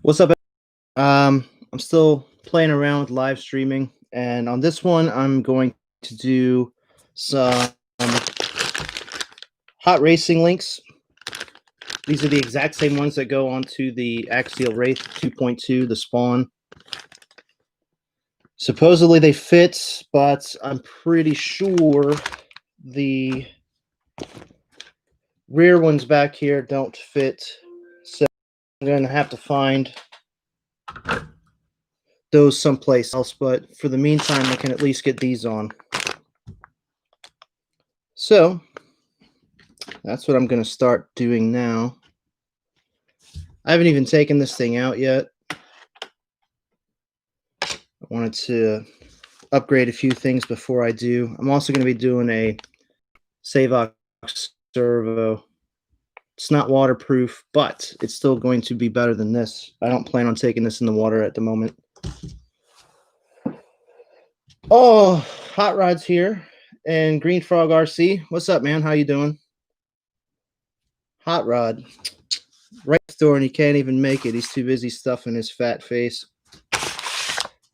What's up? I'm still playing around with live streaming, and on this one, I'm going to do some hot racing links. These are the exact same ones that go onto the Axial Wraith 2.2, the spawn. Supposedly they fit, but I'm pretty sure the rear ones back here don't fit. So I'm going to have to find those someplace else, but for the meantime, I can at least get these on. So that's what I'm going to start doing now. I haven't even taken this thing out yet. I wanted to upgrade a few things before I do. I'm also going to be doing a Savox Servo. It's not waterproof, but it's still going to be better than this. I don't plan on taking this in the water at the moment. Oh, Hot Rod's here, and Green Frog RC. What's up, man? How you doing? Hot Rod. Right store, and he can't even make it. He's too busy stuffing his fat face.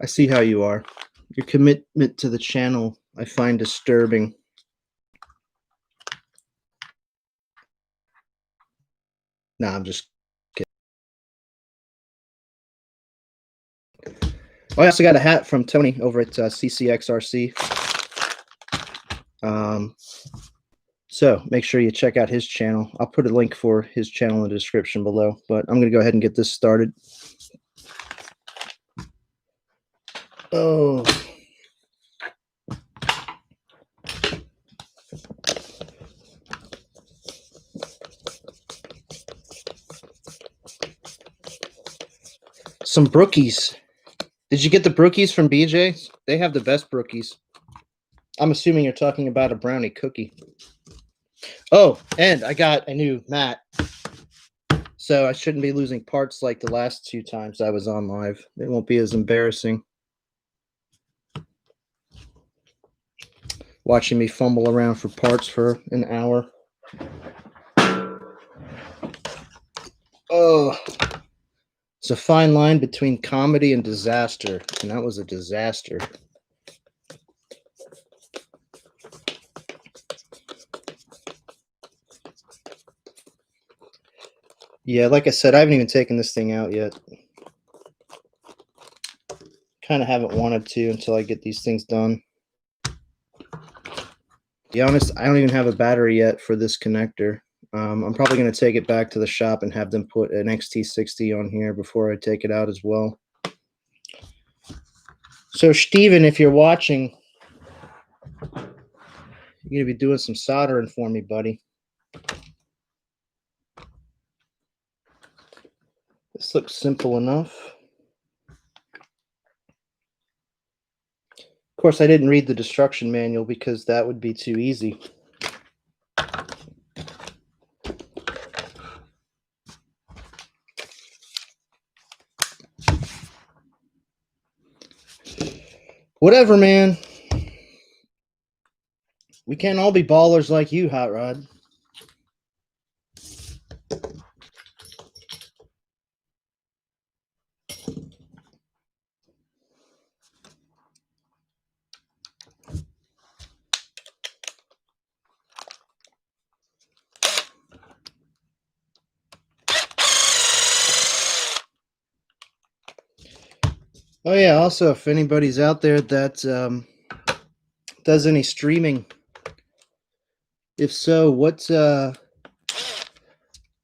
I see how you are. Your commitment to the channel I find disturbing. Nah, I'm just kidding. Oh, I also got a hat from Tony over at CCxRC. So make sure you check out his channel. I'll put a link for his channel in the description below, but I'm going to go ahead and get this started. Oh. Some brookies. Did you get the brookies from BJ? They have the best brookies. I'm assuming you're talking about a brownie cookie. Oh, and I got a new mat. So I shouldn't be losing parts like the last 2 times I was on live. It won't be as embarrassing. Watching me fumble around for parts for an hour. Oh. It's a fine line between comedy and disaster, and that was a disaster. Yeah, like I said, I haven't even taken this thing out yet. Kind of haven't wanted to until I get these things done. To be honest, I don't even have a battery yet for this connector. I'm probably going to take it back to the shop and have them put an XT60 on here before I take it out as well. So, Steven, if you're watching, you're going to be doing some soldering for me, buddy. This looks simple enough. Of course, I didn't read the destruction manual because that would be too easy. Whatever, man. We can't all be ballers like you, Hot Rod. Oh yeah, also if anybody's out there that does any streaming, if so, what app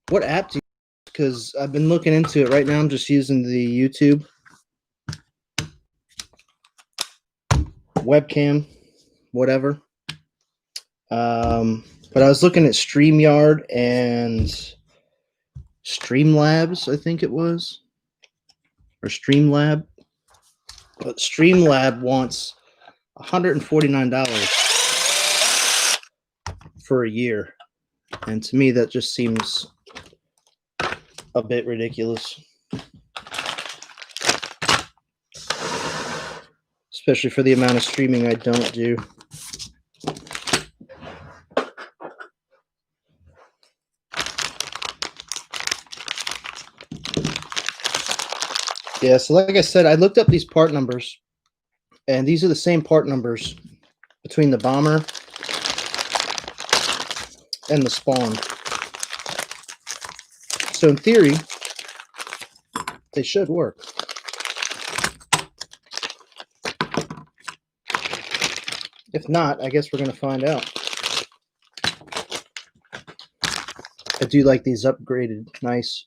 do you use? Because I've been looking into it. Right now I'm just using the YouTube webcam, whatever. But I was looking at StreamYard and Streamlabs, I think it was, or Streamlab. But Streamlab wants $149 for a year, and to me that just seems a bit ridiculous, especially for the amount of streaming I don't do. Yeah, so like I said, I looked up these part numbers, and these are the same part numbers between the bomber and the spawn. So in theory, they should work. If not, I guess we're going to find out. I do like these upgraded, nice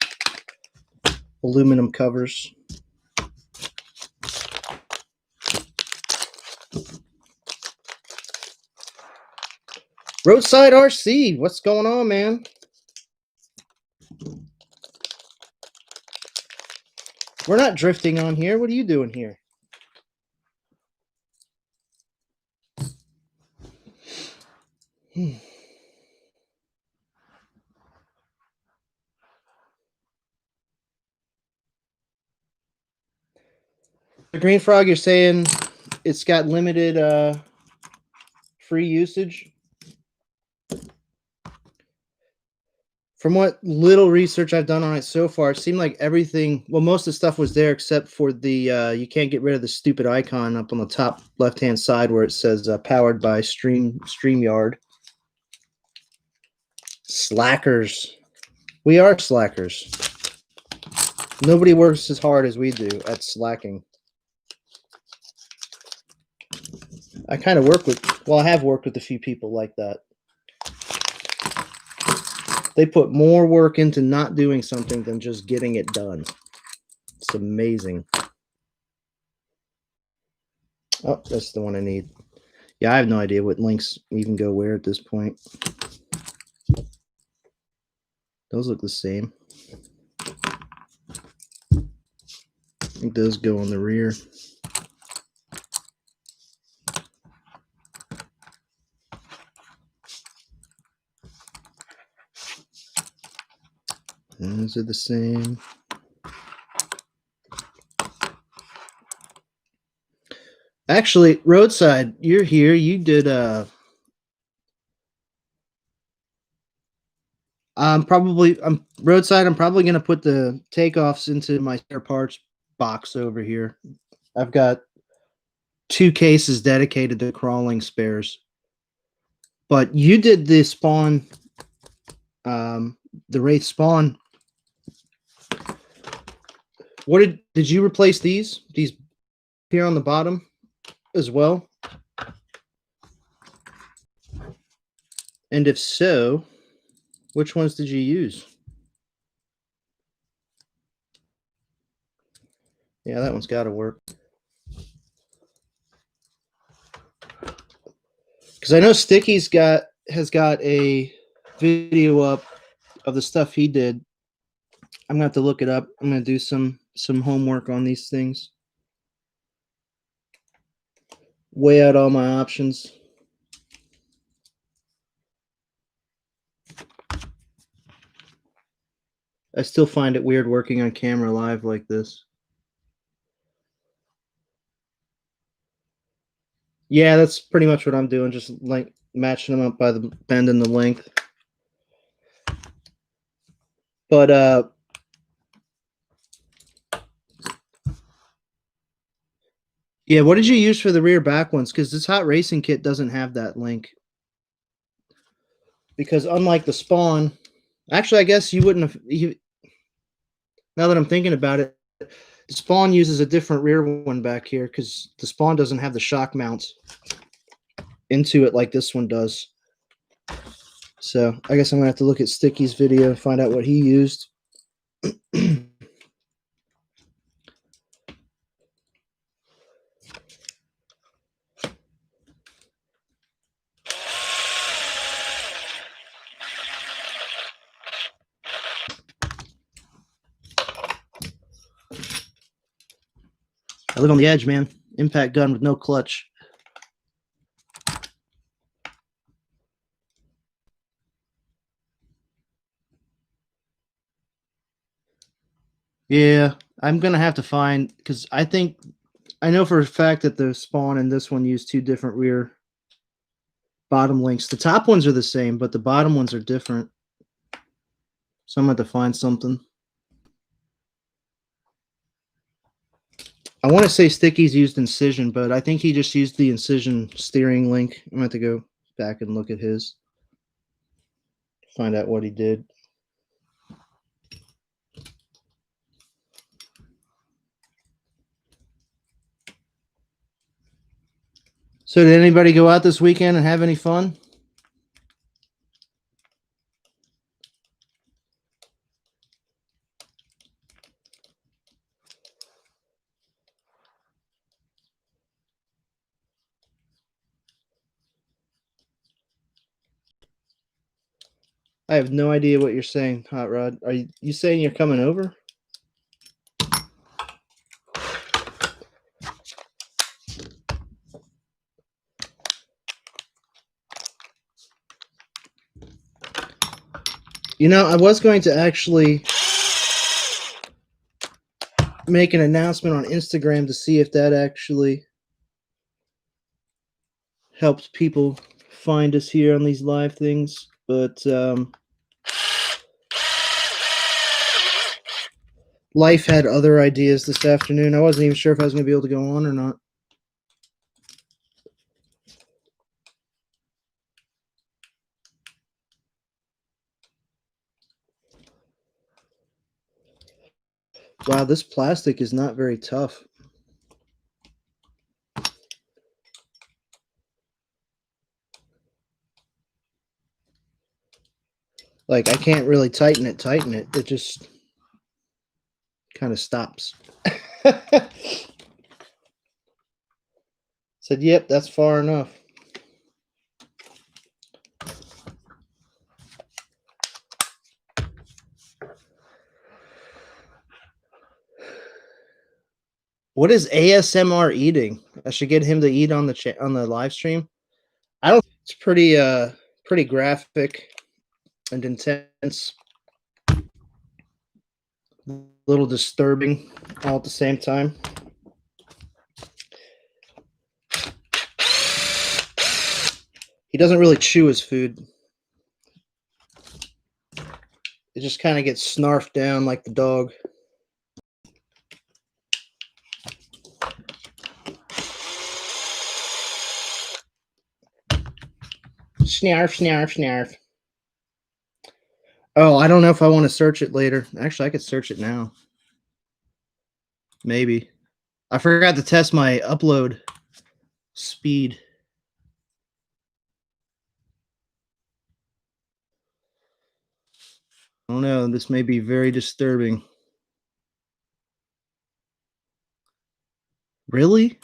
aluminum covers. Roadside RC, what's going on, man? We're not drifting on here. What are you doing here? The Green Frog, you're saying it's got limited free usage? From what little research I've done on it so far, it seemed like everything, well, most of the stuff was there except for the, you can't get rid of the stupid icon up on the top left-hand side where it says powered by StreamYard. Slackers. We are slackers. Nobody works as hard as we do at slacking. I kind of work with, well, I have worked with a few people like that. They put more work into not doing something than just getting it done. It's amazing. Oh, that's the one I need. Yeah, I have no idea what links even go where at this point. Those look the same. I think those go on the rear. Those are the same. Actually, Roadside, you're here. You did Roadside, I'm probably gonna put the takeoffs into my spare parts box over here. I've got 2 cases dedicated to crawling spares. But you did the spawn, the Wraith spawn. What did you replace these? These here on the bottom as well? And if so, which ones did you use? Yeah, that one's got to work. Because I know Sticky's has got a video up of the stuff he did. I'm gonna have to look it up. I'm gonna do some homework on these things. Weigh out all my options. I still find it weird working on camera live like this. Yeah, that's pretty much what I'm doing. Just like matching them up by the bend and the length. But yeah, what did you use for the rear back ones? Because this Hot Racing kit doesn't have that link. Because unlike the Spawn, actually, I guess you wouldn't have. Now that I'm thinking about it, the Spawn uses a different rear one back here because the Spawn doesn't have the shock mounts into it like this one does. So I guess I'm gonna have to look at Sticky's video and find out what he used. I live on the edge, man. Impact gun with no clutch. Yeah, I'm gonna have to find because I know for a fact that the Spawn and this one use 2 different rear bottom links. The top ones are the same, but the bottom ones are different. So I'm gonna have to find something. want to say Sticky's used Incision, but I think he just used the Incision steering link. I'm going to have to go back and look at his. Find out what he did. So did anybody go out this weekend and have any fun? I have no idea what you're saying, Hot Rod. Are you saying you're coming over? You know, I was going to actually make an announcement on Instagram to see if that actually helps people find us here on these live things, but life had other ideas this afternoon. I wasn't even sure if I was going to be able to go on or not. Wow, this plastic is not very tough. Like, I can't really tighten it. It just kind of stops. Said, yep, that's far enough. What is ASMR eating? I should get him to eat on the live stream. I don't. It's pretty graphic and intense. A little disturbing all at the same time. He doesn't really chew his food. It just kind of gets snarfed down like the dog. Snarf, snarf, snarf. Oh, I don't know if I want to search it later. Actually, I could search it now. Maybe. I forgot to test my upload speed. I don't know. This may be very disturbing. Really?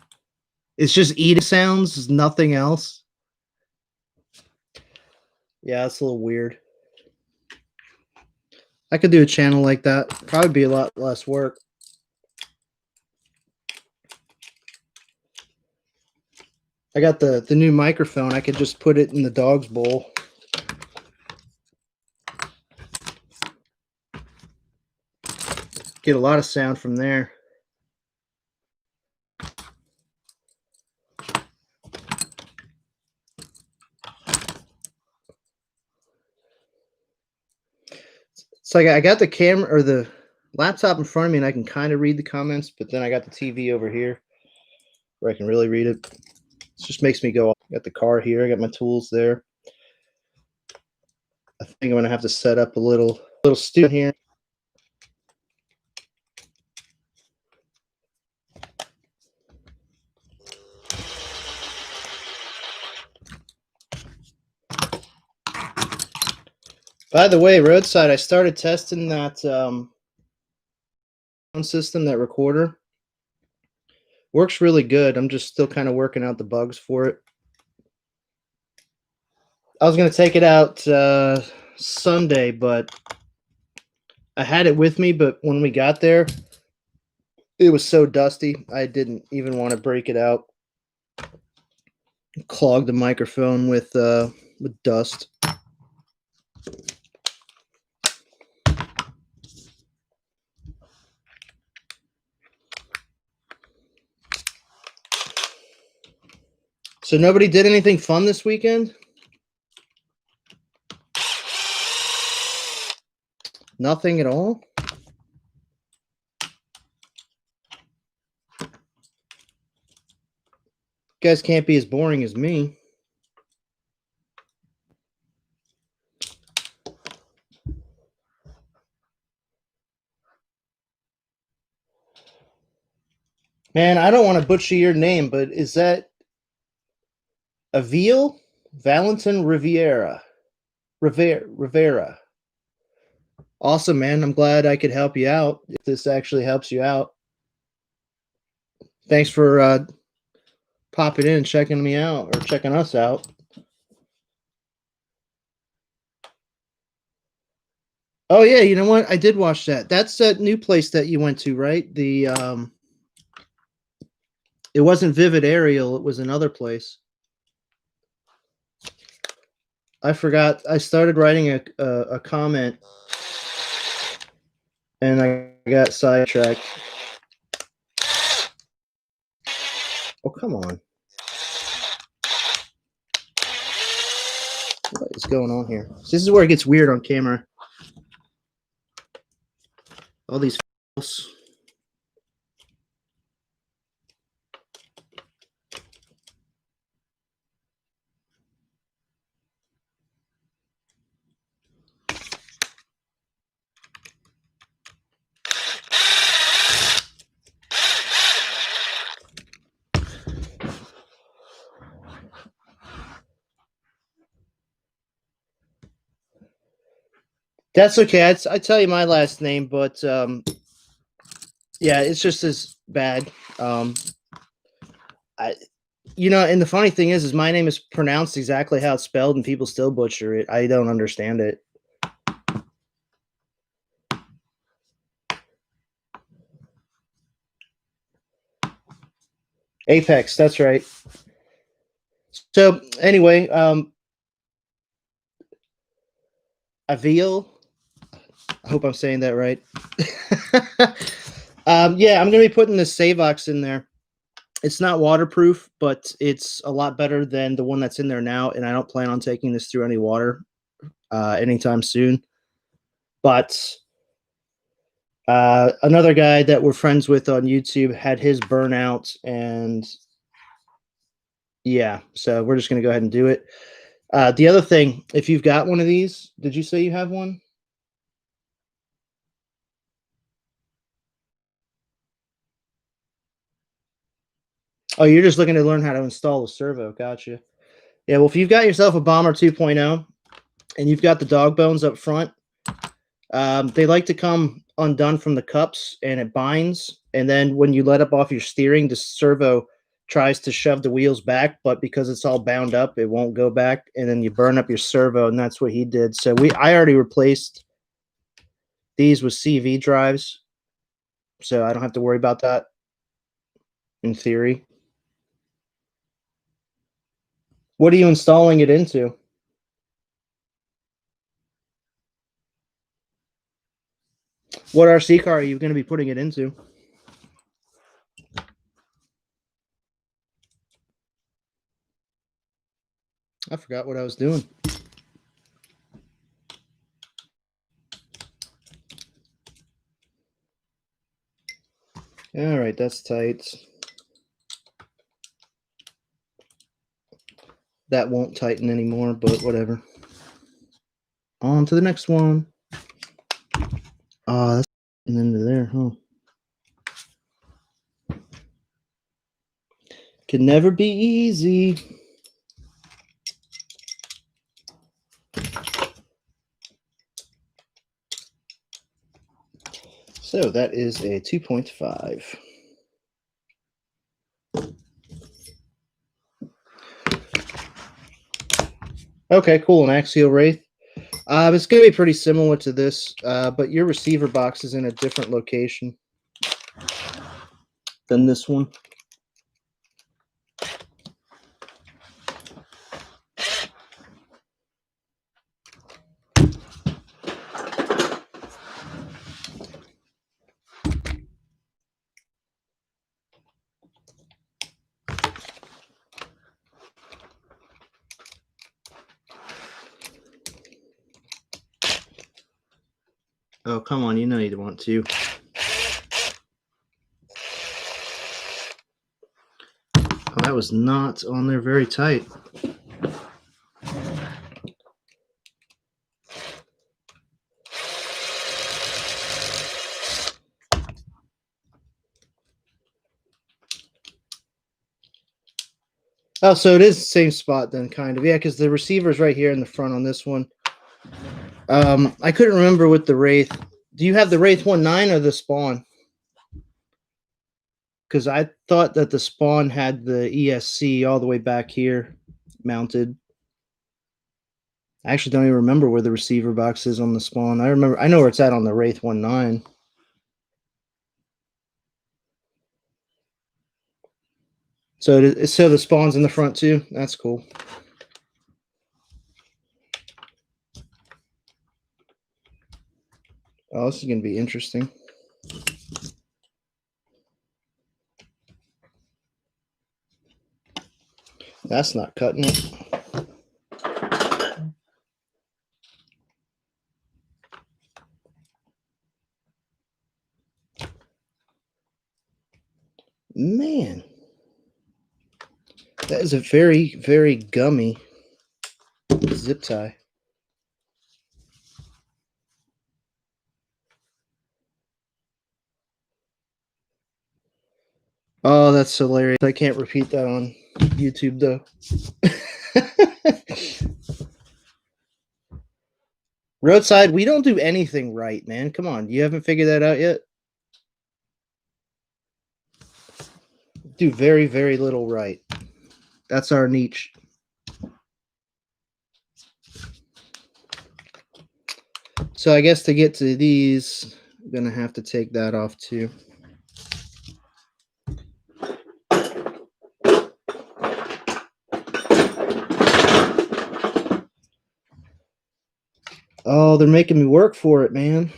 It's just eating sounds, nothing else? Yeah, it's a little weird. I could do a channel like that. Probably be a lot less work. I got the new microphone. I could just put it in the dog's bowl. Get a lot of sound from there. It's like I got the camera or the laptop in front of me and I can kind of read the comments, but then I got the TV over here where I can really read it. It just makes me go off. I got the car here. I got my tools there. I think I'm going to have to set up a little studio here. By the way, Roadside, I started testing that sound system, that recorder. Works really good. I'm just still kind of working out the bugs for it. I was going to take it out Sunday, but I had it with me, but when we got there, it was so dusty, I didn't even want to break it out. Clog the microphone with dust. So nobody did anything fun this weekend? Nothing at all? guys can't be as boring as me. Man, I don't want to butcher your name, but is that Aviel Valentin Rivera? Rivera. Awesome, man. I'm glad I could help you out. If this actually helps you out, thanks for popping in and checking me out or checking us out. Oh yeah, you know what? I did watch that. That's that new place that you went to, right? It wasn't Vivid Aerial. It was another place. I forgot. I started writing a comment, and I got sidetracked. Oh, come on. What is going on here? So this is where it gets weird on camera. All these files. That's okay. I tell you my last name, but yeah, it's just as bad. And the funny thing is my name is pronounced exactly how it's spelled, and people still butcher it. I don't understand it. Apex, that's right. So anyway, Aviel. I hope I'm saying that right. Yeah, I'm gonna be putting the Savox in there. It's not waterproof, but it's a lot better than the one that's in there now, and I don't plan on taking this through any water anytime soon. But another guy that we're friends with on YouTube had his burnout, and yeah, so we're just gonna go ahead and do it. The other thing, if you've got one of these, did you say you have one? Oh, you're just looking to learn how to install a servo. Gotcha. Yeah, well, if you've got yourself a Bomber 2.0 and you've got the dog bones up front, they like to come undone from the cups and it binds. And then when you let up off your steering, the servo tries to shove the wheels back, but because it's all bound up, it won't go back. And then you burn up your servo, and that's what he did. So I already replaced these with CV drives, so I don't have to worry about that in theory. What are you installing it into? What RC car are you going to be putting it into? I forgot what I was doing. All right, that's tight. That won't tighten anymore, but whatever. On to the next one. That's into there, huh? Can never be easy. So that is a 2.5. Okay, cool. An Axial Wraith. It's going to be pretty similar to this, but your receiver box is in a different location than this one. Oh, come on. You know you want to. Oh, that was not on there very tight. Oh, so it is the same spot then, kind of. Yeah, because the receiver's right here in the front on this one. I couldn't remember with the Wraith. Do you have the Wraith 1.9 or the Spawn? Because I thought that the Spawn had the ESC all the way back here mounted. I actually don't even remember where the receiver box is on the Spawn. I know where it's at on the Wraith 1.9. So the Spawn's in the front too. That's cool. Oh, this is going to be interesting. That's not cutting it. Man, that is a very, very gummy zip tie. Oh, that's hilarious. I can't repeat that on YouTube, though. Roadside, we don't do anything right, man. Come on. You haven't figured that out yet? Do very, very little right. That's our niche. So I guess to get to these, I'm going to have to take that off too. Oh, they're making me work for it, man.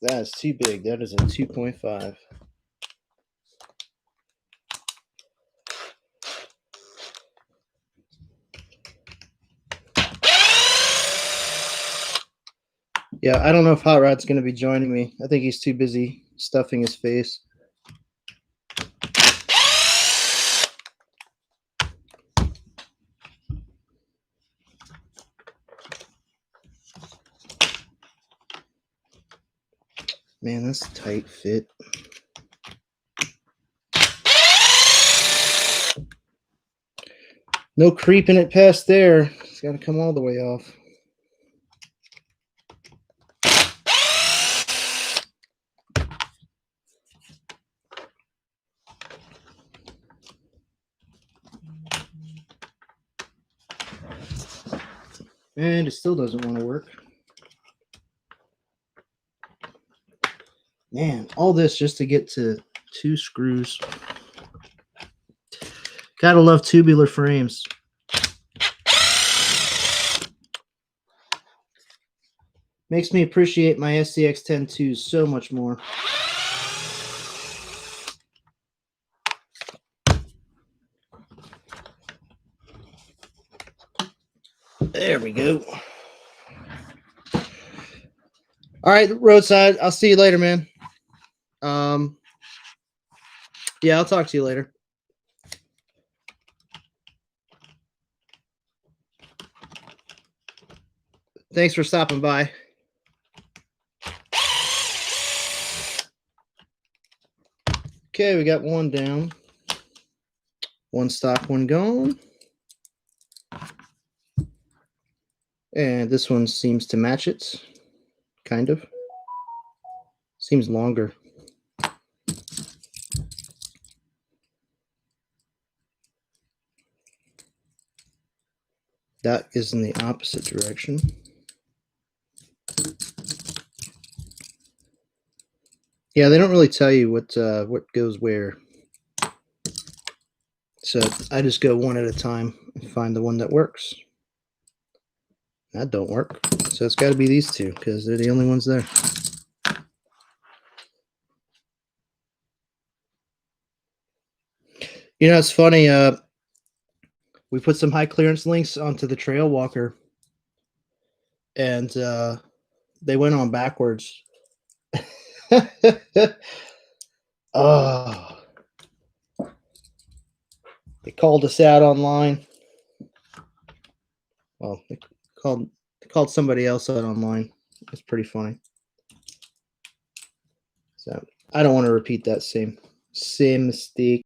That is too big. That is a 2.5. Yeah, I don't know if Hot Rod's going to be joining me. I think he's too busy stuffing his face. Man, that's a tight fit. No creeping it past there. It's got to come all the way off. And it still doesn't want to work. Man, all this just to get to 2 screws. Gotta love tubular frames. Makes me appreciate my SCX-10-2s so much more. There we go. All right, Roadside. I'll see you later, man. Yeah, I'll talk to you later. Thanks for stopping by. Okay, we got one down. One stock, one gone. And this one seems to match it. Kind of. Seems longer. That is in the opposite direction. Yeah, they don't really tell you what goes where. So I just go one at a time and find the one that works. That don't work. So it's got to be these two because they're the only ones there. You know, it's funny. We put some high clearance links onto the trail walker, and they went on backwards. Oh, they called us out online. Well, they called somebody else out online. It's pretty funny. So I don't want to repeat that same mistake.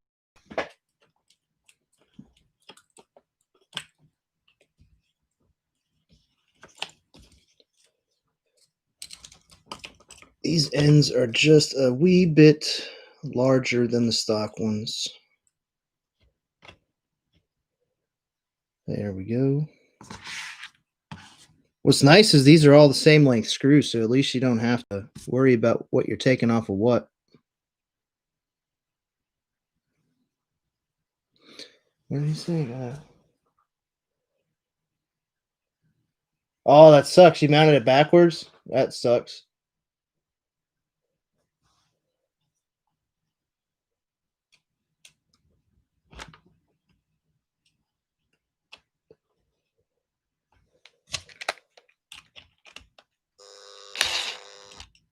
These ends are just a wee bit larger than the stock ones. There we go. What's nice is these are all the same length screws, so at least you don't have to worry about what you're taking off of what. What did he say? Oh, that sucks. You mounted it backwards? That sucks.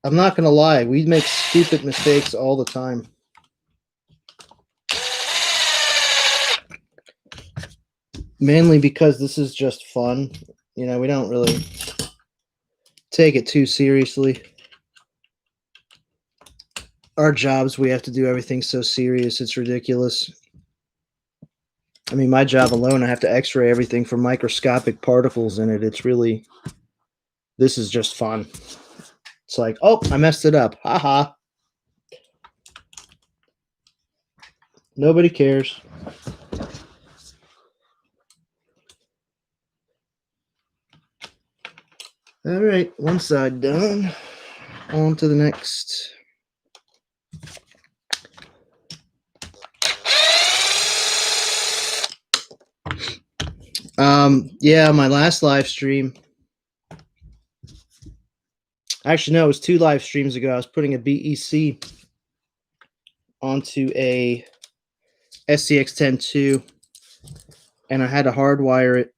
I'm not going to lie. We make stupid mistakes all the time. Mainly because this is just fun. You know, we don't really take it too seriously. Our jobs, we have to do everything so serious. It's ridiculous. I mean, my job alone, I have to x-ray everything for microscopic particles in it. It's really, this is just fun. It's like, oh, I messed it up. Haha. Nobody cares. All right, one side done. On to the next. Yeah, my last live stream. Actually, no, it was 2 live streams ago. I was putting a BEC onto a SCX-10-2, and I had to hardwire it,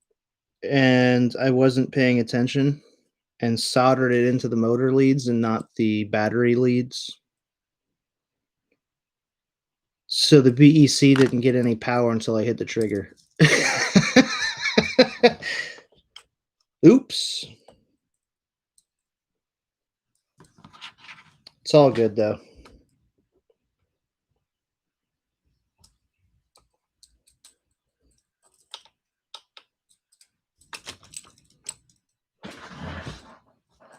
and I wasn't paying attention and soldered it into the motor leads and not the battery leads. So the BEC didn't get any power until I hit the trigger. Oops. It's all good, though.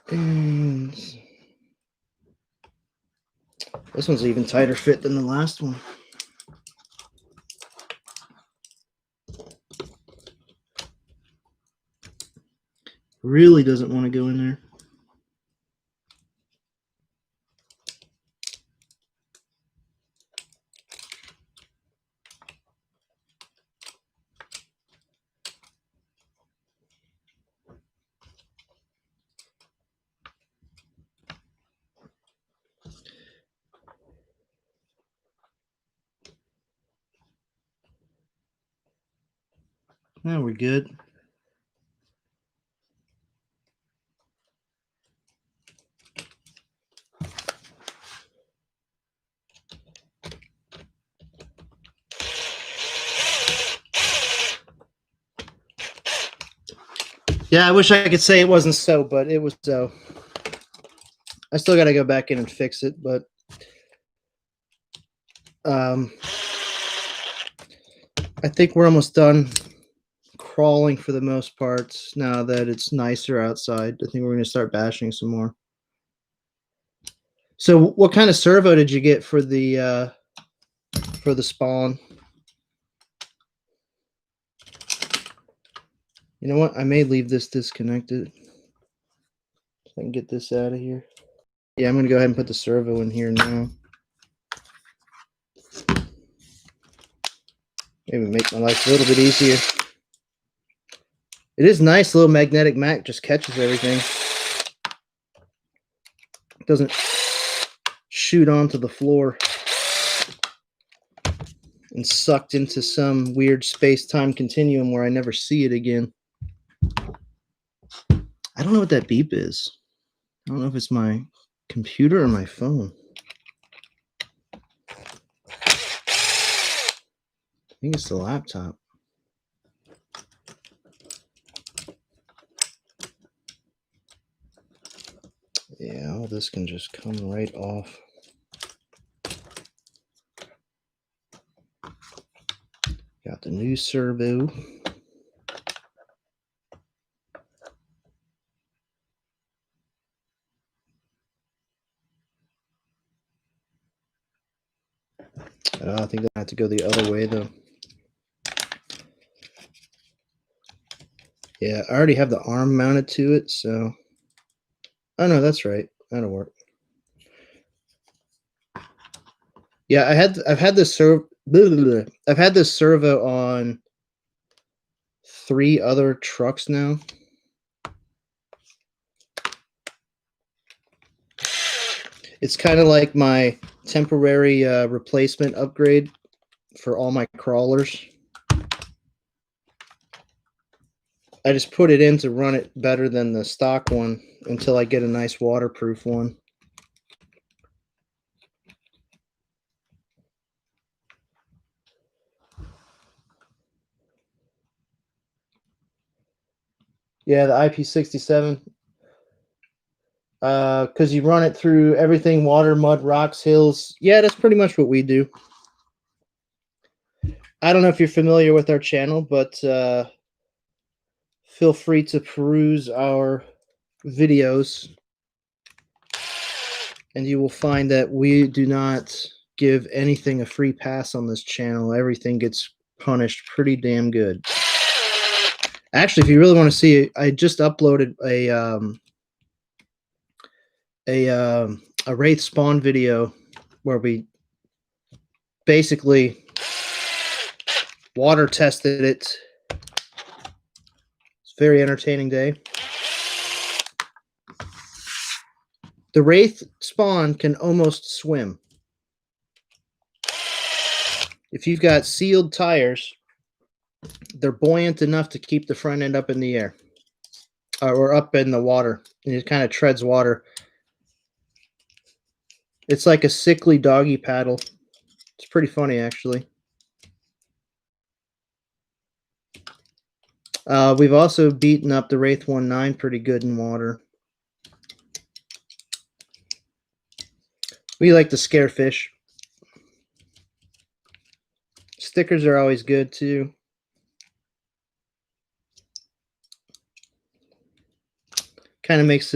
And this one's even tighter fit than the last one. Really doesn't want to go in there. Now we're good. Yeah, I wish I could say it wasn't so, but it was so. I still got to go back in and fix it, but I think we're almost done crawling for the most part now that it's nicer outside. I think we're going to start bashing some more. So what kind of servo did you get for the spawn? You know what? I may leave this disconnected so I can get this out of here. Yeah, I'm going to go ahead and put the servo in here now. Maybe make my life a little bit easier. It is nice, little magnetic Mac just catches everything. It doesn't shoot onto the floor. and sucked into some weird space-time continuum where I never see it again. I don't know what that beep is. I don't know if it's my computer or my phone. I think it's the laptop. Yeah, all this can just come right off. Got the new servo. I think I have to go the other way though. Yeah, I already have the arm mounted to it, so. Oh no, that's right. That'll work. Yeah, I've had this servo on 3 other trucks now. It's kind of like my temporary replacement upgrade for all my crawlers. I just put it in to run it better than the stock one until I get a nice waterproof one. Yeah, the IP67. Because you run it through everything: water, mud, rocks, hills. Yeah, that's pretty much what we do. I don't know if you're familiar with our channel, but feel free to peruse our videos, and you will find that we do not give anything a free pass on this channel. Everything gets punished pretty damn good. Actually, if you really want to see it, I just uploaded a Wraith spawn video where we basically water tested it. It's a very entertaining day. The Wraith spawn can almost swim. If you've got sealed tires, they're buoyant enough to keep the front end up in the air or up in the water, and it kind of treads water. It's like a sickly doggy paddle. It's pretty funny, actually. We've also beaten up the Wraith 19 pretty good in water. We like to scare fish. Stickers are always good too. Kind of makes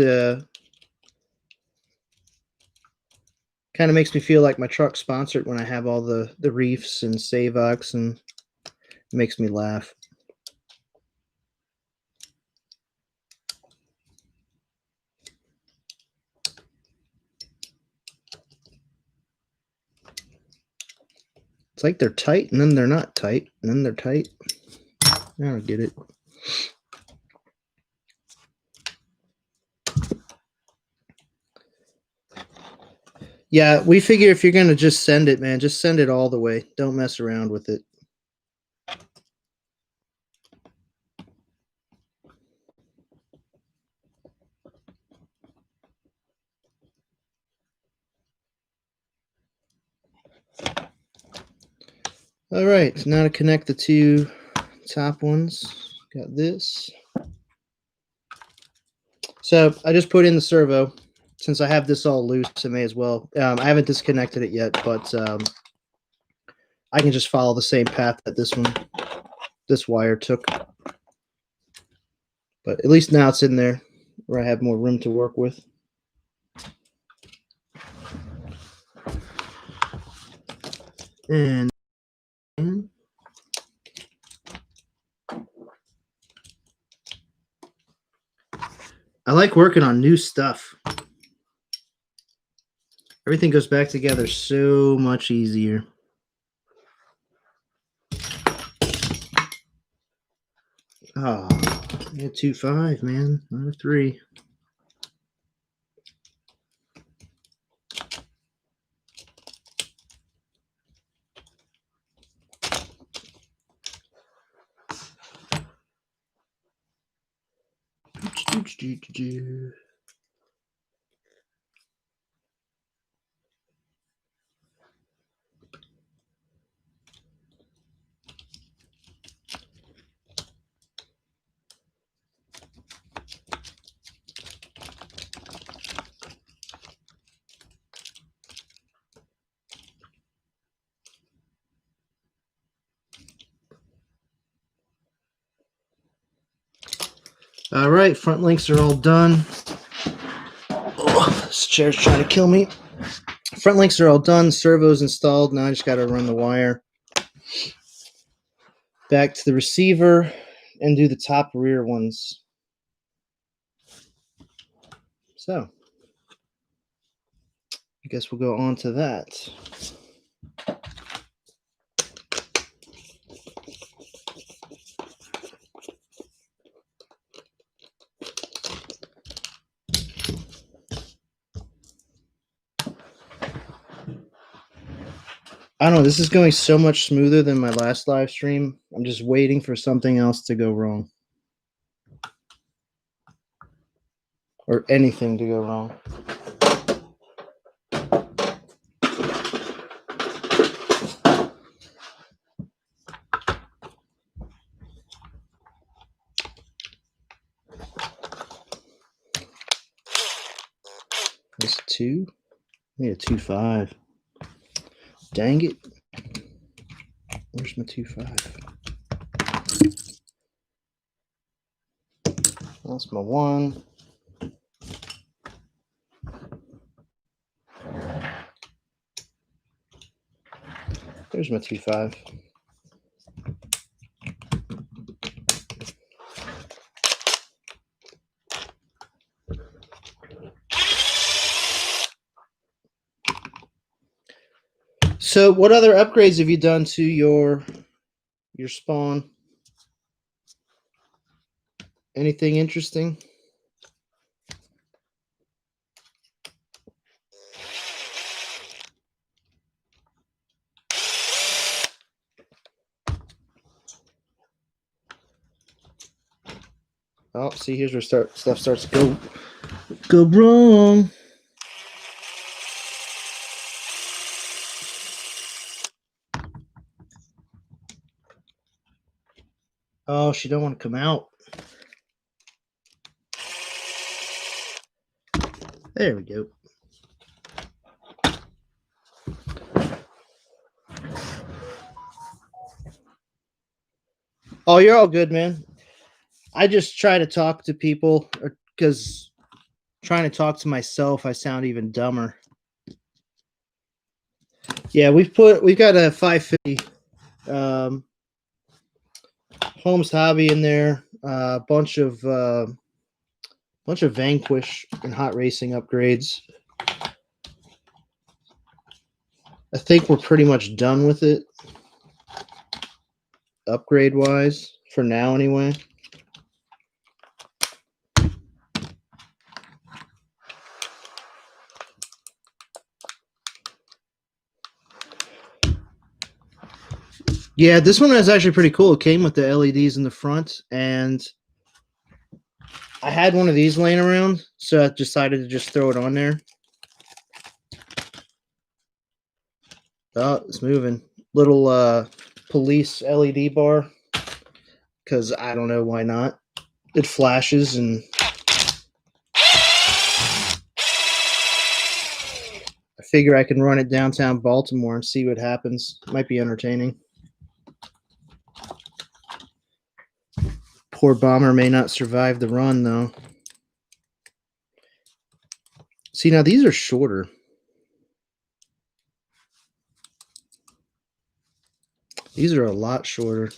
me feel like my truck's sponsored when I have all the reefs and Savox, and it makes me laugh. It's like they're tight, and then they're not tight, and then they're tight. I don't get it. Yeah, we figure if you're going to just send it, man, just send it all the way. Don't mess around with it. All right, so now to connect the 2 top ones. Got this. So I just put in the servo. Since I have this all loose, I may as well. I haven't disconnected it yet, but I can just follow the same path that this wire took. But at least now it's in there where I have more room to work with. And I like working on new stuff. Everything goes back together so much easier. Oh, yeah, 2.5, man, not a 3. All right, front links are all done. Oh, this chair's trying to kill me. Front links are all done. Servo's installed. Now I just got to run the wire back to the receiver and do the top rear ones. So I guess we'll go on to that. I don't know. This is going so much smoother than my last live stream. I'm just waiting for something else to go wrong. Or anything to go wrong. This 2? I need a 2.5. Dang it. Where's my 2.5? That's my 1. There's my 2.5. So what other upgrades have you done to your spawn? Anything interesting? Oh, see, here's where stuff starts to go wrong. Oh, she don't want to come out. There we go. Oh, you're all good, man. I just try to talk to people because trying to talk to myself, I sound even dumber. Yeah, we've got a 550 Holmes Hobby in there, a bunch of Vanquish and hot racing upgrades. I think we're pretty much done with it, upgrade wise, for now anyway. Yeah, this one is actually pretty cool. It came with the LEDs in the front, and I had one of these laying around, so I decided to just throw it on there. Oh, it's moving. Little police LED bar, because I don't know why not. It flashes, and I figure I can run it downtown Baltimore and see what happens. Might be entertaining. Poor bomber may not survive the run, though. See, now these are shorter. These are a lot shorter.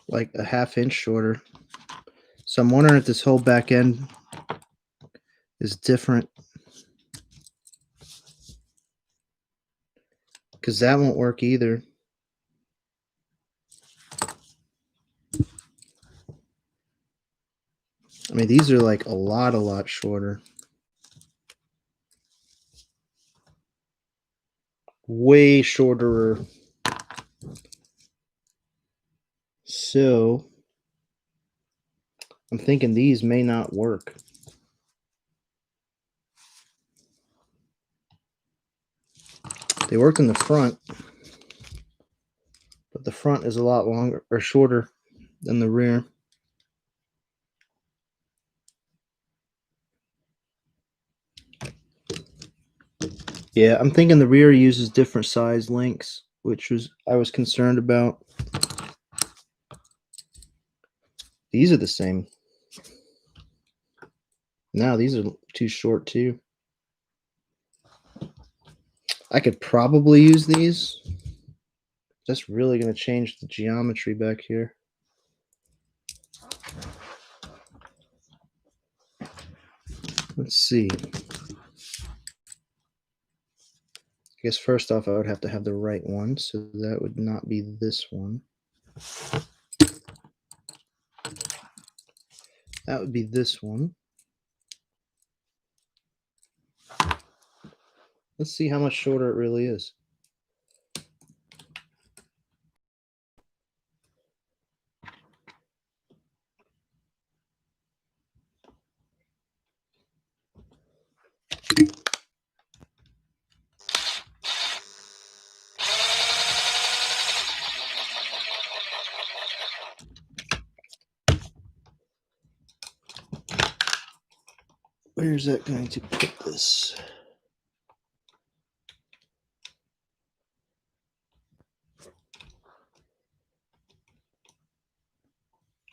Like a ½ inch shorter. So I'm wondering if this whole back end is different. Because that won't work either. I mean, these are like a lot shorter. Way shorter. So I'm thinking these may not work. They worked in the front, but the front is a lot longer or shorter than the rear. Yeah, I'm thinking the rear uses different size links, which I was concerned about. These are the same. No, these are too short too. I could probably use these. That's really going to change the geometry back here. Let's see. I guess first off, I would have to have the right one, so that would not be this one. That would be this one. Let's see how much shorter it really is. Where's that going to put this?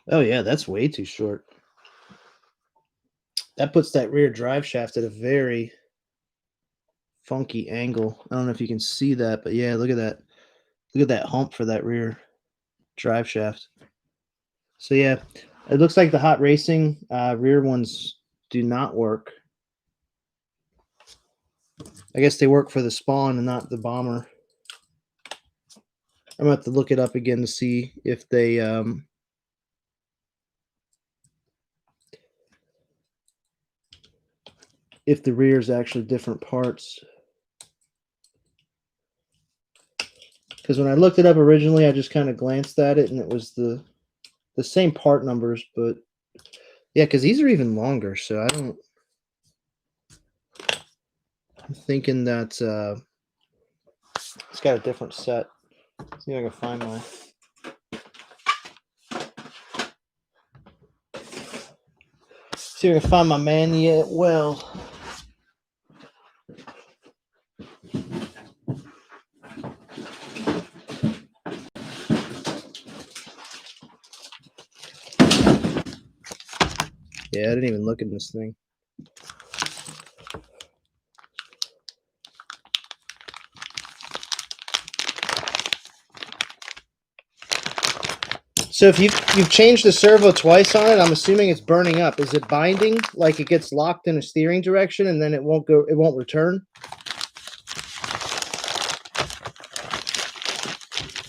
Oh yeah, that's way too short. That puts that rear drive shaft at a very funky angle. I don't know if you can see that, but yeah, look at that. Look at that hump for that rear drive shaft. So yeah, it looks like the hot racing rear ones do not work. I guess they work for the Spawn and not the Bomber. I'm gonna have to look it up again to see if they if the rear is actually different parts. Because when I looked it up originally, I just kind of glanced at it and it was the same part numbers, but yeah, because these are even longer, so I don't. I'm thinking that it's got a different set. Let's see if I can find my. See if I can find my manual. Well, yeah, I didn't even look at this thing. So if you've changed the servo twice on it, I'm assuming it's burning up. Is it binding? Like it gets locked in a steering direction and then it won't go, it won't return?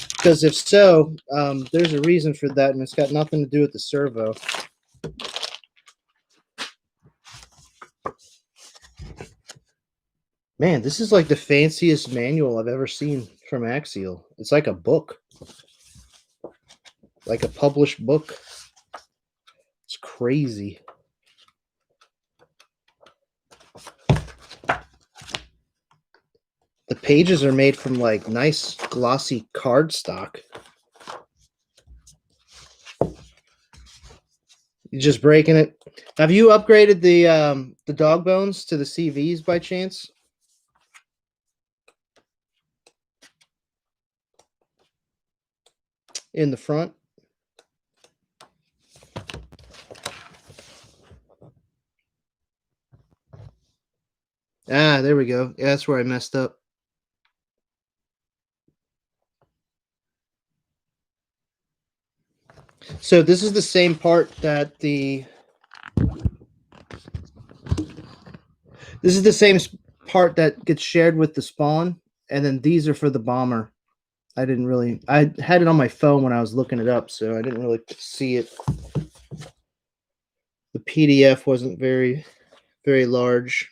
Because if so, there's a reason for that, and it's got nothing to do with the servo. Man, this is like the fanciest manual I've ever seen from Axial. It's like a book. Like a published book. It's crazy. The pages are made from like nice glossy cardstock. You're just breaking it. Have you upgraded the dog bones to the CVs by chance? In the front? Ah, there we go. Yeah, that's where I messed up. So this is the same part that this is the same part that gets shared with the Spawn, and then these are for the Bomber. I had it on my phone when I was looking it up, so I didn't really see it. The PDF wasn't very large.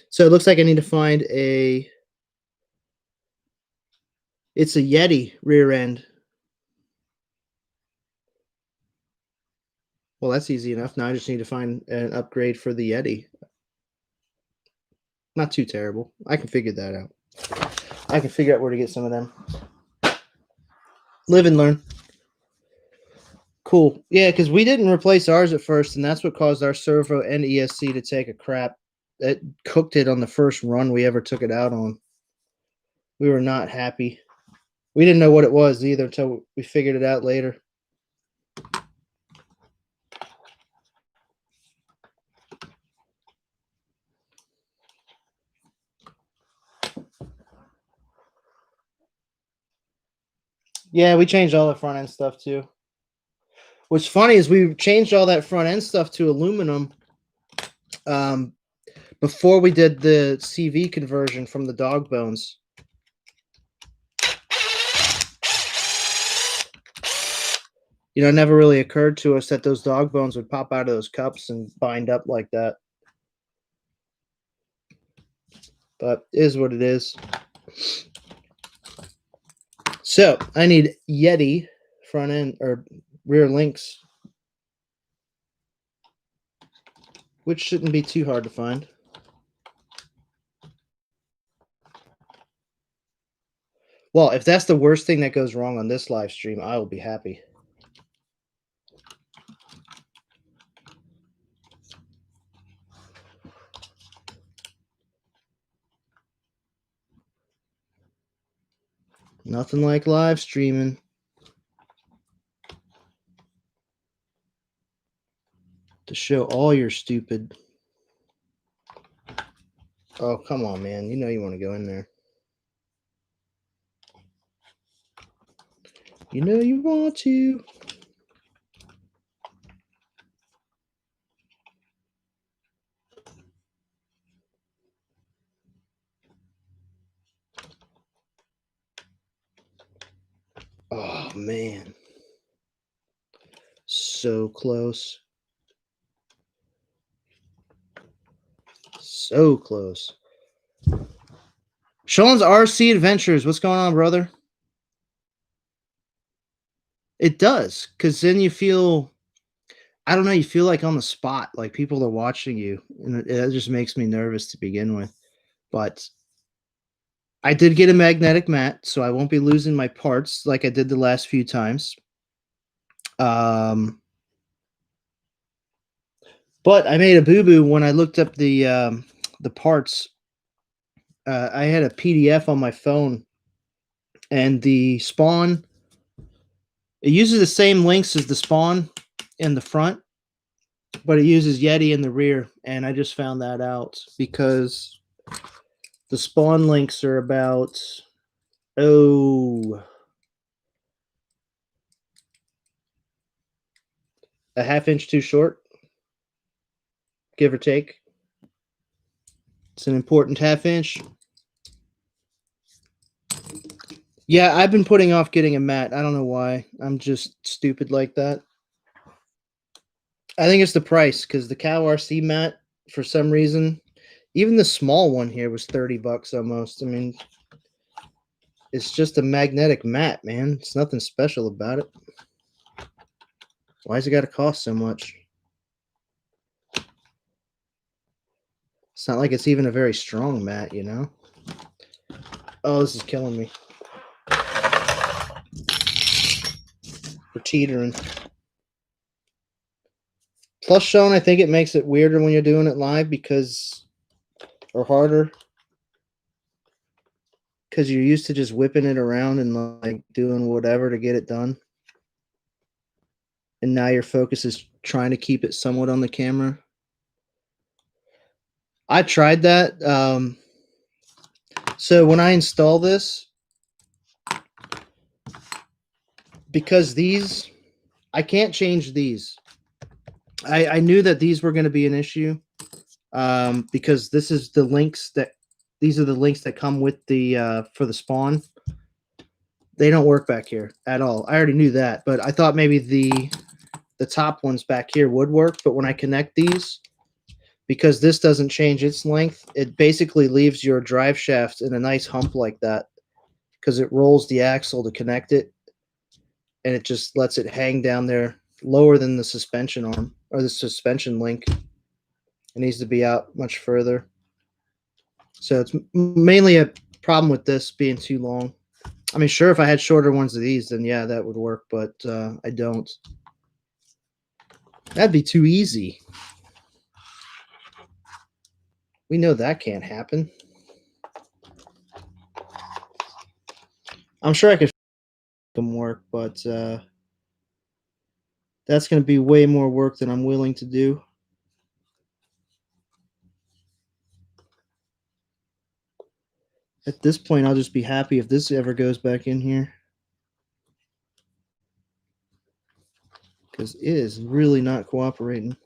So it looks like I need to find it's a Yeti rear end. Well, that's easy enough. Now I just need to find an upgrade for the Yeti. Not too terrible. I can figure that out. I can figure out where to get some of them. Live and learn. Cool. Yeah, because we didn't replace ours at first, and that's what caused our servo and ESC to take a crap. It cooked it on the first run we ever took it out on. We were not happy. We didn't know what it was either until we figured it out later. Yeah, we changed all the front end stuff too. What's funny is we changed all that front end stuff to aluminum before we did the CV conversion from the dog bones. You know, it never really occurred to us that those dog bones would pop out of those cups and bind up like that. But it is what it is. So I need Yeti front end or rear links, which shouldn't be too hard to find. Well, if that's the worst thing that goes wrong on this live stream, I will be happy. Nothing like live streaming. To show all your stupid. Oh, come on, man. You know you want to go in there. You know you want to. Oh, man. So close. So close. Sean's RC Adventures. What's going on, brother? It does, because then you feel, I don't know, you feel like on the spot, like people are watching you, and it just makes me nervous to begin with. But I did get a magnetic mat, so I won't be losing my parts like I did the last few times. But I made a boo-boo when I looked up the parts. I had a PDF on my phone, and the spawn, it uses the same links as the spawn in the front, but it uses Yeti in the rear, and I just found that out because the spawn links are about, a half inch too short, give or take. It's an important half inch. Yeah, I've been putting off getting a mat. I don't know why. I'm just stupid like that. I think it's the price, because the Cow RC mat, for some reason, even the small one here was $30 almost. I mean, it's just a magnetic mat, man. It's nothing special about it. Why's it got to cost so much? It's not like it's even a very strong mat, you know? Oh, this is killing me. We're teetering. Plus, Sean, I think it makes it weirder when you're doing it live because, or harder, because you're used to just whipping it around and like doing whatever to get it done. And now your focus is trying to keep it somewhat on the camera. I tried that. So when I install this, because these, I can't change these. I knew that these were going to be an issue because this is the links that, these are the links that come with the, for the spawn. They don't work back here at all. I already knew that, but I thought maybe the top ones back here would work. But when I connect these, because this doesn't change its length, it basically leaves your drive shaft in a nice hump like that because it rolls the axle to connect it, and it just lets it hang down there lower than the suspension arm or the suspension link. It needs to be out much further. So it's mainly a problem with this being too long. I mean, sure, if I had shorter ones of these, then yeah, that would work, but I don't. That'd be too easy. We know that can't happen. I'm sure I could make them work, but that's going to be way more work than I'm willing to do. At this point, I'll just be happy if this ever goes back in here. Because it is really not cooperating.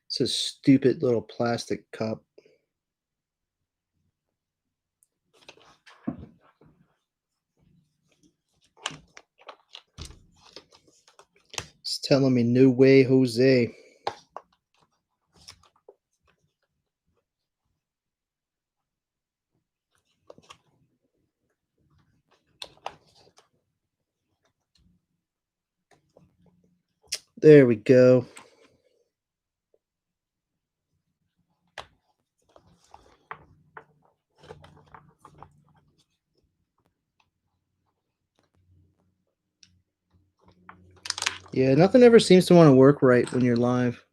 It's a stupid little plastic cup. It's telling me no way, Jose. There we go. Yeah, nothing ever seems to want to work right when you're live.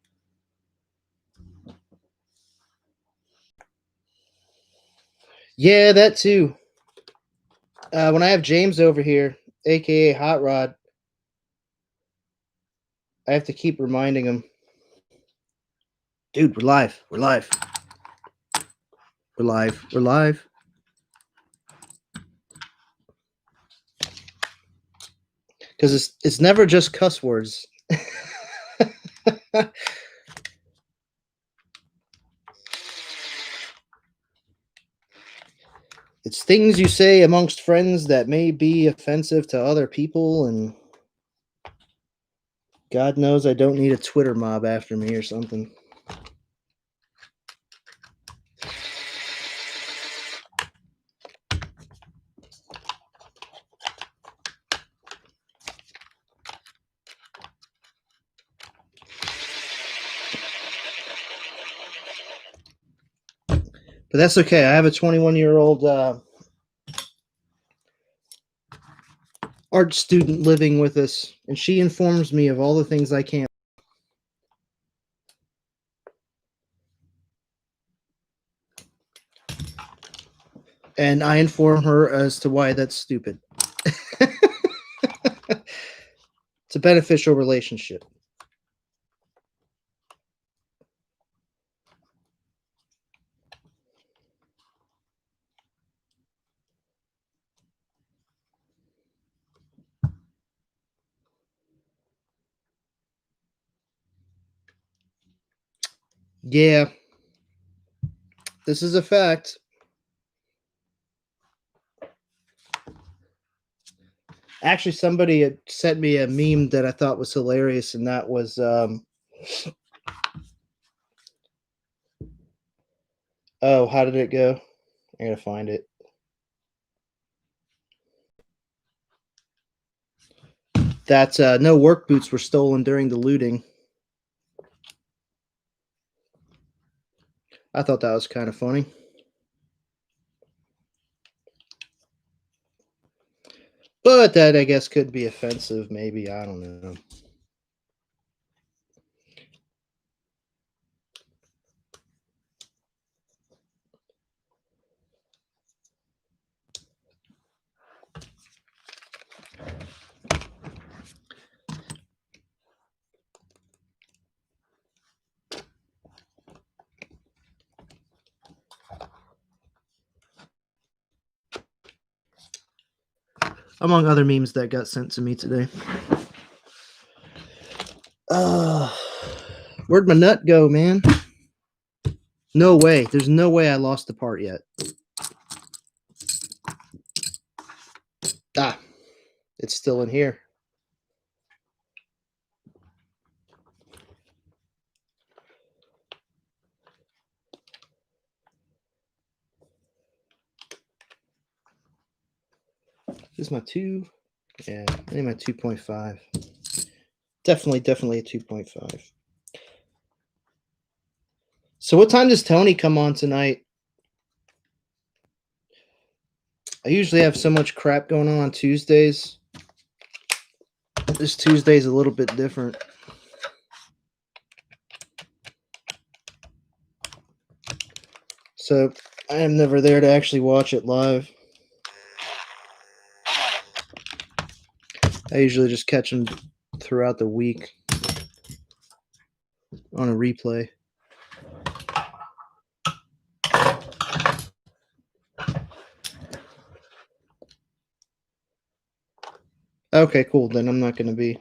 Yeah, that too. When I have James over here, aka Hot Rod, I have to keep reminding him, dude, we're live. We're live. We're live. We're live. Because it's never just cuss words. It's things you say amongst friends that may be offensive to other people, and God knows I don't need a Twitter mob after me or something. But that's okay. I have a 21-year-old art student living with us, and she informs me of all the things I can't. And I inform her as to why that's stupid. It's a beneficial relationship. Yeah, this is a fact. Actually, somebody had sent me a meme that I thought was hilarious, and that was oh, how did it go? I gotta find it. That no work boots were stolen during the looting. I thought that was kind of funny. But that, I guess, could be offensive, maybe. I don't know. Among other memes that got sent to me today. Where'd my nut go, man? No way. There's no way I lost the part yet. Ah, it's still in here. This is my 2. Yeah, I need my 2.5. Definitely a 2.5. So what time does Tony come on tonight? I usually have so much crap going on Tuesdays. This Tuesday's a little bit different. So I am never there to actually watch it live. I usually just catch them throughout the week on a replay. Okay, cool. Then I'm not going to be.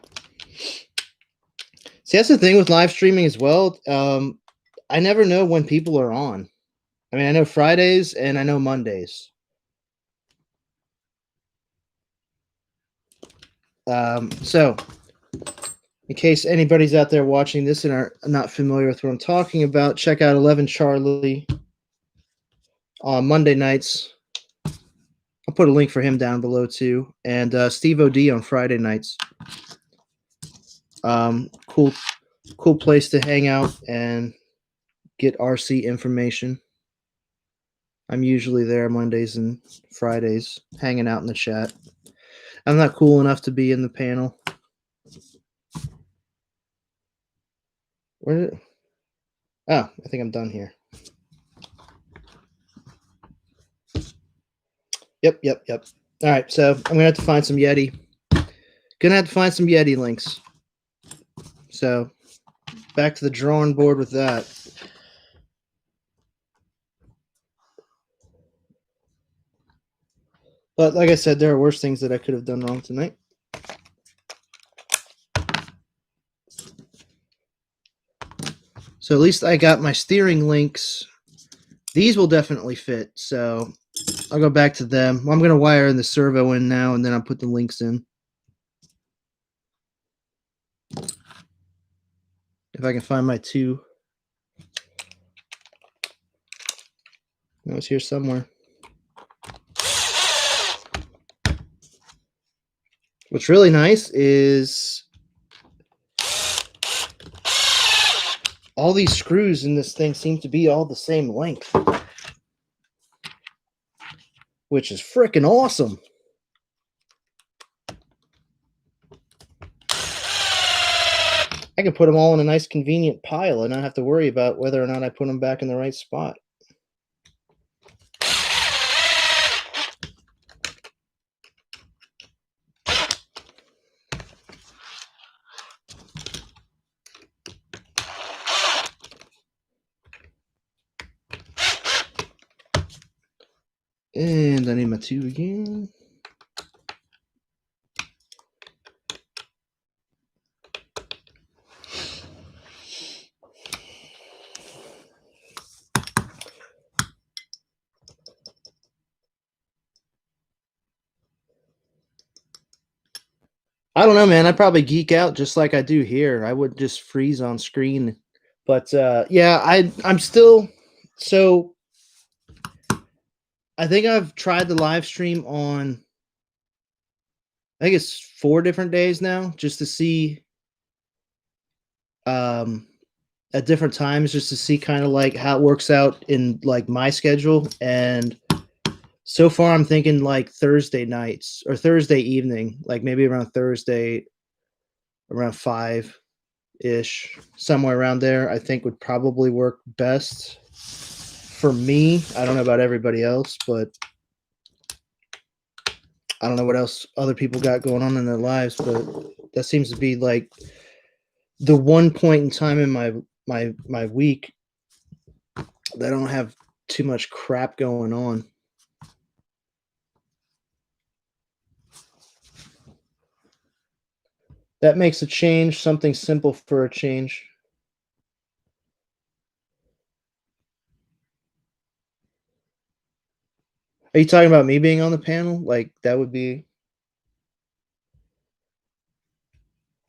See, that's the thing with live streaming as well. I never know when people are on. I mean, I know Fridays and I know Mondays. So, in case anybody's out there watching this and are not familiar with what I'm talking about, check out 11 Charlie on Monday nights. I'll put a link for him down below too, and Stevo D on Friday nights. Cool place to hang out and get RC information. I'm usually there Mondays and Fridays, hanging out in the chat. I'm not cool enough to be in the panel. Where did it? Oh, I think I'm done here. Yep. All right, so I'm going to have to find some Yeti. Going to have to find some Yeti links. So back to the drawing board with that. But like I said, there are worse things that I could have done wrong tonight. So at least I got my steering links. These will definitely fit. So I'll go back to them. I'm going to wire the servo in now, and then I'll put the links in. If I can find my 2. No, it's here somewhere. What's really nice is all these screws in this thing seem to be all the same length, which is freaking awesome. I can put them all in a nice convenient pile and not have to worry about whether or not I put them back in the right spot. And I need my 2 again. I don't know, man. I'd probably geek out just like I do here. I would just freeze on screen. But yeah, I'm still so. I think I've tried the live stream on. I think it's 4 different days now, just to see. At different times, just to see kind of like how it works out in like my schedule. And so far, I'm thinking like Thursday nights or Thursday evening, like maybe around Thursday, around 5-ish, somewhere around there, I think would probably work best for me. I don't know about everybody else, but I don't know what else other people got going on in their lives, but that seems to be like the one point in time in my week that I don't have too much crap going on. That makes a change, something simple for a change. Are you talking about me being on the panel? Like, that would be...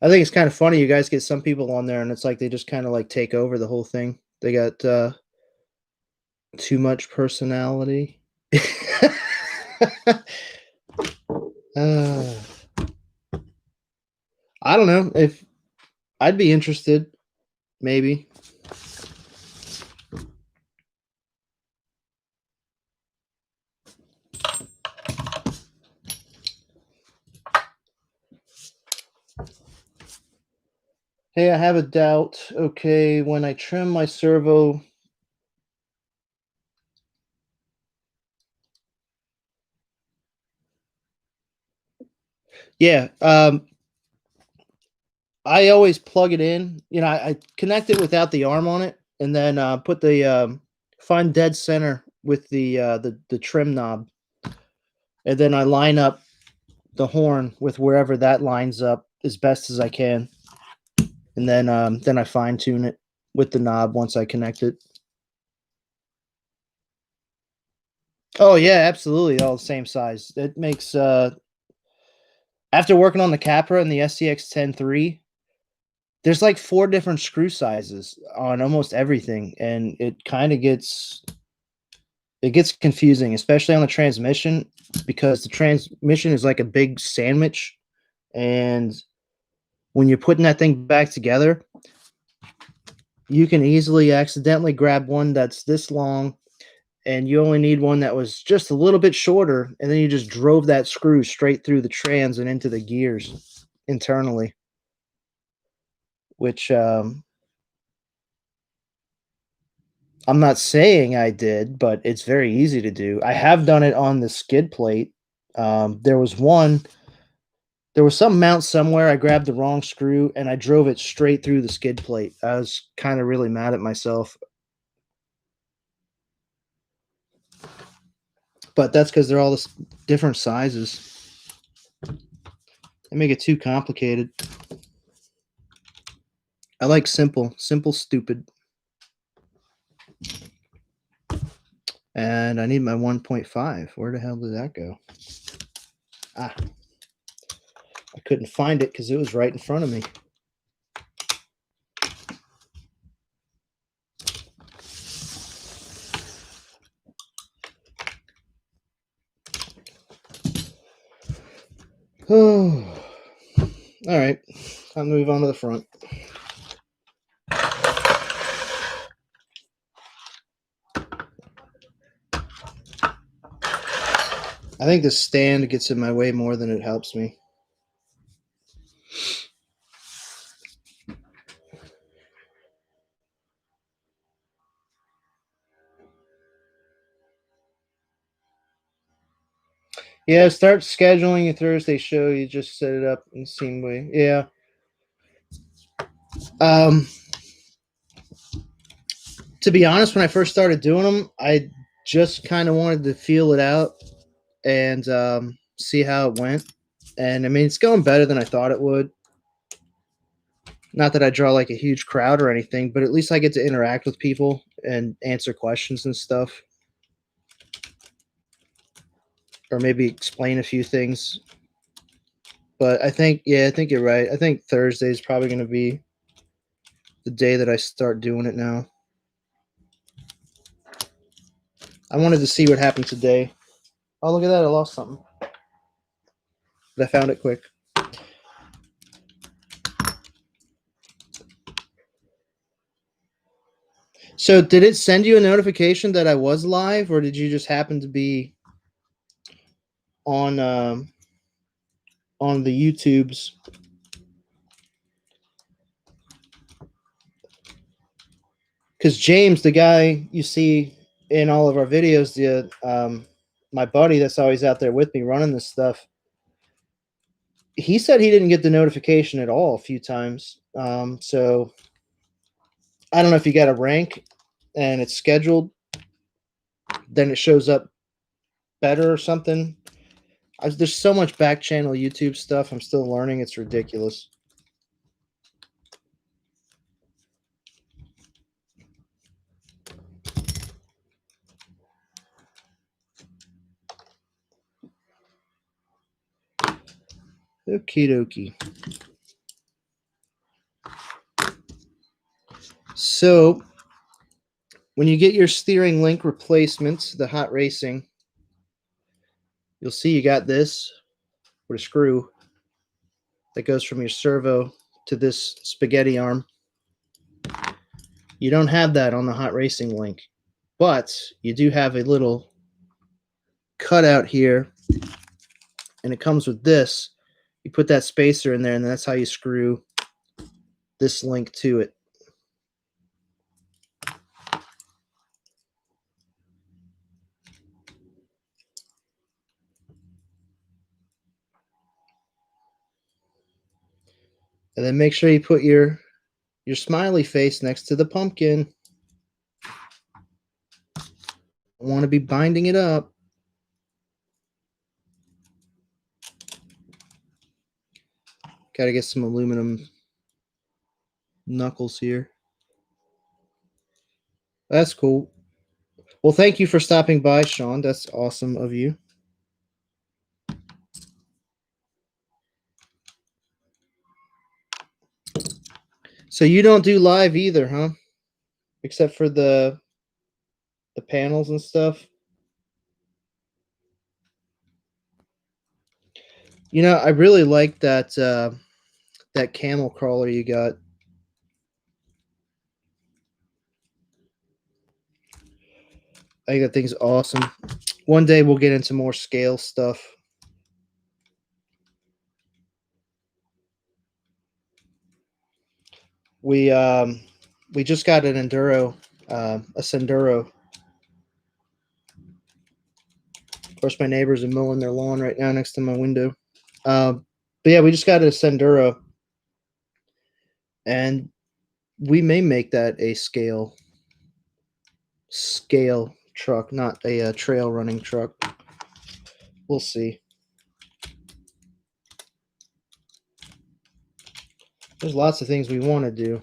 I think it's kind of funny. You guys get some people on there, and it's like they just kind of like take over the whole thing. They got too much personality. I don't know if I'd be interested. Maybe. Hey, I have a doubt. Okay, when I trim my servo. Yeah, I always plug it in. You know, I connect it without the arm on it, and then put the find dead center with the trim knob, and then I line up the horn with wherever that lines up as best as I can, and then I fine tune it with the knob once I connect it. Oh yeah, absolutely, all the same size. It makes after working on the Capra and the SCX-10 III, there's like 4 different screw sizes on almost everything, and it gets confusing, especially on the transmission, because the transmission is like a big sandwich, and when you're putting that thing back together, you can easily accidentally grab one that's this long, and you only need one that was just a little bit shorter, and then you just drove that screw straight through the trans and into the gears internally, which I'm not saying I did, but it's very easy to do. I have done it on the skid plate. There was some mount somewhere. I grabbed the wrong screw and I drove it straight through the skid plate. I was kind of really mad at myself, but that's because they're all different sizes. They make it too complicated. I like simple, stupid. And I need my 1.5. Where the hell did that go? Ah, I couldn't find it because it was right in front of me. Oh, all right. I'll move on to the front. I think the stand gets in my way more than it helps me. Yeah, start scheduling your Thursday show. You just set it up in the same way. Yeah. To be honest, when I first started doing them, I just kind of wanted to feel it out and see how it went. And I mean, it's going better than I thought it would. Not that I draw like a huge crowd or anything, but at least I get to interact with people and answer questions and stuff. Or maybe explain a few things. But I think you're right. I think Thursday is probably going to be the day that I start doing it now. I wanted to see what happened today. Oh, look at that. I lost something. But I found it quick. So did it send you a notification that I was live, or did you just happen to be on the YouTubes? Because James, the guy you see in all of our videos, my buddy that's always out there with me running this stuff, he said he didn't get the notification at all a few times. So I don't know if you got a rank and it's scheduled, then it shows up better or something. There's so much back channel YouTube stuff I'm still learning. It's ridiculous. Okie dokie. So when you get your steering link replacements, the hot racing, you'll see you got this. with a screw that goes from your servo to this spaghetti arm. You don't have that on the Hot Racing Link, but you do have a little cutout here, and it comes with this. You put that spacer in there, and that's how you screw this link to it. And then make sure you put your smiley face next to the pumpkin. Want to be binding it up. Got to get some aluminum knuckles here. That's cool. Well, thank you for stopping by, Sean. That's awesome of you. So you don't do live either, huh? Except for the panels and stuff. You know, I really like that that camel crawler you got. I think that thing's awesome. One day we'll get into more scale stuff. We just got an enduro, a Senduro. Of course, my neighbors are mowing their lawn right now next to my window. But yeah, we just got a Senduro, and we may make that a scale truck, not a trail running truck. We'll see. There's lots of things we want to do.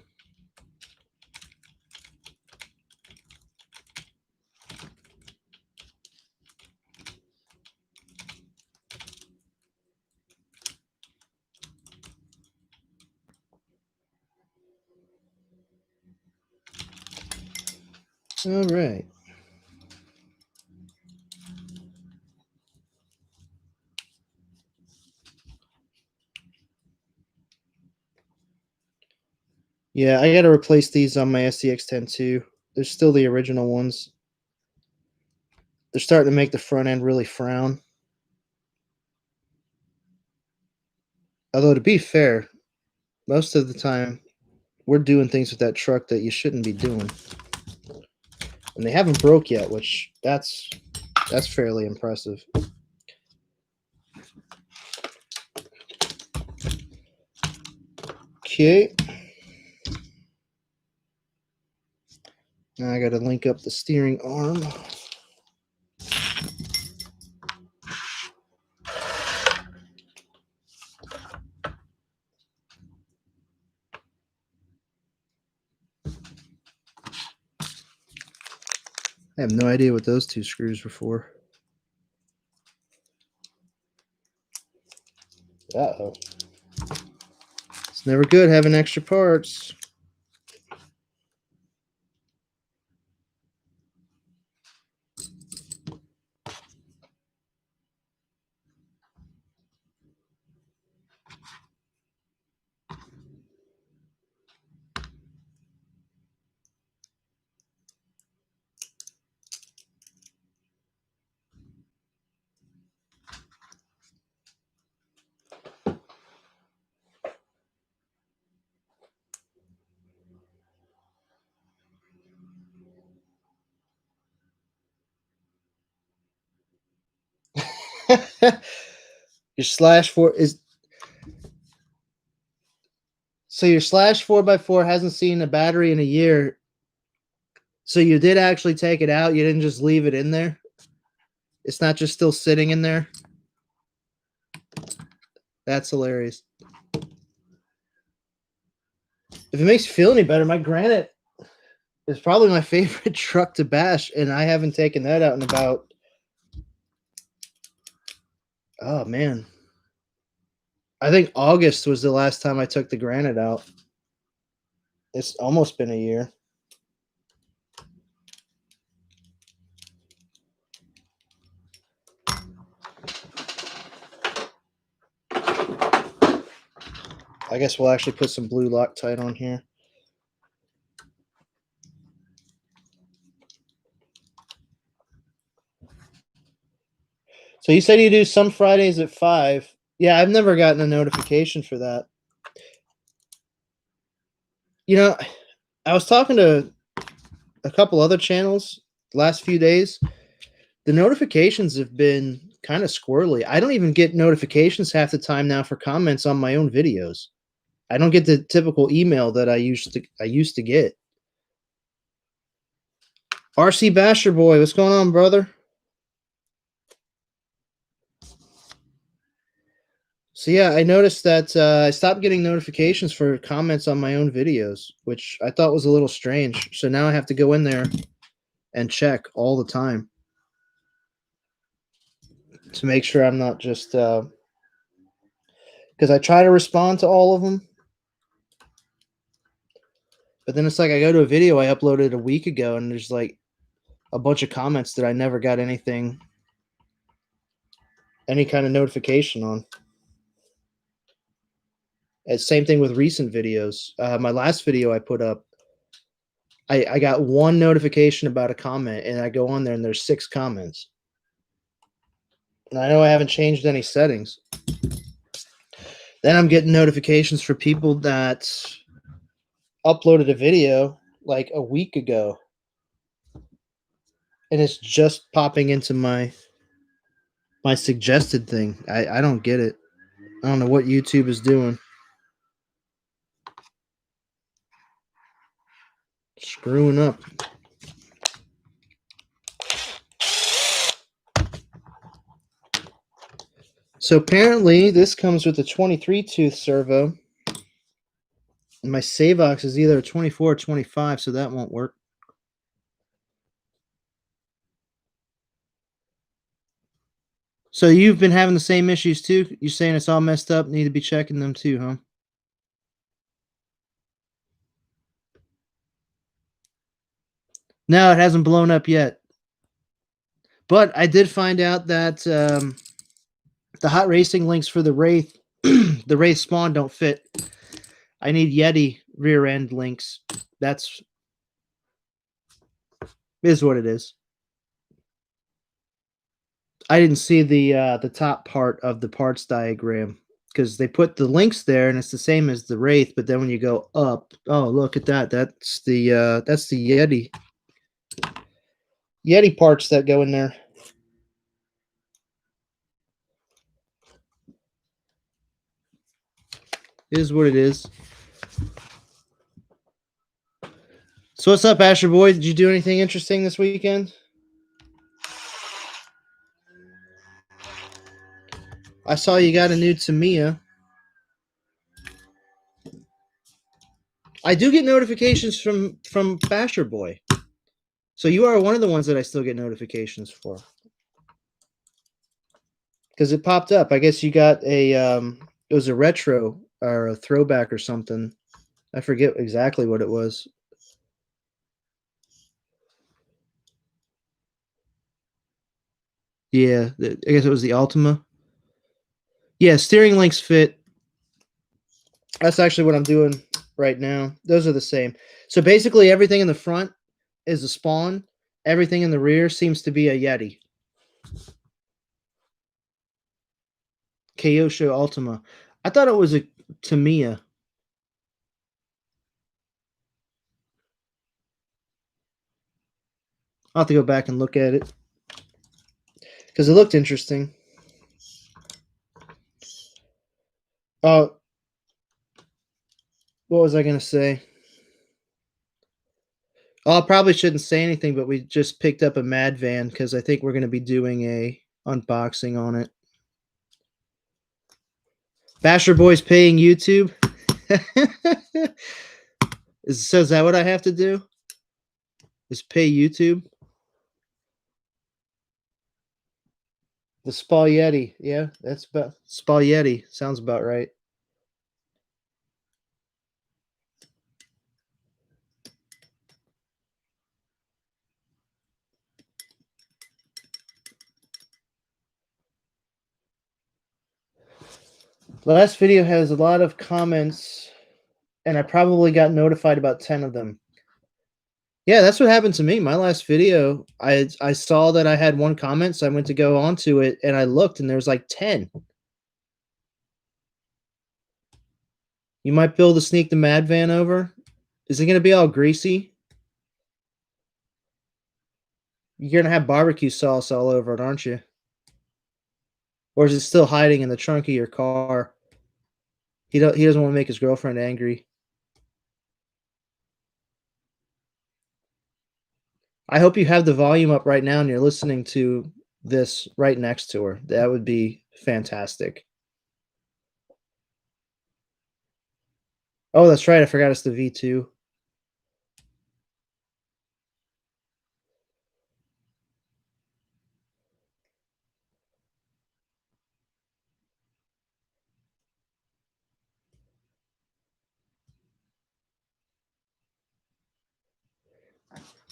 All right. Yeah, I got to replace these on my SCX10 too. They're still the original ones. They're starting to make the front end really frown. Although, to be fair, most of the time we're doing things with that truck that you shouldn't be doing. And they haven't broke yet, which that's fairly impressive. Okay. Now I got to link up the steering arm. I have no idea what those two screws were for. Uh-oh. It's never good having extra parts. Your slash 4 is so your slash 4x4 hasn't seen a battery in a year. So you did actually take it out. You didn't just leave it in there. It's not just still sitting in there. That's hilarious. If it makes you feel any better, my Granite is probably my favorite truck to bash, and I haven't taken that out in about, oh man, I think August was the last time I took the Granite out. It's almost been a year. I guess we'll actually put some blue Loctite on here. So you said you do some Fridays at 5. Yeah, I've never gotten a notification for that. You know, I was talking to a couple other channels the last few days. The notifications have been kind of squirrely. I don't even get notifications half the time now for comments on my own videos. I don't get the typical email that I used to get. RC Basher Boy, what's going on, brother? So yeah, I noticed that I stopped getting notifications for comments on my own videos, which I thought was a little strange. So now I have to go in there and check all the time to make sure I'm not just because I try to respond to all of them, but then it's like I go to a video I uploaded a week ago and there's like a bunch of comments that I never got any kind of notification on. And same thing with recent videos. My last video I put up, I got one notification about a comment, and I go on there and there's 6 comments. And I know I haven't changed any settings. Then I'm getting notifications for people that uploaded a video like a week ago, and it's just popping into my suggested thing. I don't get it. I don't know what YouTube is doing. Screwing up. So apparently this comes with a 23 tooth servo. And my Savox is either a 24 or 25, so that won't work. So you've been having the same issues too? You're saying it's all messed up, need to be checking them too, huh? No, it hasn't blown up yet. But I did find out that the hot racing links for the Wraith, the Wraith spawn don't fit. I need Yeti rear end links. That's is what it is. I didn't see the top part of the parts diagram because they put the links there and it's the same as the Wraith, but then when you go up, oh look at that. That's the Yeti parts that go in there. It is what it is. So what's up, Asher Boy? Did you do anything interesting this weekend? I saw you got a new Tamiya. I do get notifications from Basher Boy. So you are one of the ones that I still get notifications for. Because it popped up. I guess you got a it was a retro or a throwback or something. I forget exactly what it was. Yeah, I guess it was the Ultima. Yeah, steering links fit. That's actually what I'm doing right now. Those are the same. So basically everything in the front is a Spawn. Everything in the rear seems to be a Yeti. Kyosho Ultima. I thought it was a Tamiya. I'll have to go back and look at it. Because it looked interesting. What was I going to say? Oh, I probably shouldn't say anything, but we just picked up a Mad Van because I think we're going to be doing a unboxing on it. Basher Boy's paying YouTube. So is that what I have to do? Is pay YouTube? The Spaghetti. Yeah, that's about Spaghetti. Sounds about right. Last video has a lot of comments, and I probably got notified about 10 of them. Yeah, that's what happened to me. My last video, I saw that I had one comment, so I went to go onto it, and I looked, and there's like 10. You might be able to sneak the Mad Van over. Is it gonna be all greasy? You're gonna have barbecue sauce all over it, aren't you? Or is it still hiding in the trunk of your car? He doesn't wanna make his girlfriend angry. I hope you have the volume up right now and you're listening to this right next to her. That would be fantastic. Oh, that's right, I forgot it's the V2.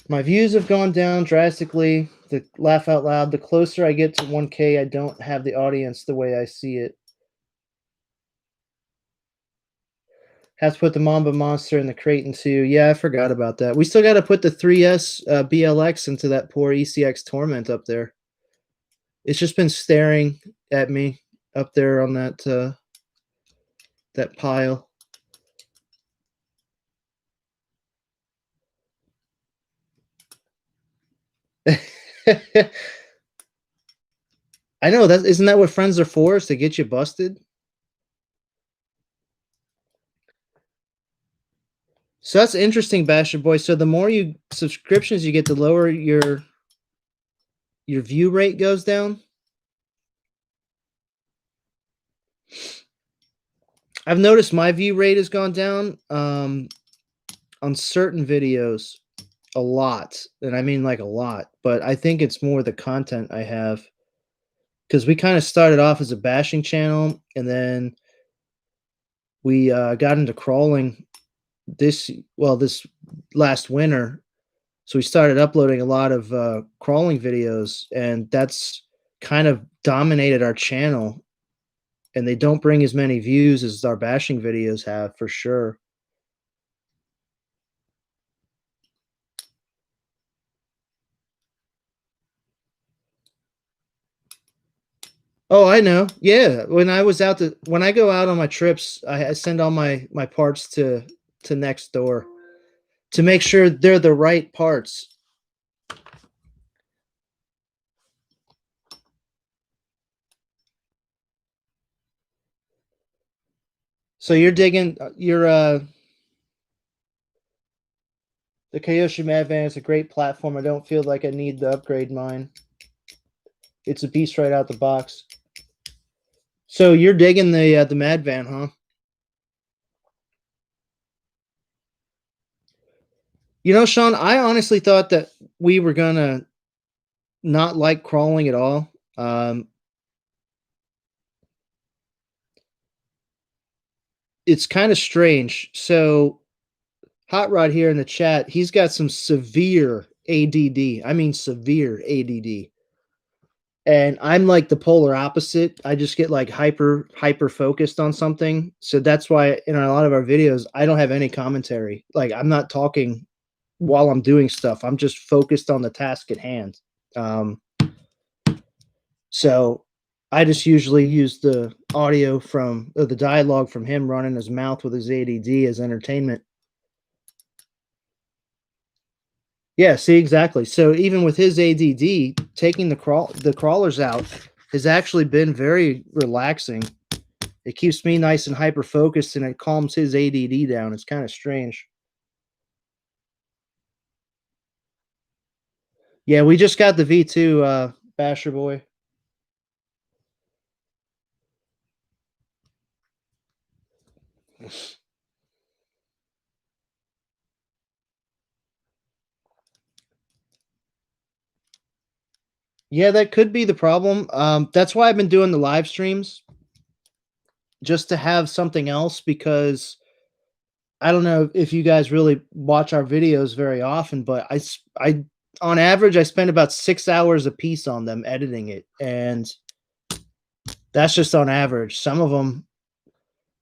My views have gone down drastically. The laugh out loud, the closer I get to 1K, I don't have the audience the way I see it. Have to put the Mamba Monster in the Creighton too. Yeah, I forgot about that. We still got to put the 3S BLX into that poor ECX Torment up there. It's just been staring at me up there on that pile. I know that isn't that what friends are for? Is to get you busted? So that's interesting, Basher Boy. So the more you subscriptions you get, the lower your view rate goes down. I've noticed my view rate has gone down on certain videos a lot, and I mean like a lot. But I think it's more the content I have because we kind of started off as a bashing channel, and then we got into crawling this last winter. So we started uploading a lot of crawling videos, and that's kind of dominated our channel. And they don't bring as many views as our bashing videos have, for sure. Oh, I know. Yeah, when I go out on my trips, I send all my parts to next door to make sure they're the right parts. So you're digging the Kyoshi Mad Van is a great platform. I don't feel like I need to upgrade mine. It's a beast right out the box. So you're digging the Mad Van, huh? You know, Sean, I honestly thought that we were gonna not like crawling at all. It's kind of strange. So Hot Rod here in the chat, he's got some severe ADD. I mean severe ADD. And I'm like the polar opposite. I just get like hyper focused on something. So that's why in a lot of our videos, I don't have any commentary. Like I'm not talking while I'm doing stuff. I'm just focused on the task at hand. So I just usually use the audio from the dialogue from him running his mouth with his ADD as entertainment. Yeah, see, exactly. So even with his ADD, taking the crawlers out has actually been very relaxing. It keeps me nice and hyper focused, and it calms his ADD down. It's kind of strange. Yeah, we just got the V2, Basher Boy. Yeah, that could be the problem. That's why I've been doing the live streams, just to have something else, because I don't know if you guys really watch our videos very often, but I on average I spend about 6 hours a piece on them editing it, and that's just on average. Some of them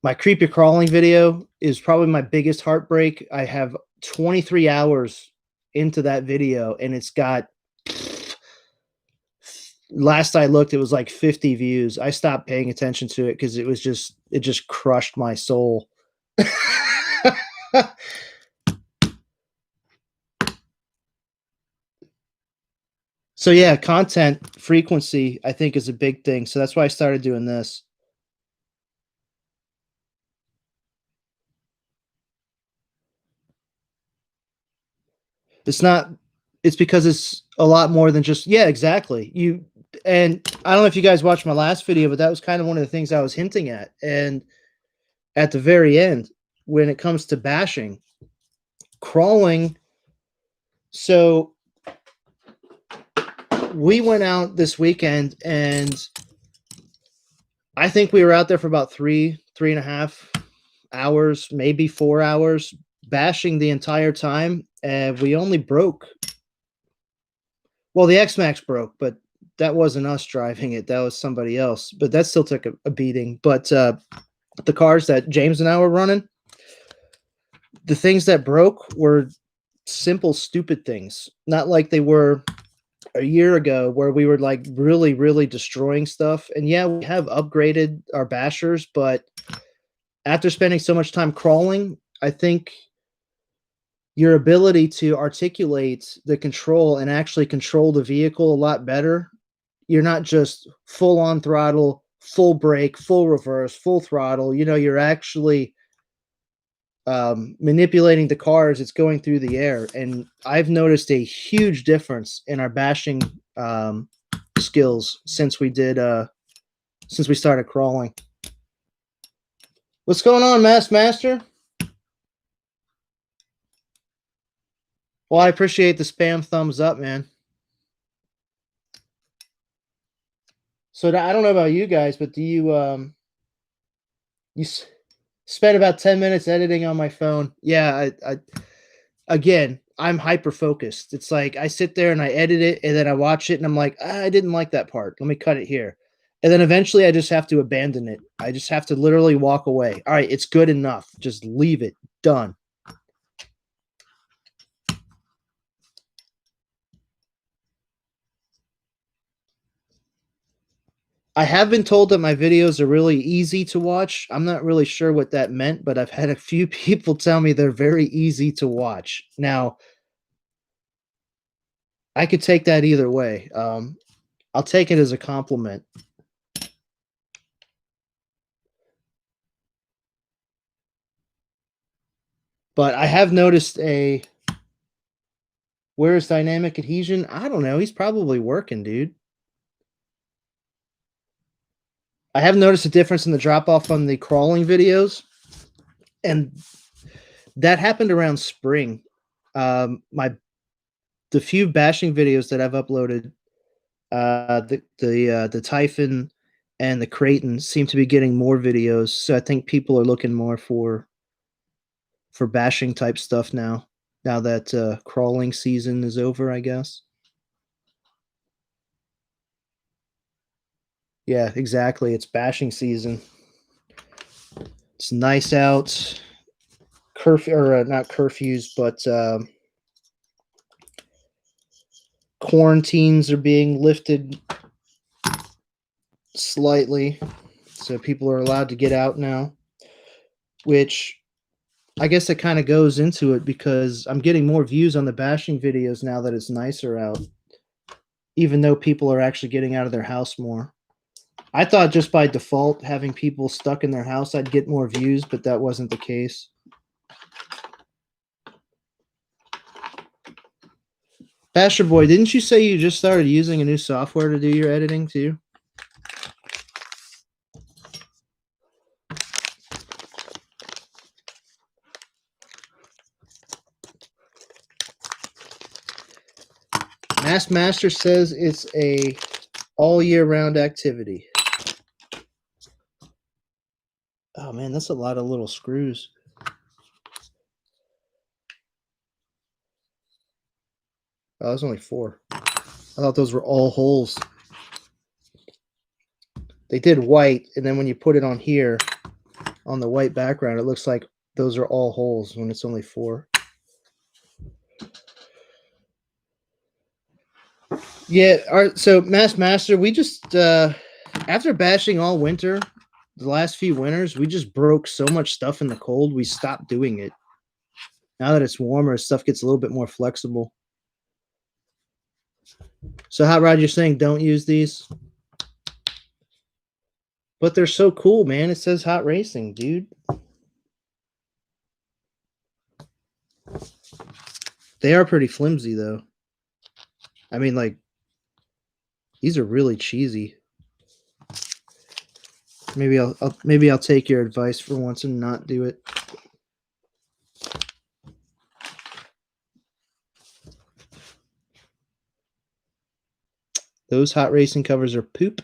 My creepy crawling video is probably my biggest heartbreak. I have 23 hours into that video, and it's got, last I looked, it was like 50 views. I stopped paying attention to it because it just crushed my soul. So yeah, content frequency, I think, is a big thing. So that's why I started doing this. It's not, it's because it's a lot more than just, yeah, exactly. And I don't know if you guys watched my last video, but that was kind of one of the things I was hinting at. And at the very end, when it comes to bashing, crawling. So we went out this weekend, and I think we were out there for about 3.5 hours, maybe 4 hours, bashing the entire time. And we only broke, well, the X-Max broke, but that wasn't us driving it. That was somebody else. But that still took a beating. But the cars that James and I were running, the things that broke were simple, stupid things. Not like they were a year ago where we were like really, really destroying stuff. And yeah, we have upgraded our bashers, but after spending so much time crawling, I think your ability to articulate the control and actually control the vehicle a lot better. You're not just full on throttle, full brake, full reverse, full throttle. You're actually manipulating the car as it's going through the air. And I've noticed a huge difference in our bashing skills since we started crawling. What's going on, Master? Well, I appreciate the spam thumbs up, man. So I don't know about you guys, but do you spend about 10 minutes editing on my phone? Yeah, again, I'm hyper focused. It's like I sit there and I edit it, and then I watch it and I'm like, I didn't like that part. Let me cut it here. And then eventually I just have to abandon it. I just have to literally walk away. All right, it's good enough. Just leave it. Done. I have been told that my videos are really easy to watch. I'm not really sure what that meant, but I've had a few people tell me they're very easy to watch. Now, I could take that either way. I'll take it as a compliment. But I have noticed where is dynamic adhesion? I don't know. He's probably working, dude. I have noticed a difference in the drop off on the crawling videos, and that happened around spring. The few bashing videos that I've uploaded, the Typhon and the Creighton seem to be getting more videos. So I think people are looking more for bashing type stuff now. Now that crawling season is over, I guess. Yeah, exactly. It's bashing season. It's nice out. Curfew, or not curfews, but quarantines are being lifted slightly, so people are allowed to get out now, which I guess it kind of goes into it because I'm getting more views on the bashing videos now that it's nicer out, even though people are actually getting out of their house more. I thought just by default, having people stuck in their house, I'd get more views, but that wasn't the case. Basher Boy, didn't you say you just started using a new software to do your editing too? Master says it's a all year round activity. Oh man, that's a lot of little screws. Oh, there's only 4. I thought those were all holes. They did white, and then when you put it on here, on the white background, it looks like those are all holes when it's only 4. Yeah, so Master, we just after bashing all winter, the last few winters, we just broke so much stuff in the cold, we stopped doing it. Now that it's warmer, stuff gets a little bit more flexible. So Hot Rod, you're saying don't use these? But they're so cool, man. It says Hot Racing, dude. They are pretty flimsy, though. I mean, like, these are really cheesy. Maybe I'll take your advice for once and not do it. Those Hot Racing covers are poop.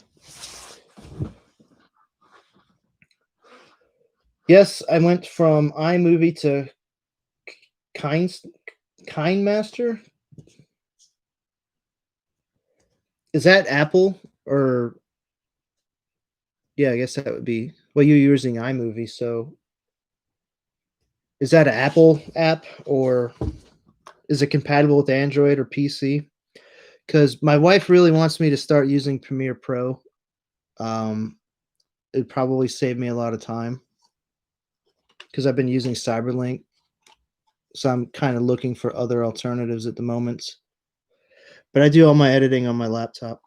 Yes, I went from iMovie to KineMaster. Is that Apple or? Yeah, I guess that would be. Well, you're using iMovie, so is that an Apple app or is it compatible with Android or PC? Because my wife really wants me to start using Premiere Pro. It'd probably save me a lot of time because I've been using Cyberlink. So I'm kind of looking for other alternatives at the moment. But I do all my editing on my laptop.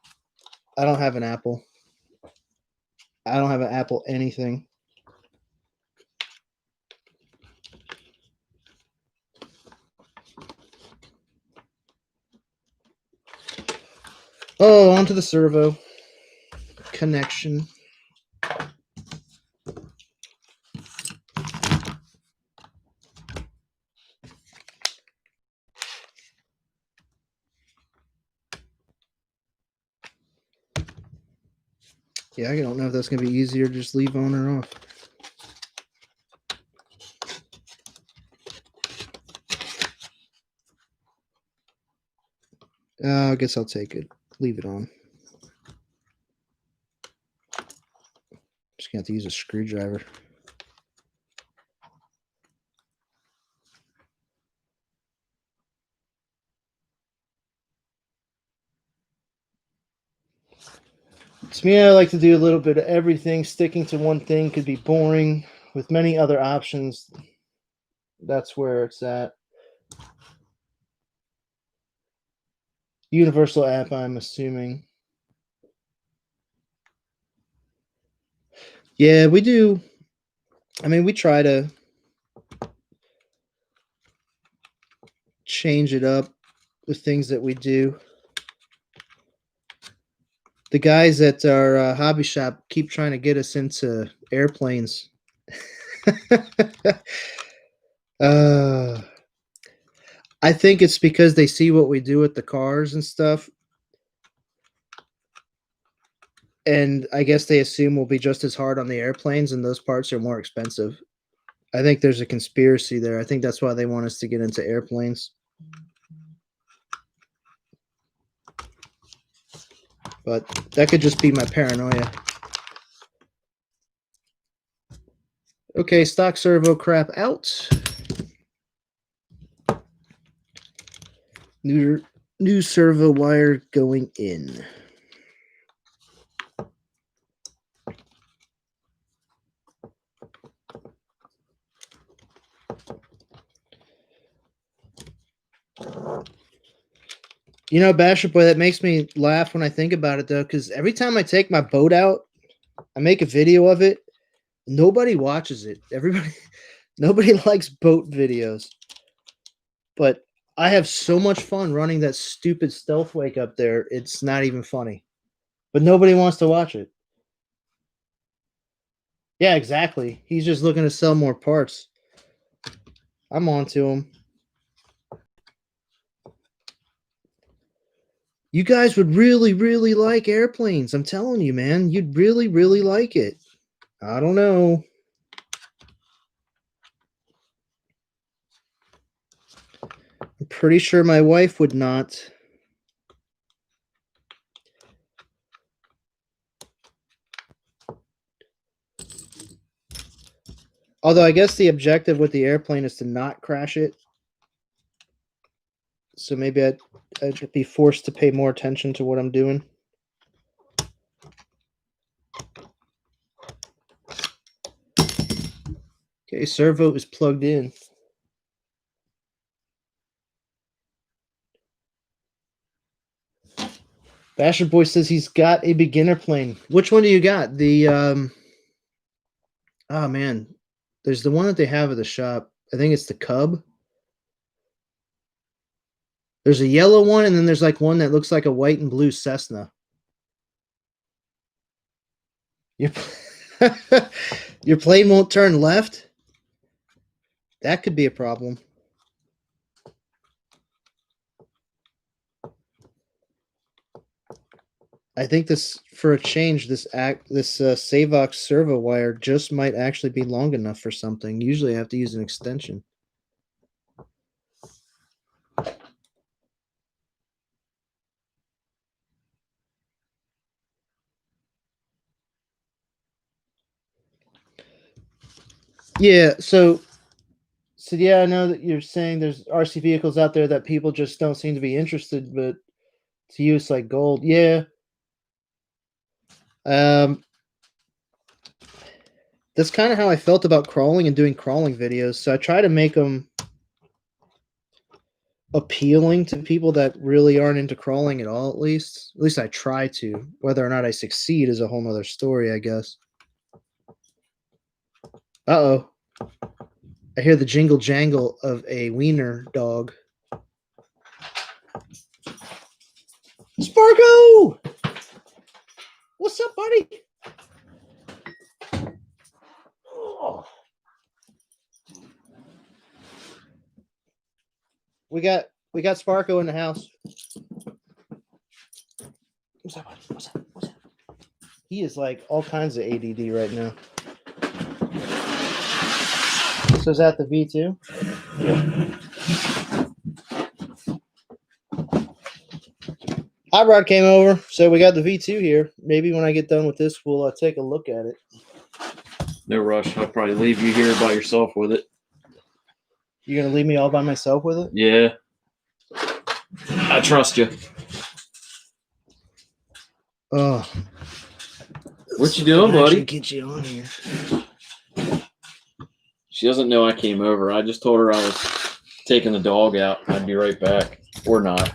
I don't have an Apple. I don't have an Apple anything. Oh, onto the servo connection. Yeah, I don't know if that's going to be easier to just leave on or off. I guess I'll take it. Leave it on. Just going to have to use a screwdriver. To me, I like to do a little bit of everything. Sticking to one thing could be boring. With many other options, that's where it's at. Universal app, I'm assuming. Yeah, we do. I mean, we try to change it up with things that we do. The guys at our hobby shop keep trying to get us into airplanes. I think it's because they see what we do with the cars and stuff. And I guess they assume we'll be just as hard on the airplanes, and those parts are more expensive. I think there's a conspiracy there. I think that's why they want us to get into airplanes. But that could just be my paranoia. Okay, stock servo crap out. New servo wire going in. You know, Basher Boy, that makes me laugh when I think about it, though, because every time I take my boat out, I make a video of it. Nobody watches it. Nobody likes boat videos. But I have so much fun running that stupid stealth wake up there. It's not even funny. But nobody wants to watch it. Yeah, exactly. He's just looking to sell more parts. I'm on to him. You guys would really, really like airplanes. I'm telling you, man. You'd really, really like it. I don't know. I'm pretty sure my wife would not. Although I guess the objective with the airplane is to not crash it. So maybe I'd be forced to pay more attention to what I'm doing. Okay, servo is plugged in. Basher Boy says he's got a beginner plane. Which one do you got? The oh man, there's the one that they have at the shop. I think it's the Cub. There's a yellow one, and then there's like one that looks like a white and blue Cessna. Your your plane won't turn left? That could be a problem. I think this, for a change, this Savox servo wire just might actually be long enough for something. Usually I have to use an extension. Yeah, so yeah, I know that you're saying there's RC vehicles out there that people just don't seem to be interested, but to you it's like gold. Yeah. That's kind of how I felt about crawling and doing crawling videos. So I try to make them appealing to people that really aren't into crawling at all, at least. At least I try to. Whether or not I succeed is a whole nother story, I guess. Uh-oh. I hear the jingle jangle of a wiener dog. Sparko! What's up, buddy? Oh. We got Sparko in the house. What's up, buddy? What's up? What's up? He is like all kinds of ADD right now. So is that the V2? Hot Rod came over, so we got the V2 here. Maybe when I get done with this, we'll take a look at it. No rush. I'll probably leave you here by yourself with it. You're going to leave me all by myself with it? Yeah. I trust you. Oh. What you doing, buddy? Get you on here. She doesn't know I came over. I just told her I was taking the dog out. I'd be right back. Or not.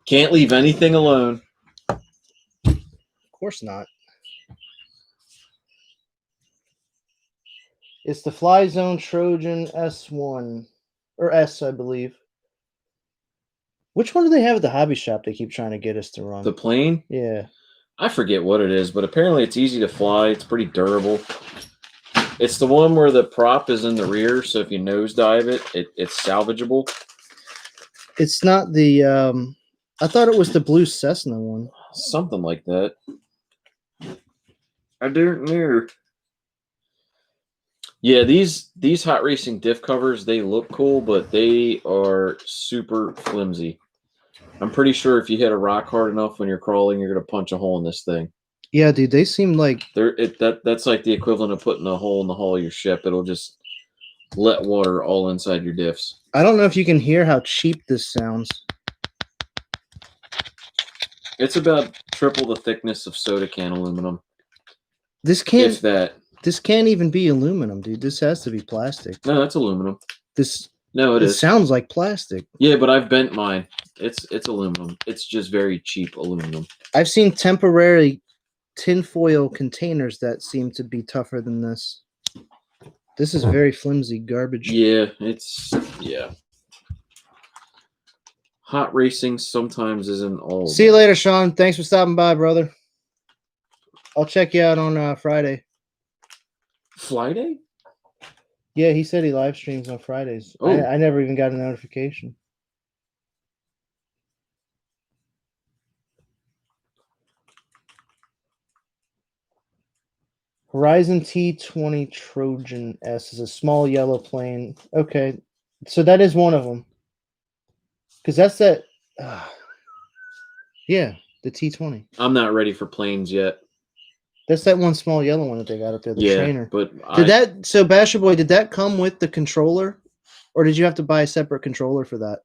Can't leave anything alone. Of course not. It's the Fly Zone Trojan S1. Or S, I believe. Which one do they have at the hobby shop they keep trying to get us to run? The plane? Yeah. I forget what it is, but apparently it's easy to fly. It's pretty durable. It's the one where the prop is in the rear, so if you nosedive it's salvageable. It's not the... I thought it was the blue Cessna one. Something like that. I don't know. Yeah, these hot racing diff covers, they look cool, but they are super flimsy. I'm pretty sure if you hit a rock hard enough when you're crawling, you're gonna punch a hole in this thing. Yeah, dude, they seem like that's like the equivalent of putting a hole in the hull of your ship. It'll just let water all inside your diffs. I don't know if you can hear how cheap this sounds. It's about triple the thickness of soda can aluminum. This can't. If that. This can't even be aluminum, dude. This has to be plastic. No, that's aluminum. No, it is. It sounds like plastic. Yeah, but I've bent mine. It's aluminum. It's just very cheap aluminum. I've seen temporary tinfoil containers that seem to be tougher than this. This is very flimsy garbage. Yeah, yeah. Hot racing sometimes isn't all. See you later, Sean. Thanks for stopping by, brother. I'll check you out on Friday. Friday? Yeah, he said he live streams on Fridays. Oh. I never even got a notification. Horizon T20 Trojan S is a small yellow plane. Okay, so that is one of them. Because that's that. Yeah, the T20. I'm not ready for planes yet. That's that one small yellow one that they got up there, the Yeah, trainer. but So Basher Boy, did that come with the controller? Or did you have to buy a separate controller for that?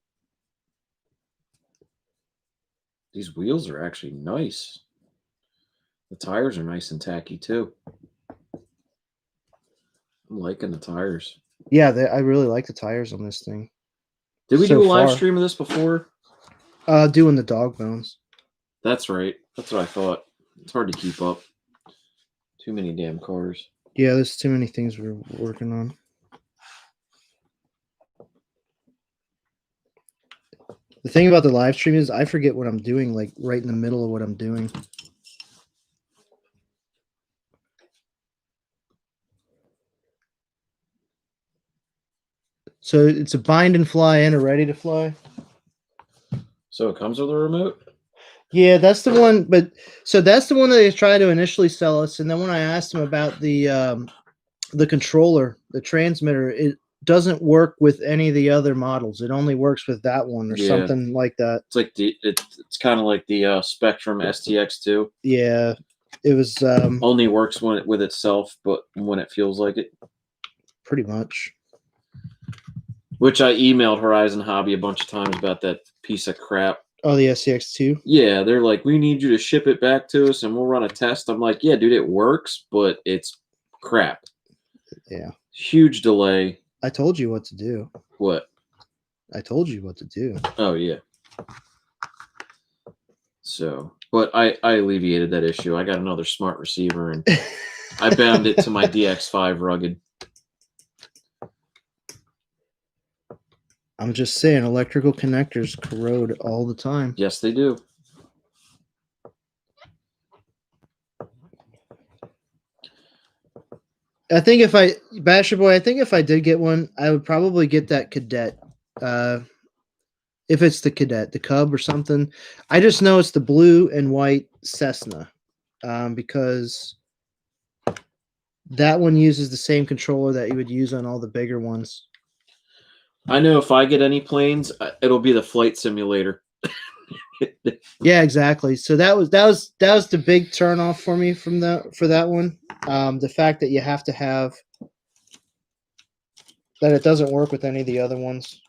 these wheels are actually nice. The tires are nice and tacky too. I'm liking the tires. Yeah, I really like the tires on this thing. Did we So do a live far. stream of this before? Doing the dog bones. That's right. That's what I thought. It's hard to keep up. Too many damn cars. Yeah, there's too many things we're working on. The thing about the live stream is I forget what I'm doing, like right in the middle of what I'm doing. So it's a bind and fly and a ready to fly. So it comes with a remote? Yeah, that's the one. But so that's the one that they tried to initially sell us, and then when I asked them about the controller, the transmitter, it doesn't work with any of the other models. It only works with that one or something like that. It's like it's kind of like the Spectrum STX2. Yeah, it was only works when with itself, but when it feels like it. Pretty much. Which I emailed Horizon Hobby a bunch of times about that piece of crap. Oh, the SCX2? Yeah, they're like, we need you to ship it back to us and we'll run a test. I'm like, yeah, dude, it works, but it's crap. Yeah. Huge delay. I told you what to do. What? I told you what to do. Oh, yeah. So, but I alleviated that issue. I got another smart receiver and I bound it to my DX5 rugged. I'm just saying, electrical connectors corrode all the time. Yes, they do. I think if I did get one, I would probably get that Cadet. If it's the Cadet, the Cub or something. I just know it's the blue and white Cessna, because that one uses the same controller that you would use on all the bigger ones. I know if I get any planes, it'll be the flight simulator. Yeah, exactly. So that was the big turnoff for me for that one. The fact that you have to have that it doesn't work with any of the other ones.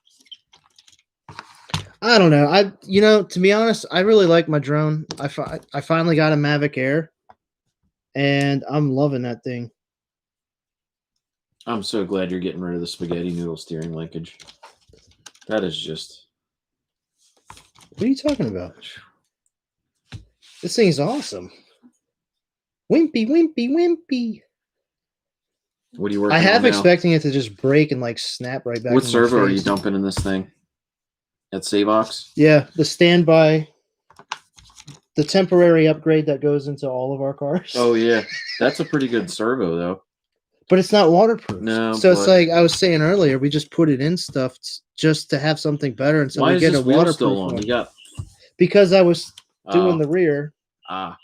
I don't know. To be honest, I really like my drone. I finally got a Mavic Air, and I'm loving that thing. I'm so glad you're getting rid of the spaghetti noodle steering linkage. That is just... What are you talking about? This thing's awesome. Wimpy, wimpy, wimpy. What are you working on I have now? expecting it to just break and like snap right back. What servo are you dumping in this thing? At Savox? Yeah, the standby, the temporary upgrade that goes into all of our cars. Oh yeah, that's a pretty good servo though. But it's not waterproof. No, so it's like I was saying earlier, we just put it in stuff just to have something better, and so why we is get this a wheel waterproof still on? one. You got because I was doing the rear, and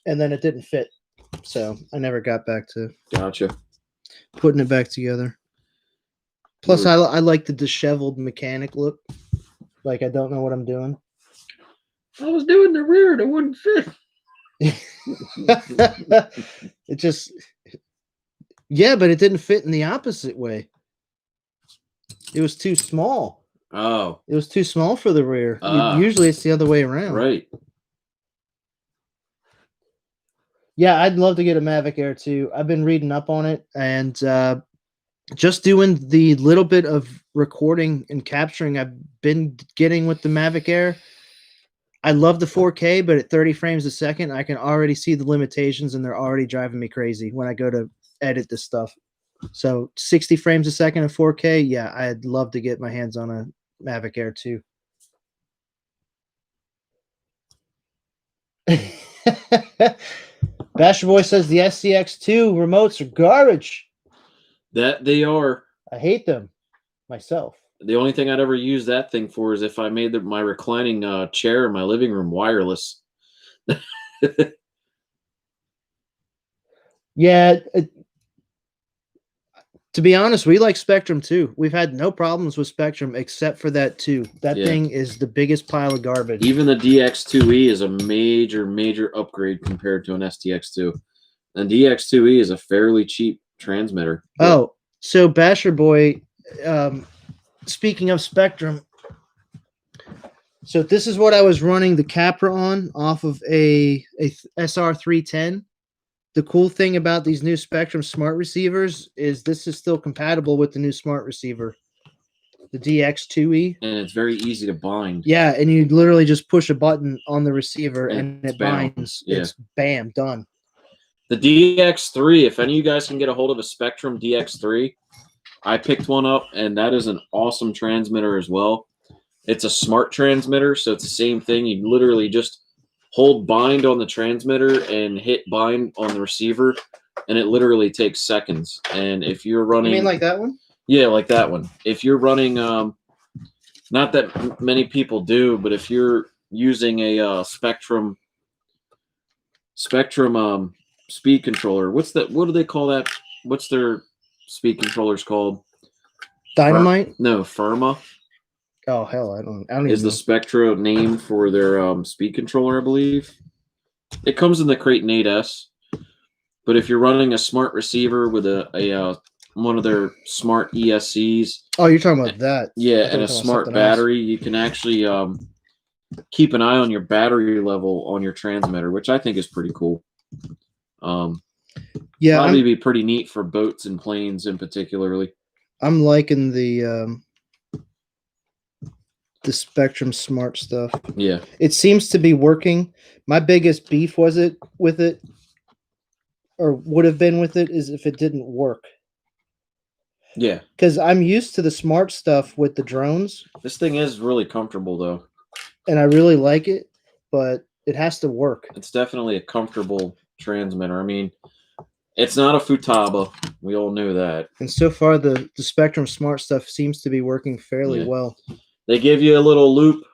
then it didn't fit, so I never got back to putting it back together. Plus, I like the disheveled mechanic look. Like I don't know what I'm doing. I was doing the rear, and it wouldn't fit. It just, yeah, but it didn't fit in the opposite way. It was too small. Oh, it was too small for the rear. Usually, it's the other way around. Right. Yeah, I'd love to get a Mavic Air too. I've been reading up on it and just doing the little bit of recording and capturing I've been getting with the Mavic Air. I love the 4K, but at 30 frames a second, I can already see the limitations, and they're already driving me crazy when I go to edit this stuff. So 60 frames a second at 4K, yeah, I'd love to get my hands on a Mavic Air too. Basher Boy says the SCX2 remotes are garbage. That they are. I hate them myself. The only thing I'd ever use that thing for is if I made my reclining chair in my living room wireless. Yeah, To be honest, we like Spectrum too. We've had no problems with Spectrum except for that too. That Yeah. thing is the biggest pile of garbage. Even the DX2E is a major upgrade compared to an STX2. And DX2E is a fairly cheap transmitter. Oh, so Basher Boy, speaking of Spectrum, so this is what I was running the Capra on off of a SR310. The cool thing about these new Spectrum smart receivers is this is still compatible with the new smart receiver, the DX2E. And it's very easy to bind. Yeah, and you literally just push a button on the receiver and it binds. Yeah. It's bam, done. The DX3, if any of you guys can get a hold of a Spectrum DX3, I picked one up, and that is an awesome transmitter as well. It's a smart transmitter, so it's the same thing. You literally just hold bind on the transmitter and hit bind on the receiver, and it literally takes seconds. And if you're running... You mean like that one? Yeah, like that one. If you're running... not that many people do, but if you're using a Spectrum speed controller, what do they call that? What's their speed controllers called? Dynamite? No, Firma. Oh hell, I don't even Is the know. Spectra name for their speed controller, I believe. It comes in the Crate 8S. But if you're running a smart receiver with a one of their smart ESCs. Oh, you're talking about that. Yeah, and a smart battery, you can actually keep an eye on your battery level on your transmitter, which I think is pretty cool. Yeah, probably be pretty neat for boats and planes in particularly. I'm liking the Spectrum smart stuff. Yeah, it seems to be working. My biggest beef with it, or would have been with it, is if it didn't work. Yeah, because I'm used to the smart stuff with the drones. This thing is really comfortable though, and I really like it, but it has to work. It's definitely a comfortable transmitter. I mean, it's not a Futaba. We all knew that. And so far, the Spectrum smart stuff seems to be working fairly well. They give you a little loop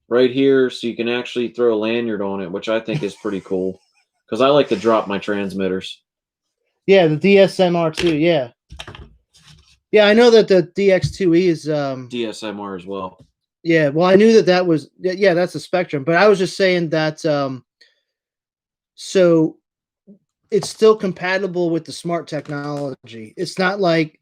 right here so you can actually throw a lanyard on it, which I think is pretty cool because I like to drop my transmitters. Yeah, the DSMR2, yeah. Yeah, I know that the DX2E is... DSMR as well. Yeah, well, I knew that was... Yeah, that's a Spectrum. But I was just saying that... so it's still compatible with the smart technology. It's not like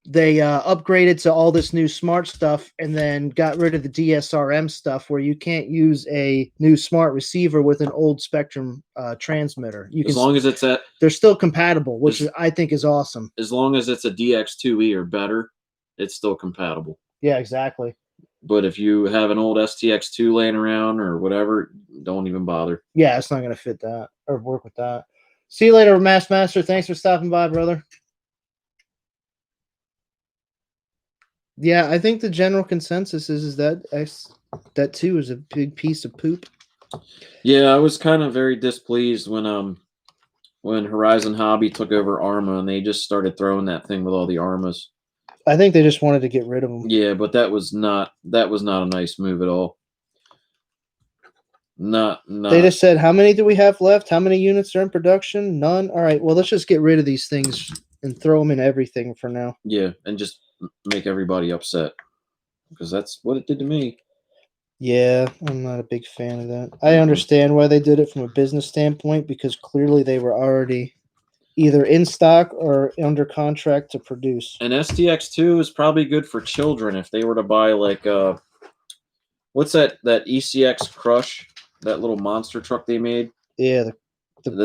they upgraded to all this new smart stuff and then got rid of the DSRM stuff where you can't use a new smart receiver with an old Spectrum transmitter. You can, as long as it's at... They're still compatible, which I think is awesome. As long as it's a DX2E or better, it's still compatible. Yeah, exactly. But if you have an old STX2 laying around or whatever, don't even bother. Yeah, it's not going to fit that or work with that. See you later, Master. Thanks for stopping by, brother. Yeah, I think the general consensus is that that too is a big piece of poop. Yeah, I was kind of very displeased when Horizon Hobby took over Arma and they just started throwing that thing with all the Armas. I think they just wanted to get rid of them. Yeah, but that was not a nice move at all. Not. They just said, how many do we have left? How many units are in production? None. All right, well, let's just get rid of these things and throw them in everything for now. Yeah, and just make everybody upset because that's what it did to me. Yeah, I'm not a big fan of that. I understand why they did it from a business standpoint because clearly they were already either in stock or under contract to produce. And STX2 is probably good for children if they were to buy like what's that ECX Crush, that little monster truck they made? Yeah,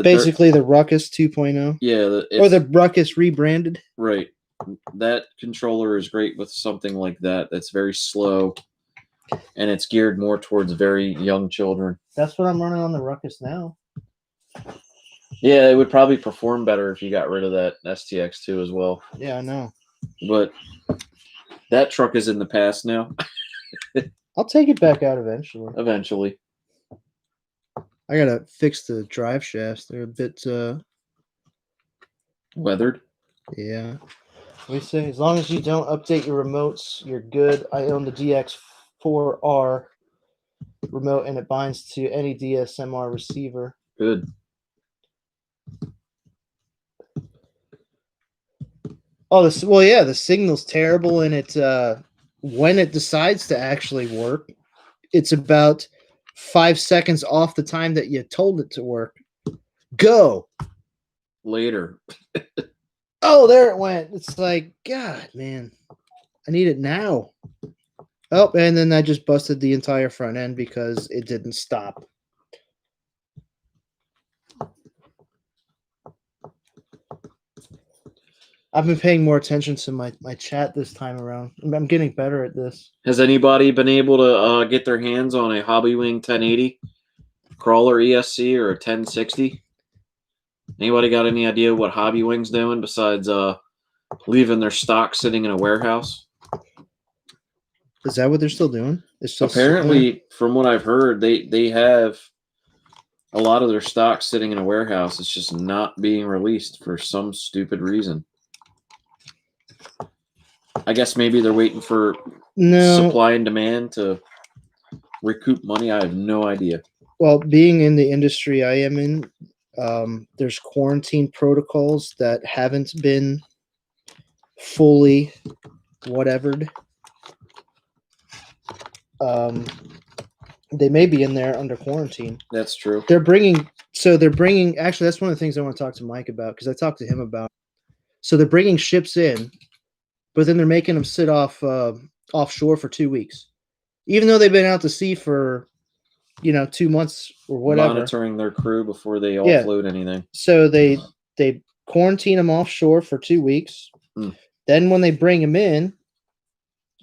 basically the Ruckus 2.0. Yeah, or the Ruckus rebranded. Right. That controller is great with something like that. That's very slow, and it's geared more towards very young children. That's what I'm running on the Ruckus now. Yeah, it would probably perform better if you got rid of that STX2 as well. Yeah, I know. But that truck is in the past now. I'll take it back out eventually. Eventually. I gotta fix the drive shafts. They're a bit weathered. Yeah. We say as long as you don't update your remotes, you're good. I own the DX4R remote and it binds to any DSMR receiver. Good. Oh, well, yeah, the signal's terrible, and it when it decides to actually work, it's about 5 seconds off the time that you told it to work. Go. Later. Oh, there it went. It's like, God, man, I need it now. Oh, and then I just busted the entire front end because it didn't stop. I've been paying more attention to my chat this time around. I'm getting better at this. Has anybody been able to get their hands on a Hobby Wing 1080 crawler ESC or a 1060? Anybody got any idea what Hobby Wing's doing besides leaving their stock sitting in a warehouse? Is that what they're still doing? Still Apparently, from what I've heard, they have a lot of their stock sitting in a warehouse. It's just not being released for some stupid reason. I guess maybe they're waiting for supply and demand to recoup money. I have no idea. Well, being in the industry I am in, there's quarantine protocols that haven't been fully whatevered. They may be in there under quarantine. That's true. They're bringing actually, that's one of the things I want to talk to Mike about, because I talked to him about. So they're bringing ships in, but then they're making them sit offshore for 2 weeks, even though they've been out to sea for 2 months or whatever. Monitoring their crew before they offload anything. So they quarantine them offshore for 2 weeks. Then when they bring them in,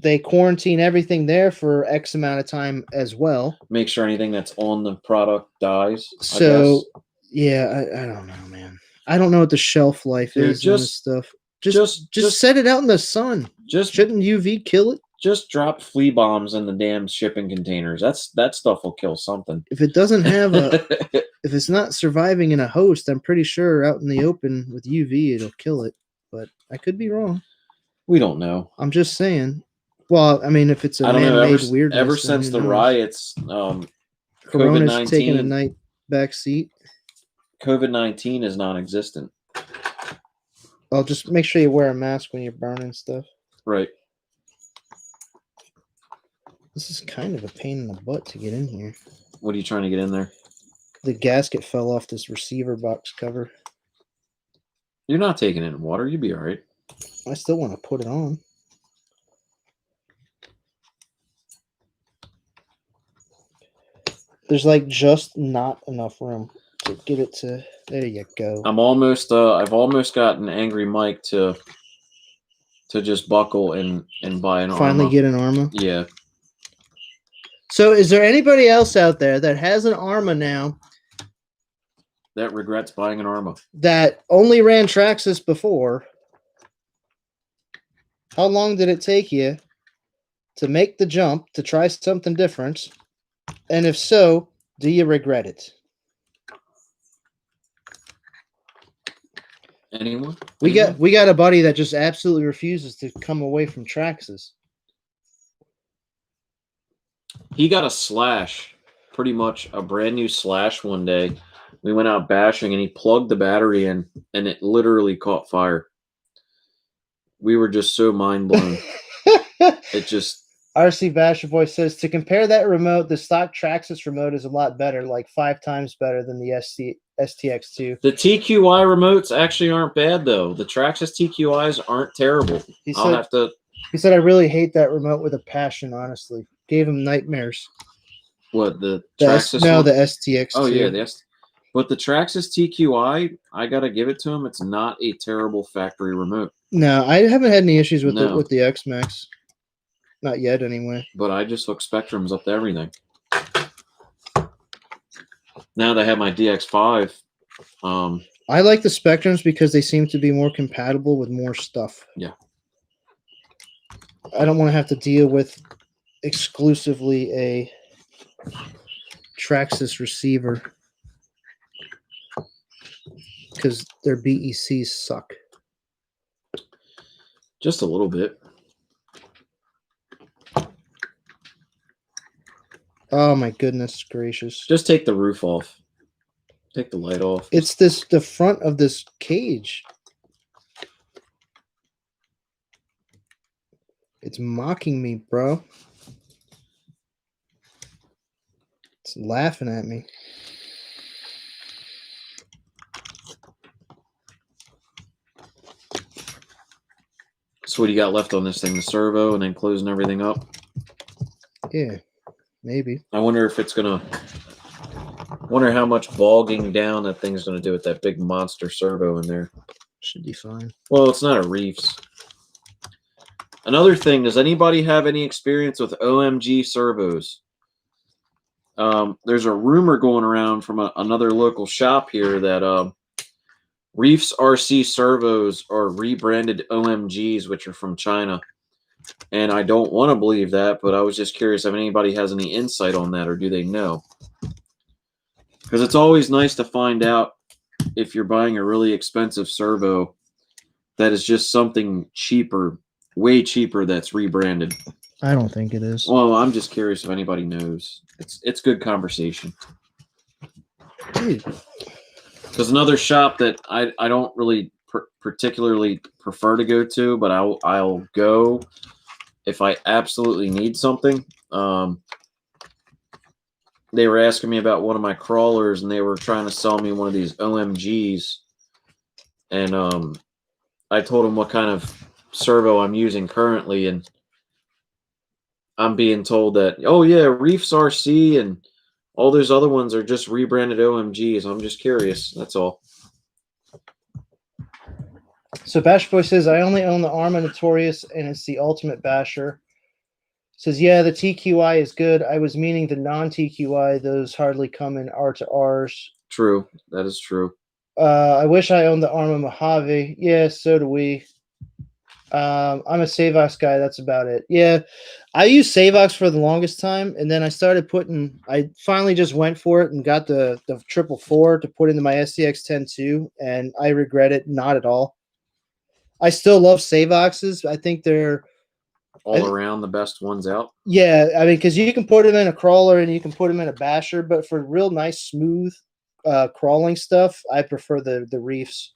they quarantine everything there for X amount of time as well. Make sure anything that's on the product dies. So, yeah, I don't know, man. I don't know what the shelf life is in this stuff. Just set it out in the sun. Shouldn't UV kill it? Just drop flea bombs in the damn shipping containers. That stuff will kill something. If it doesn't have if it's not surviving in a host, I'm pretty sure out in the open with UV it'll kill it. But I could be wrong. We don't know. I'm just saying. Well, I mean, if it's a man-made weirdness. Ever since the riots, Corona's COVID-19 taking a night back seat. COVID-19 is non-existent. Well, just make sure you wear a mask when you're burning stuff. Right. This is kind of a pain in the butt to get in here. What are you trying to get in there? The gasket fell off this receiver box cover. You're not taking it in water. You'll be all right. I still want to put it on. There's like just not enough room to get it to. There you go. I've almost gotten Angry Mike to just buckle and buy an Finally Arma. get an Arma. Yeah. So, is there anybody else out there that has an Arma now that regrets buying an Arma? That only ran Traxxas before? How long did it take you to make the jump to try something different? And if so, do you regret it? Anyone? We got a buddy that just absolutely refuses to come away from Traxxas. He got a Slash, pretty much a brand new Slash one day. We went out bashing and he plugged the battery in and it literally caught fire. We were just so mind blown. It just... RC Basher Boy says, to compare that remote, the stock Traxxas remote is a lot better, like 5 times better than the STX2. The TQI remotes actually aren't bad, though. The Traxxas TQIs aren't terrible. He said, I really hate that remote with a passion, honestly. Gave him nightmares. What, the Traxxas? No, the STX2. Oh, yeah, but the Traxxas TQI, I got to give it to him. It's not a terrible factory remote. No, I haven't had any issues with the X-Max. Not yet, anyway. But I just hook Spectrums up to everything. Now that I have my DX5. I like the Spectrums because they seem to be more compatible with more stuff. Yeah. I don't want to have to deal with exclusively a Traxxas receiver because their BECs suck. Just a little bit. Oh my goodness gracious. Just take the roof off. Take the light off. It's the front of this cage. It's mocking me, bro. It's laughing at me. So what do you got left on this thing? The servo and then closing everything up? Yeah, maybe. I wonder if it's going to... wonder how much bogging down that thing's going to do with that big monster servo in there. Should be fine. Well, it's not a Reefs. Another thing, does anybody have any experience with OMG servos? There's a rumor going around from another local shop here that Reefs RC servos are rebranded OMGs, which are from China. And I don't want to believe that, but I was just curious if anybody has any insight on that, or do they know? Because it's always nice to find out if you're buying a really expensive servo that is just something cheaper, way cheaper, that's rebranded. I don't think it is. Well, I'm just curious if anybody knows. It's good conversation. Dude. Because another shop that I don't really particularly prefer to go to, but I'll go if I absolutely need something. They were asking me about one of my crawlers, and they were trying to sell me one of these OMGs. And I told them what kind of servo I'm using currently, and I'm being told that, oh yeah, Reefs RC and all those other ones are just rebranded OMGs. I'm just curious. That's all. So Bash Boy says, I only own the Arma Notorious, and it's the ultimate basher. Says, yeah, the TQI is good. I was meaning the non-TQI. Those hardly come in R to Rs. True. That is true. I wish I owned the Arma Mojave. Yeah, so do we. I'm a Savox guy. That's about it. Yeah, I used Savox for the longest time, and then I finally just went for it and got the 444 to put into my SCX-10 and I regret it not at all. I still love Savoxes. I think they're all around the best ones out. Yeah, I mean, because you can put them in a crawler and you can put them in a basher, but for real nice, smooth crawling stuff, I prefer the Reefs.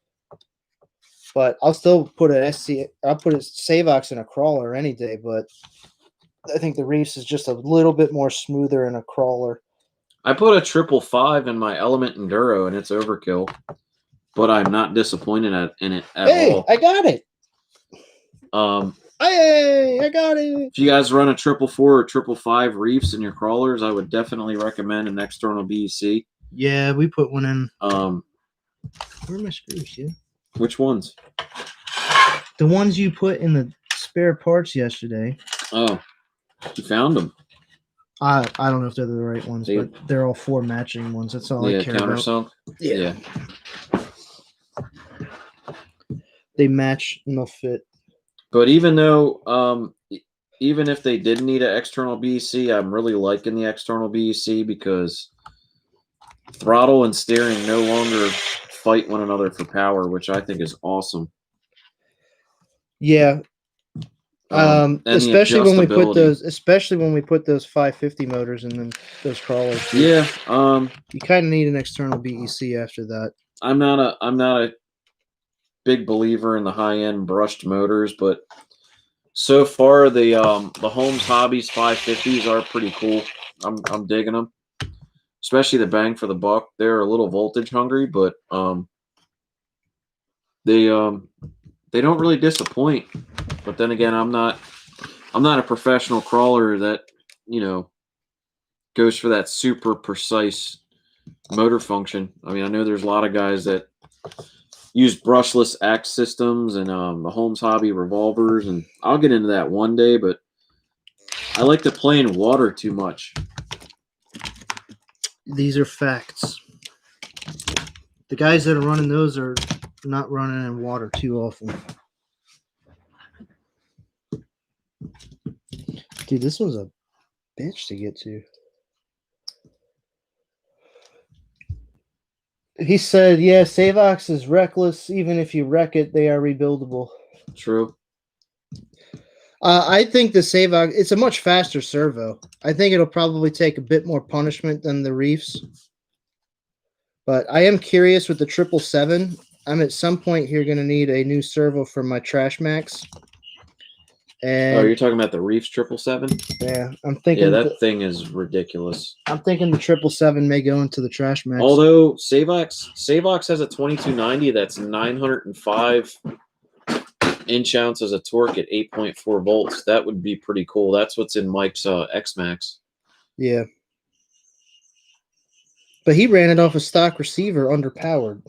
But I'll still put I'll put a Savox in a crawler any day, but I think the Reefs is just a little bit more smoother in a crawler. I put a 555 in my Element Enduro, and it's overkill, but I'm not disappointed in it at all. I got it. Hey, I got it. If you guys run a 444 or 555 Reefs in your crawlers, I would definitely recommend an external BEC. Yeah, we put one in. Where are my screws? Yeah. Which ones? The ones you put in the spare parts yesterday. Oh, you found them. I don't know if they're the right ones, but they're all 4 matching ones. That's all I care about. Countersunk? Yeah. They match and they'll fit. But even though, even if they did need an external BEC, I'm really liking the external BEC because throttle and steering no longer fight one another for power, which I think is awesome. Yeah. Especially when we put those 550 motors in those crawlers. Yeah. You kind of need an external BEC after that. I'm not a big believer in the high-end brushed motors, but so far the Holmes Hobbies 550s are pretty cool. I'm digging them, especially the bang for the buck. They're a little voltage hungry, but they don't really disappoint. But then again, I'm not a professional crawler that, you know, goes for that super precise motor function. I mean, I know there's a lot of guys that use brushless axe systems and the Holmes Hobby revolvers, and I'll get into that one day, but I like to play in water too much. These are facts. The guys that are running those are not running in water too often. Dude, this one's a bitch to get to. He said, yeah, Savox is reckless. Even if you wreck it, they are rebuildable. True. I think the Savox, it's a much faster servo. I think it'll probably take a bit more punishment than the Reefs. But I am curious with the 777. I'm at some point here going to need a new servo for my Trash Max. And Oh, you're talking about the Reefs 777? yeah, I'm thinking Yeah, that thing is ridiculous. I'm thinking the 777 may go into the trash max. Although Savox has a 2290 that's 905 inch ounces of torque at 8.4 volts. That would be pretty cool. That's what's in Mike's X-Max. Yeah. But he ran it off a stock receiver underpowered.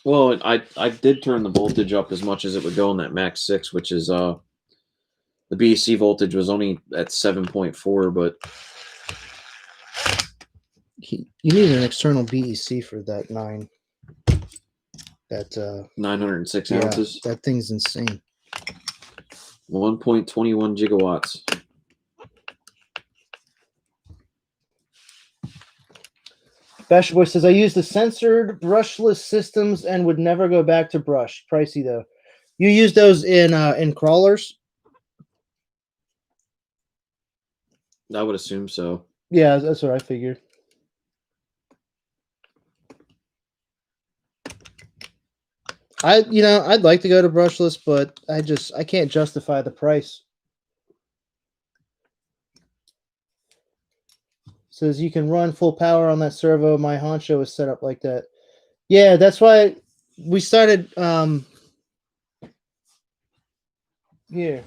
Well, I did turn the voltage up as much as it would go on that Max 6, which is the BEC voltage was only at 7.4, but You need an external BEC for that 906 yeah, ounces. that thing's insane. 1.21 gigawatts. Basher Boy says, I use the censored brushless systems and would never go back to brush. Pricey though. You use those in crawlers? I would assume so. Yeah, that's what I figured. I'd like to go to brushless, but I can't justify the price. Says you can run full power on that servo. My honcho is set up like that. Yeah, that's why we started here.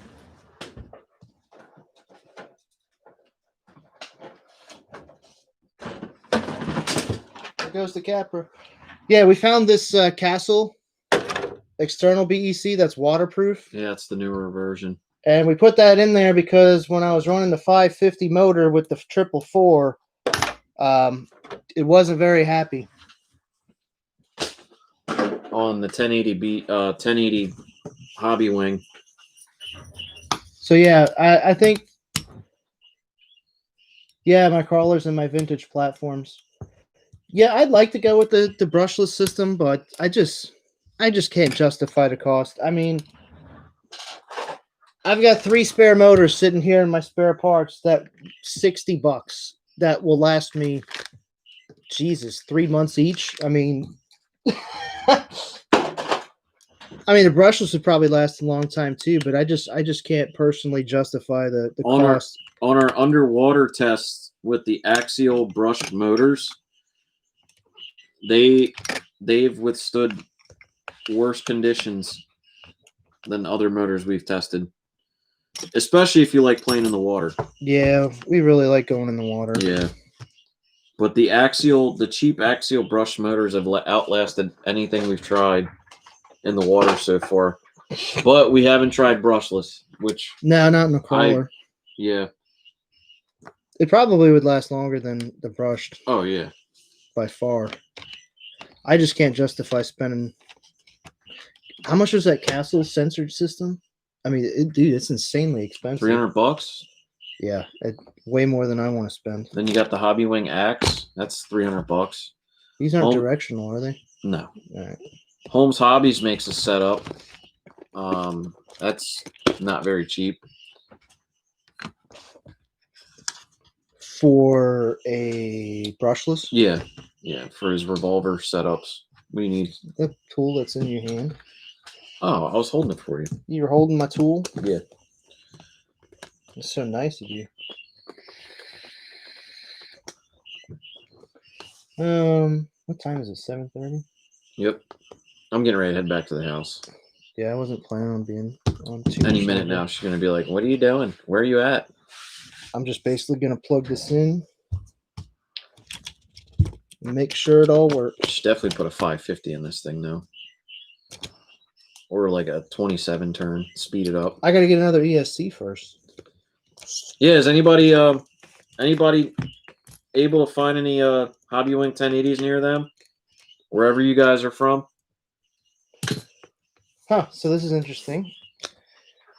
There goes the capper. Yeah, we found this Castle external BEC that's waterproof. Yeah, it's the newer version. And we put that in there because when I was running the 550 motor with the 444, it wasn't very happy. On the 1080 Hobby Wing. So yeah, I think my crawlers and my vintage platforms. Yeah, I'd like to go with the brushless system, but I just can't justify the cost. I mean, I've got 3 spare motors sitting here in my spare parts that $60 that will last me, Jesus, 3 months each. I mean, the brushless would probably last a long time too, but I just can't personally justify the cost. On our underwater tests with the Axial brushed motors, they've withstood worse conditions than other motors we've tested. Especially if you like playing in the water. Yeah, we really like going in the water. Yeah. But the cheap Axial brush motors have outlasted anything we've tried in the water so far. But we haven't tried brushless, which... No, not in the crawler. Yeah. It probably would last longer than the brushed. Oh, yeah. By far. I just can't justify spending... How much was that Castle censored system? I mean, dude, it's insanely expensive. $300? Yeah, way more than I want to spend. Then you got the Hobby Wing Axe. That's $300. These aren't directional, are they? No. All right. Holmes Hobbies makes a setup. That's not very cheap. For a brushless? Yeah. Yeah, for his revolver setups. We need the tool that's in your hand. Oh, I was holding it for you. You were holding my tool? Yeah. It's so nice of you. What time is it? 7:30? Yep. I'm getting ready to head back to the house. Yeah, I wasn't planning on being on too Any minute now, she's gonna be like, "What are you doing? Where are you at?" I'm just basically gonna plug this in and make sure it all works. Should definitely put a 550 in this thing though. Or like a 27 turn, speed it up. I gotta get another ESC first. Yeah, is anybody able to find any Hobby Wing 1080s near them? Wherever you guys are from? Huh, so this is interesting.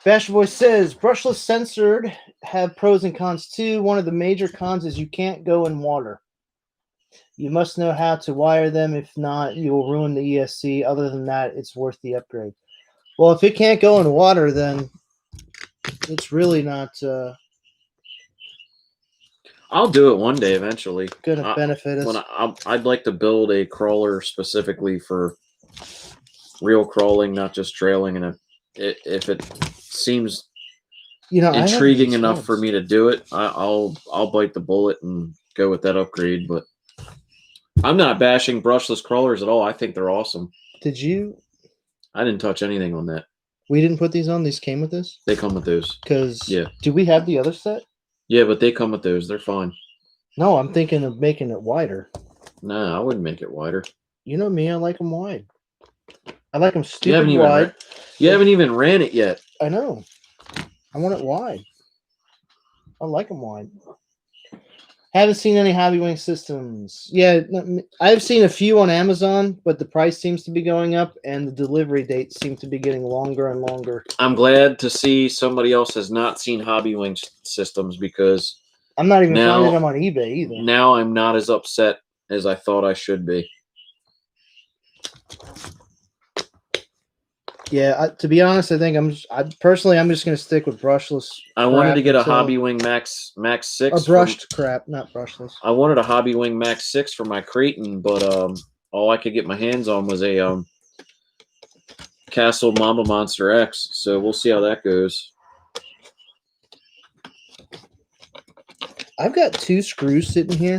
Basher Boy says, brushless censored have pros and cons too. One of the major cons is you can't go in water. You must know how to wire them. If not, you will ruin the ESC. Other than that, it's worth the upgrade. Well, if it can't go in water, then it's really not I'll do it one day eventually. going to benefit us. I'd like to build a crawler specifically for real crawling, not just trailing. And if it seems You know, I have intriguing these enough for ones. me to do it, I'll bite the bullet and go with that upgrade. But I'm not bashing brushless crawlers at all. I think they're awesome. Did you? I didn't touch anything on that. We didn't put these on. These came with this. They come with those. Because Yeah. do we have the other set? Yeah, but they come with those. They're fine. No, I'm thinking of making it wider. Nah, I wouldn't make it wider. You know me, I like them wide. I like them You stupid haven't wide. even ran it yet. I know. I want it wide. I like them wide. Haven't seen any Hobby Wing systems. Yeah, I've seen a few on Amazon, but the price seems to be going up, and the delivery dates seem to be getting longer and longer. I'm glad to see somebody else has not seen Hobby Wing systems, because I'm not even now- finding them on eBay either. now I'm not as upset as I thought I should be. Yeah, to be honest, I think I'm just going to stick with brushless. I wanted to get a until- Hobby Wing Max 6. or brushed crap, not brushless. I wanted a Hobby Wing Max 6 for my Creighton, but all I could get my hands on was a Castle Mamba Monster X. So we'll see how that goes. I've got 2 screws sitting here,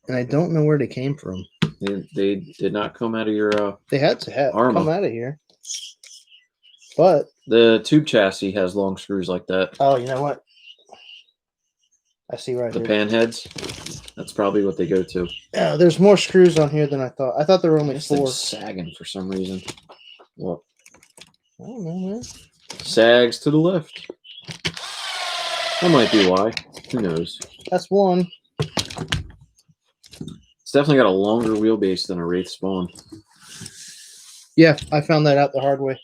and I don't know where they came from. They did not come out of your They had to have Arma. come out of here, but the tube chassis has long screws like that. oh, you know what? I see right The here. pan heads. That's probably what they go to. Yeah, there's more screws on here than I thought. I thought there were only This 4. thing's sagging for some reason. Well, I don't know, man. sags to the left. That might be why. Who knows? That's one. It's definitely got a longer wheelbase than a Wraith Spawn. Yeah, I found that out the hard way.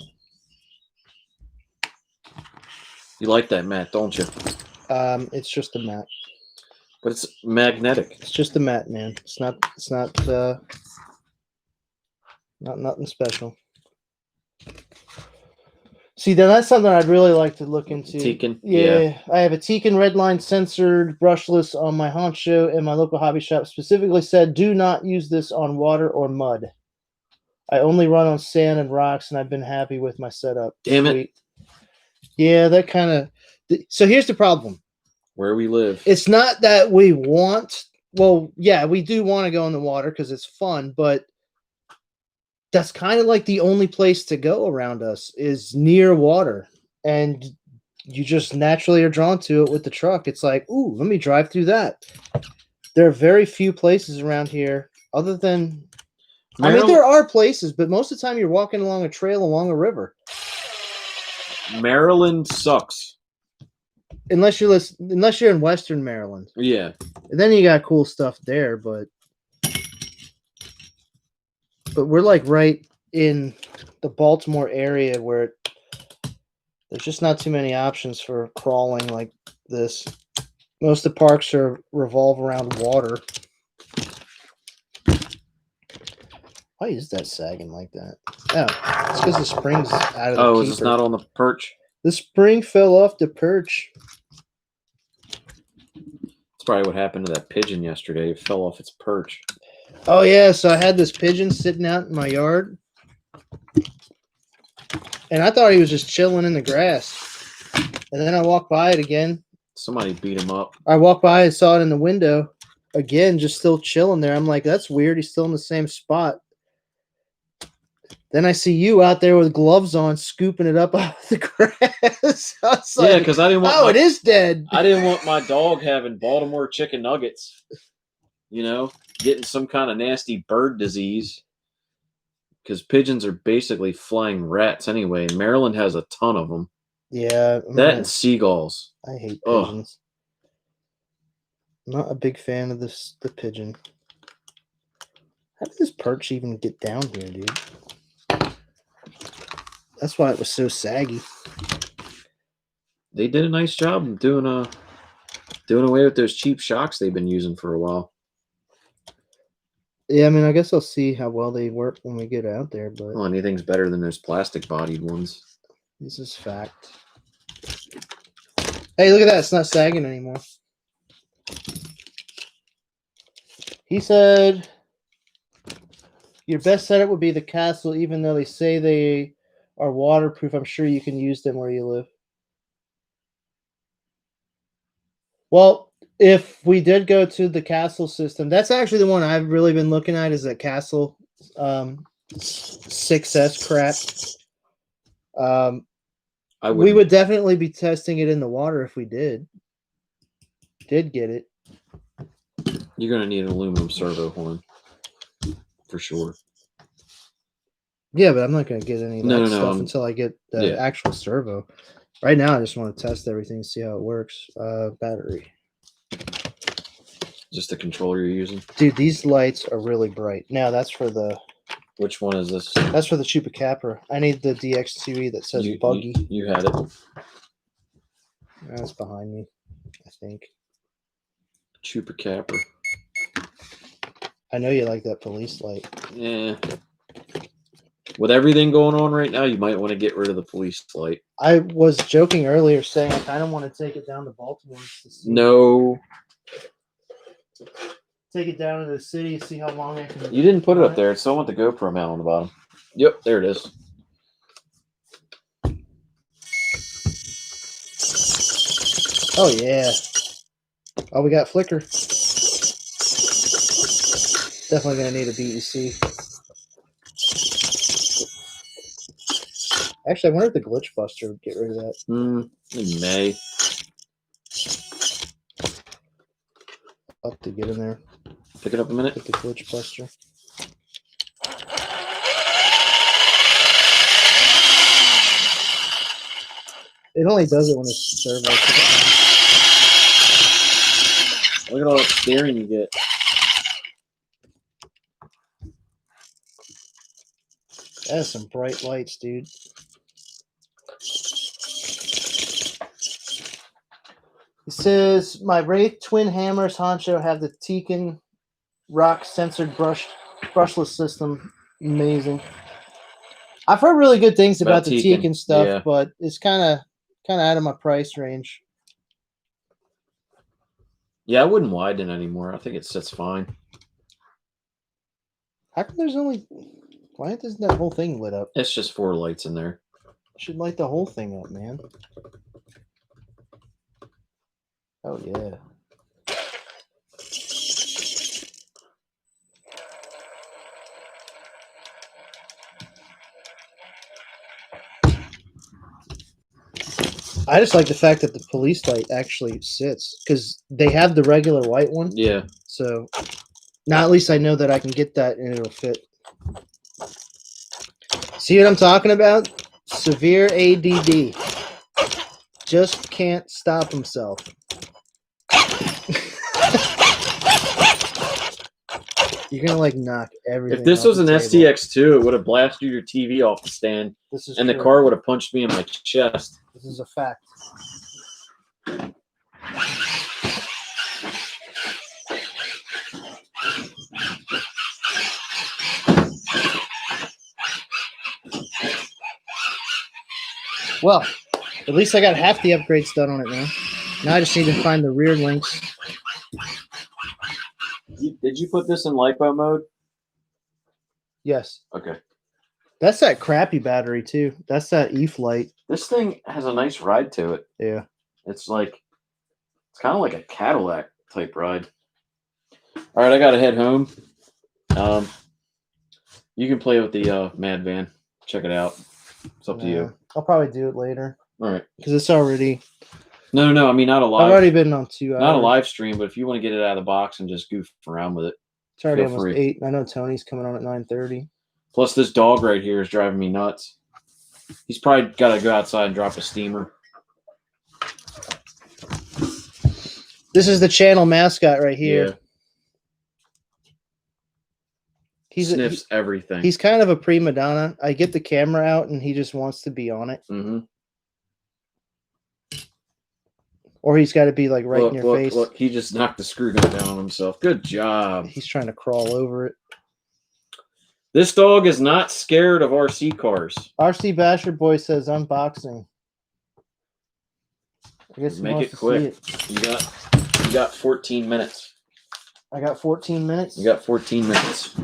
You like that mat, don't you? It's just a mat. But it's magnetic. It's just a mat, man. It's not nothing special. See, then that's something I'd really like to look into. Tekin? Yeah. I have a Tekin Redline censored brushless on my honcho, and my local hobby shop specifically said, do not use this on water or mud. I only run on sand and rocks, and I've been happy with my setup. Damn it. Yeah, that kind of... So here's the problem. Where we live. It's not that we want... Well, yeah, we do want to go in the water because it's fun, but that's kind of like the only place to go around us is near water. And you just naturally are drawn to it with the truck. It's like, ooh, let me drive through that. There are very few places around here other than... I mean, there are places, but most of the time you're walking along a trail along a river. Maryland sucks. Unless you're in Western Maryland. Yeah. And then you got cool stuff there, but we're like right in the Baltimore area where there's just not too many options for crawling like this. Most of the parks revolve around water. Why is that sagging like that? Oh, it's because the spring's out of the Oh, keeper. is this not on the perch? The spring fell off the perch. That's probably what happened to that pigeon yesterday. It fell off its perch. Oh, yeah. So I had this pigeon sitting out in my yard. And I thought he was just chilling in the grass. And then I walked by it again. Somebody beat him up. I walked by and saw it in the window. Again, just still chilling there. I'm like, that's weird. He's still in the same spot. Then I see you out there with gloves on, scooping it up out of the grass. I was like, Yeah, because I didn't want it is dead. I didn't want my dog having Baltimore chicken nuggets. You know, getting some kind of nasty bird disease. Because pigeons are basically flying rats anyway. And Maryland has a ton of them. Yeah. That and seagulls. I hate Ugh. pigeons. I'm not a big fan of the pigeon. How did this perch even get down here, dude? That's why it was so saggy. They did a nice job of doing away with those cheap shocks they've been using for a while. Yeah, I mean, I guess I'll see how well they work when we get out there, but Well, anything's better than those plastic-bodied ones. this is fact. Hey, look at that. It's not sagging anymore. He said, your best setup would be the castle, even though they say they are waterproof. I'm sure you can use them where you live. Well, if we did go to the Castle system, that's actually the one I've really been looking at, is that Castle 6S crap. We would definitely be testing it in the water if we did get it. You're gonna need an aluminum servo horn for sure. Yeah, but I'm not gonna get any of that stuff no, until I get the actual servo. Right now, I just want to test everything, see how it works. Battery. Just the controller you're using? Dude, these lights are really bright. Now, that's for the... Which one is this? That's for the Chupacabra. I need the DX2E that says buggy. You had it. That's behind me, I think. Chupacabra. I know you like that police light. Yeah. With everything going on right now, you might want to get rid of the police light. I was joking earlier saying I kind of want to take it down to Baltimore. No. Take it down to the city, see how long I can... You didn't put it up there. It's still with the GoPro mount on the bottom. Yep, there it is. Oh, yeah. Oh, we got flicker. Definitely going to need a BEC. Actually, I wonder if the glitch buster would get rid of that. It may. I'll have to get in there. Pick it up a minute. Get the glitch buster. It only does it when it's servo. Look at all that steering you get. That's some bright lights, dude. It says, my Wraith Twin Hammers Honcho have the Tekin Rock censored brushless system. Amazing. I've heard really good things about the Tekin stuff, but it's kind of out of my price range. Yeah, I wouldn't widen it anymore. I think it sits fine. How come there's only... Why isn't that whole thing lit up? It's just 4 lights in there. Should light the whole thing up, man. Oh, yeah. I just like the fact that the police light actually sits, because they have the regular white one. Yeah. So now at least I know that I can get that and it'll fit. See what I'm talking about? Severe ADD. Just can't stop himself. You're gonna like knock everything. If this was an STX2, it would have blasted your TV off the stand, and the car would have punched me in my chest. This is a fact. Well, at least I got half the upgrades done on it now. Now I just need to find the rear links. Did you put this in LiPo mode? Yes. Okay. That's that crappy battery too. That's that EF light. This thing has a nice ride to it. Yeah. It's kind of like a Cadillac type ride. All right, I got to head home. You can play with the Mad Van. Check it out. It's up to you. I'll probably do it later. All right. Because it's already... No. I mean, not a live... I've already been on 2 hours. Not a live stream, but if you want to get it out of the box and just goof around with it. It's already almost 8. I know Tony's coming on at 9:30. Plus, this dog right here is driving me nuts. He's probably got to go outside and drop a steamer. This is the channel mascot right here. Yeah. He sniffs everything. He's kind of a prima donna. I get the camera out and he just wants to be on it. Mm-hmm. Or he's got to be like in your face. Look, he just knocked the screw gun down on himself. Good job. He's trying to crawl over it. This dog is not scared of RC cars. RC Basher Boy says unboxing. I guess make it quick. You got 14 minutes. I got 14 minutes. You got 14 minutes.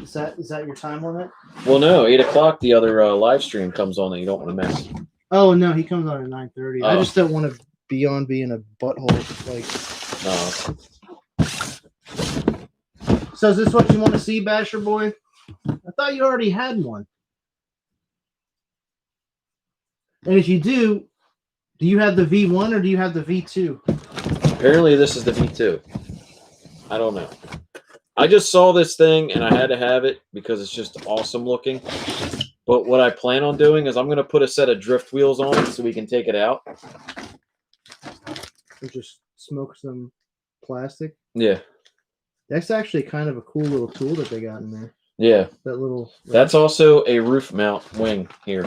Is that your time limit? Well, no, 8 o'clock. The other live stream comes on that you don't want to miss. Oh no, he comes on at 9:30. I Oh. just don't want to be on being a butthole. Like, so is this what you want to see, Basher Boy? I thought you already had one. And if you do you have the V1 or do you have the V2? Apparently, this is the V2. I don't know. I just saw this thing and I had to have it because it's just awesome looking. But what I plan on doing is I'm going to put a set of drift wheels on it so we can take it out. Or just smoke some plastic? Yeah. That's actually kind of a cool little tool that they got in there. Yeah. That little. That's also a roof mount wing here.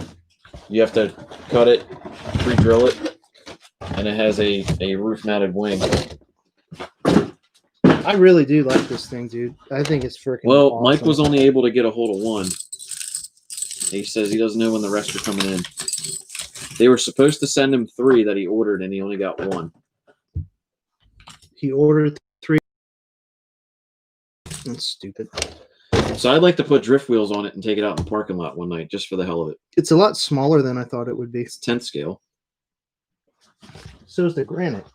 You have to cut it, pre-drill it, and it has a roof mounted wing. I really do like this thing, dude. I think it's freaking awesome. Mike was only able to get a hold of one. He says he doesn't know when the rest are coming in. They were supposed to send him 3 that he ordered, and he only got 1. He ordered 3. That's stupid. So I'd like to put drift wheels on it and take it out in the parking lot one night just for the hell of it. It's a lot smaller than I thought it would be. It's 10th scale. So is the granite.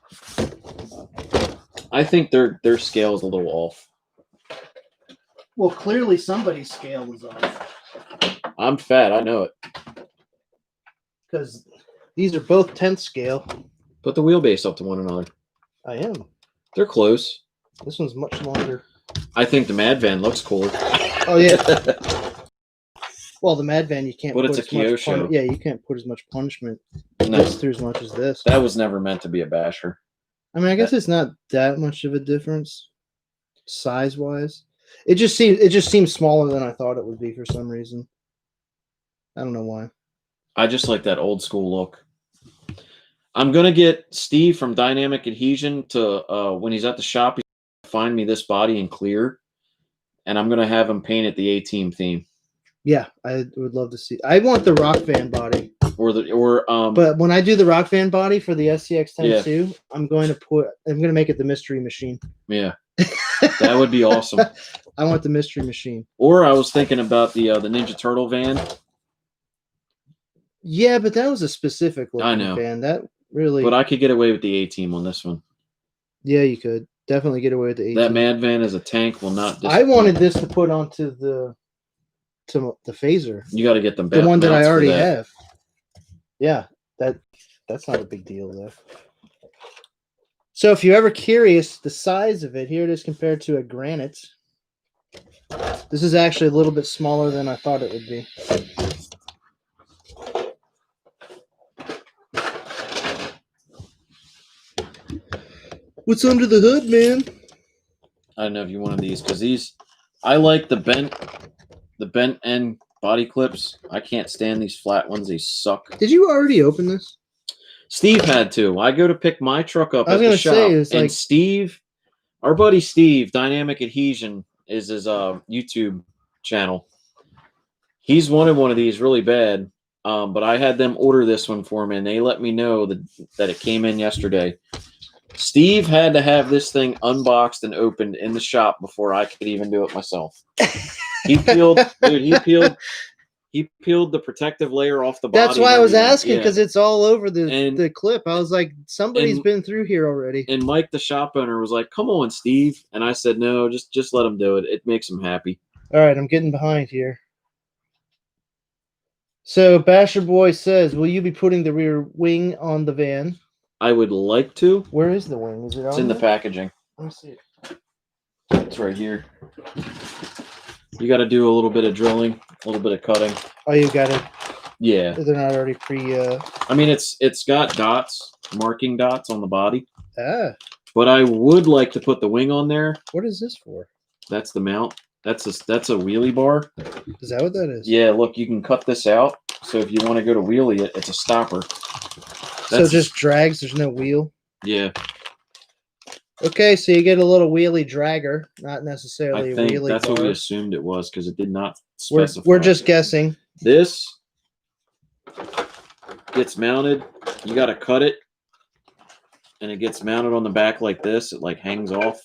I think their scale is a little off. Well, clearly somebody's scale was off. I'm fat. I know it. Because these are both 10th scale. Put the wheelbase up to one another. I am. They're close. This one's much longer. I think the Mad Van looks cooler. Oh, yeah. Well, the Mad Van, you can't But put it's a Kyosho. yeah, you can't put as much punishment No, through as much as this. that was never meant to be a basher. I mean, I guess it's not that much of a difference size-wise. It just seems smaller than I thought it would be for some reason. I don't know why. I just like that old school look. I'm gonna get Steve from Dynamic Adhesion to when he's at the shop, find me this body in clear, and I'm gonna have him paint it the A-Team theme. Yeah, I would love to see. I want the Rock Van body. But when I do the Rock Van body for the SCX-10 I'm going to make it the Mystery Machine. Yeah, that would be awesome. I want the Mystery Machine. Or I was thinking about the Ninja Turtle van. Yeah, but that was a specific looking know. van. That really. But I could get away with the A-Team on this one. Yeah, you could definitely get away with the A-Team. That Mad Van as a tank will not. I wanted this to put onto the phaser. You got to get them. The one that I already have. Yeah, that's not a big deal though. So if you're ever curious, the size of it, here it is compared to a granite. This is actually a little bit smaller than I thought it would be. What's under the hood, man? I don't know if you wanted these because I like the bent end body clips. I can't stand these flat ones. They suck. Did you already open this? Steve had to. I go to pick my truck up at the shop, and like... Steve, our buddy Steve, Dynamic Adhesion is his YouTube channel. He's wanted one of these really bad, but I had them order this one for me, and they let me know that it came in yesterday. Steve had to have this thing unboxed and opened in the shop before I could even do it myself. He peeled the protective layer off the body. That's why I was asking, because it's all over the clip. I was like, somebody's been through here already. And Mike, the shop owner, was like, "Come on, Steve." And I said, "No, just let him do it. It makes him happy." All right, I'm getting behind here. So Basher Boy says, "Will you be putting the rear wing on the van?" I would like to. Where is the wing? Is it on? It's in the packaging. Let me see it. It's right here. You got to do a little bit of drilling, a little bit of cutting. Oh, you got it. Yeah. They're not already pre. I mean, it's got dots, marking dots on the body. Ah. But I would like to put the wing on there. What is this for? That's the mount. That's a wheelie bar. Is that what that is? Yeah. Look, you can cut this out. So if you want to go to wheelie it, it's a stopper. So it just drags. There's no wheel. Yeah. Okay, so you get a little wheelie dragger, not necessarily I think a wheelie that's bar. what we assumed it was because it did not specify. We're just guessing. This gets mounted. You got to cut it, and it gets mounted on the back like this. It like hangs off.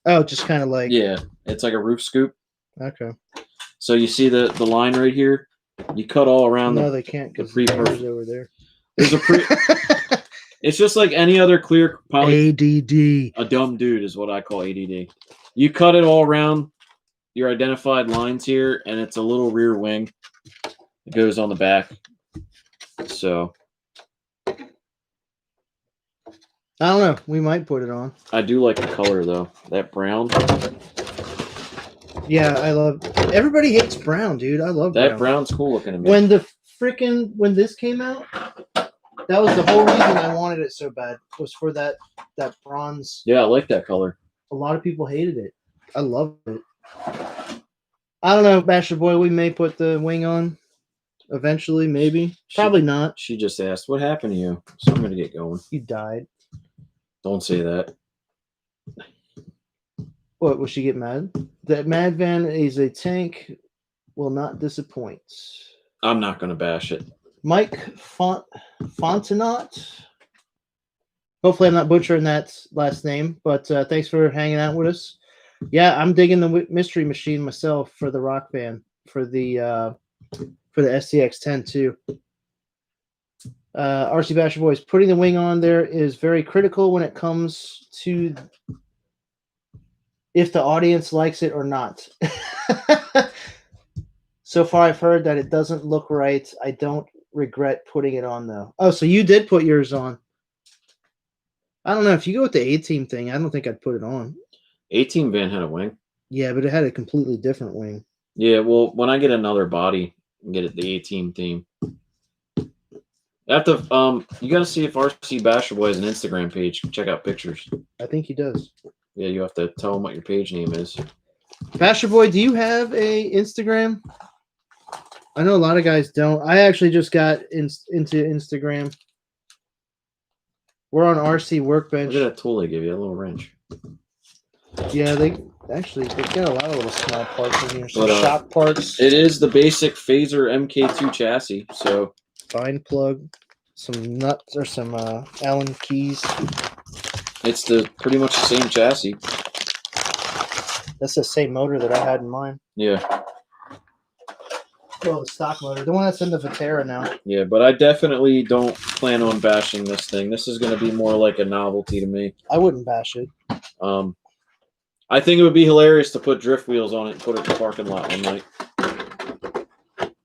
Oh, just kind of like. Yeah, it's like a roof scoop. Okay. So you see the line right here? You cut all around No, the they can't because the the pre-perf- camera's over there. There's a pre. It's just like any other clear poly. ADD. A dumb dude is what I call ADD. You cut it all around your identified lines here, and it's a little rear wing. It goes on the back. So I don't know. We might put it on. I do like the color though. That brown. Yeah, I love. Everybody hates brown, dude. I love That brown. brown's cool looking to me. When this came out, that was the whole reason I wanted it so bad. Was for that bronze. Yeah, I like that color. A lot of people hated it. I love it. I don't know, Basher Boy. We may put the wing on eventually, maybe. Probably not. She just asked, "What happened to you?" So I'm gonna get going. You died. Don't say that. What, will she get mad? That Mad Van is a tank, will not disappoint. I'm not gonna bash it. Mike Fontenot. Hopefully I'm not butchering that last name, but thanks for hanging out with us. Yeah, I'm digging the mystery machine myself for the Rock Band, for the SCX10 too. RC Basher Boys, putting the wing on there is very critical when it comes to if the audience likes it or not. So far, I've heard that it doesn't look right. I don't regret putting it on, though. Oh, so you did put yours on. I don't know. If you go with the A-Team thing, I don't think I'd put it on. A-Team van had a wing. Yeah, but it had a completely different wing. Yeah, well, when I get another body, get it the A-Team theme. You have to, you got to see if RC Basher Boy has an Instagram page. Check out pictures. I think he does. Yeah, you have to tell him what your page name is. Basher Boy, do you have a Instagram? I know a lot of guys don't. I actually just got into Instagram. We're on RC Workbench. Look at that tool they give you, a little wrench. Yeah, they've got a lot of little small parts in here. Some But, shock parts. It is the basic Phaser MK2 chassis, so Bind plug, some nuts or some Allen keys. it's pretty much the same chassis. That's the same motor that I had in mine. Yeah. Well, the stock motor, the one that's in the Vitera now. Yeah, but I definitely don't plan on bashing this thing. This is going to be more like a novelty to me. I wouldn't bash it. I think it would be hilarious to put drift wheels on it and put it in the parking lot one night.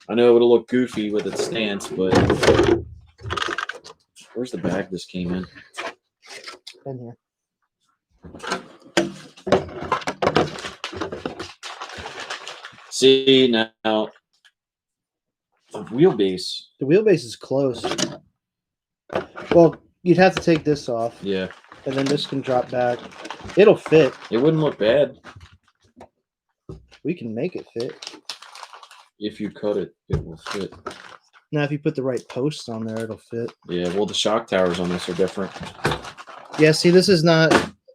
I know it'll look goofy with its stance, but where's the bag this came in? In here. See, now the wheelbase. The wheelbase is close. Well, you'd have to take this off. Yeah. And then this can drop back. It'll fit. It wouldn't look bad. We can make it fit. If you cut it, it will fit. Now, if you put the right posts on there, it'll fit. Yeah, well, the shock towers on this are different. Yeah, see, this is no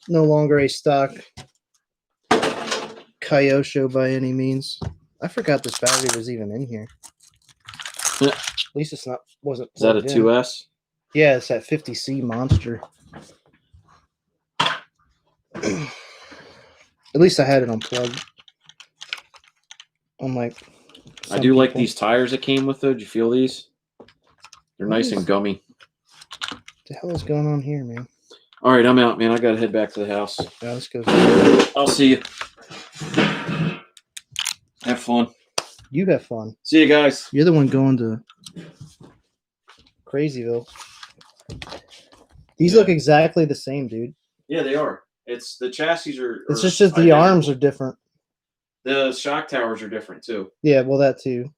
longer a stock Kyosho by any means. I forgot this battery was even in here. At least it's not. Wasn't. Is that a plugged in. 2S? Yeah, it's that 50C monster. At least I had it unplugged. Unlike I do like these tires that came with, though. Did you feel these? They're nice and gummy. What the hell is going on here, man? All right, I'm out, man. I got to head back to the house. Yeah, let's go. I'll see you. Have fun. You have fun. See you guys. You're the one going to Crazyville. These look exactly the same, dude. Yeah, they are. It's the chassis are. It's just the identical. arms are different. The shock towers are different too. Yeah, well, that too.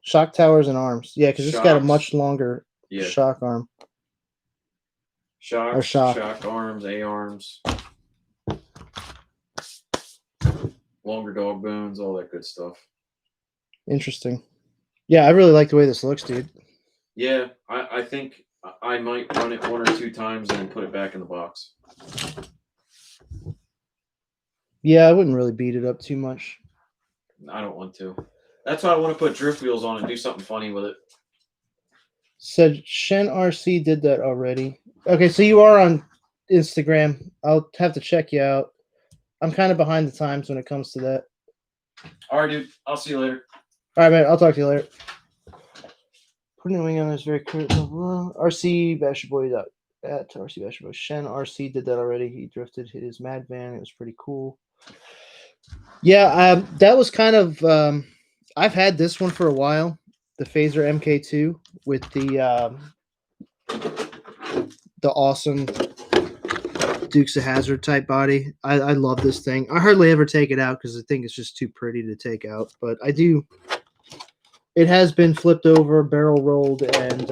Shock towers and arms. Yeah, because it's got a much longer shock arm. Shock arms, A arms, longer dog bones, all that good stuff. Interesting. Yeah, I really like the way this looks, dude. Yeah, I think I might run it 1 or 2 times and then put it back in the box. Yeah, I wouldn't really beat it up too much. I don't want to. That's why I want to put drift wheels on and do something funny with it. Said Shen RC did that already. Okay, so you are on Instagram. I'll have to check you out. I'm kind of behind the times when it comes to that. All right, dude. I'll see you later. All right, man. I'll talk to you later. Putting the wing on this very critical. RC Basher Boy at RC Basher Boy. Shen RC did that already. He drifted his Mad Van. It was pretty cool. Yeah, that was kind of. I've had this one for a while. The Phaser MK2 with the awesome Dukes of Hazzard type body. I love this thing. I hardly ever take it out because I think it's just too pretty to take out. But I do. It has been flipped over, barrel rolled, and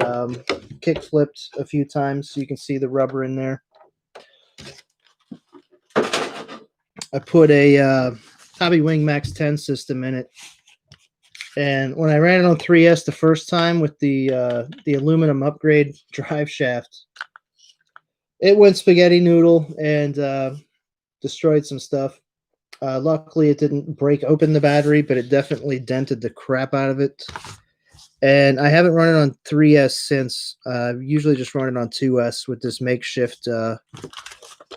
kick flipped a few times, so you can see the rubber in there. I put a Hobby Wing Max 10 system in it, and when I ran it on 3S the first time with the aluminum upgrade drive shaft, it went spaghetti noodle and destroyed some stuff. Luckily, it didn't break open the battery, but it definitely dented the crap out of it. And I haven't run it on 3S since. Usually just run it on 2S with this makeshift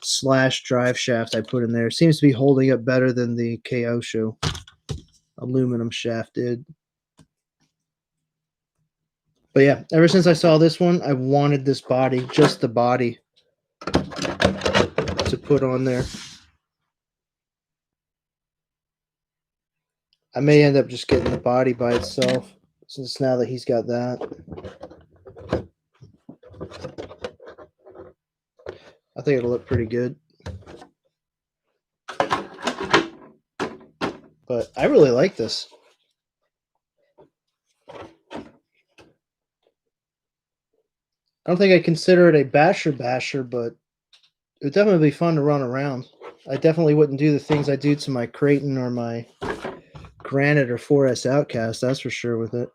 slash drive shaft I put in there. Seems to be holding up better than the Kyosho aluminum shaft did. But yeah, ever since I saw this one, I wanted this body, just the body, to put on there. I may end up just getting the body by itself, since now that he's got that. I think it'll look pretty good. But I really like this. I don't think I consider it a basher, but it would definitely be fun to run around. I definitely wouldn't do the things I do to my Creighton or my Granite or 4S Outcast, that's for sure with it.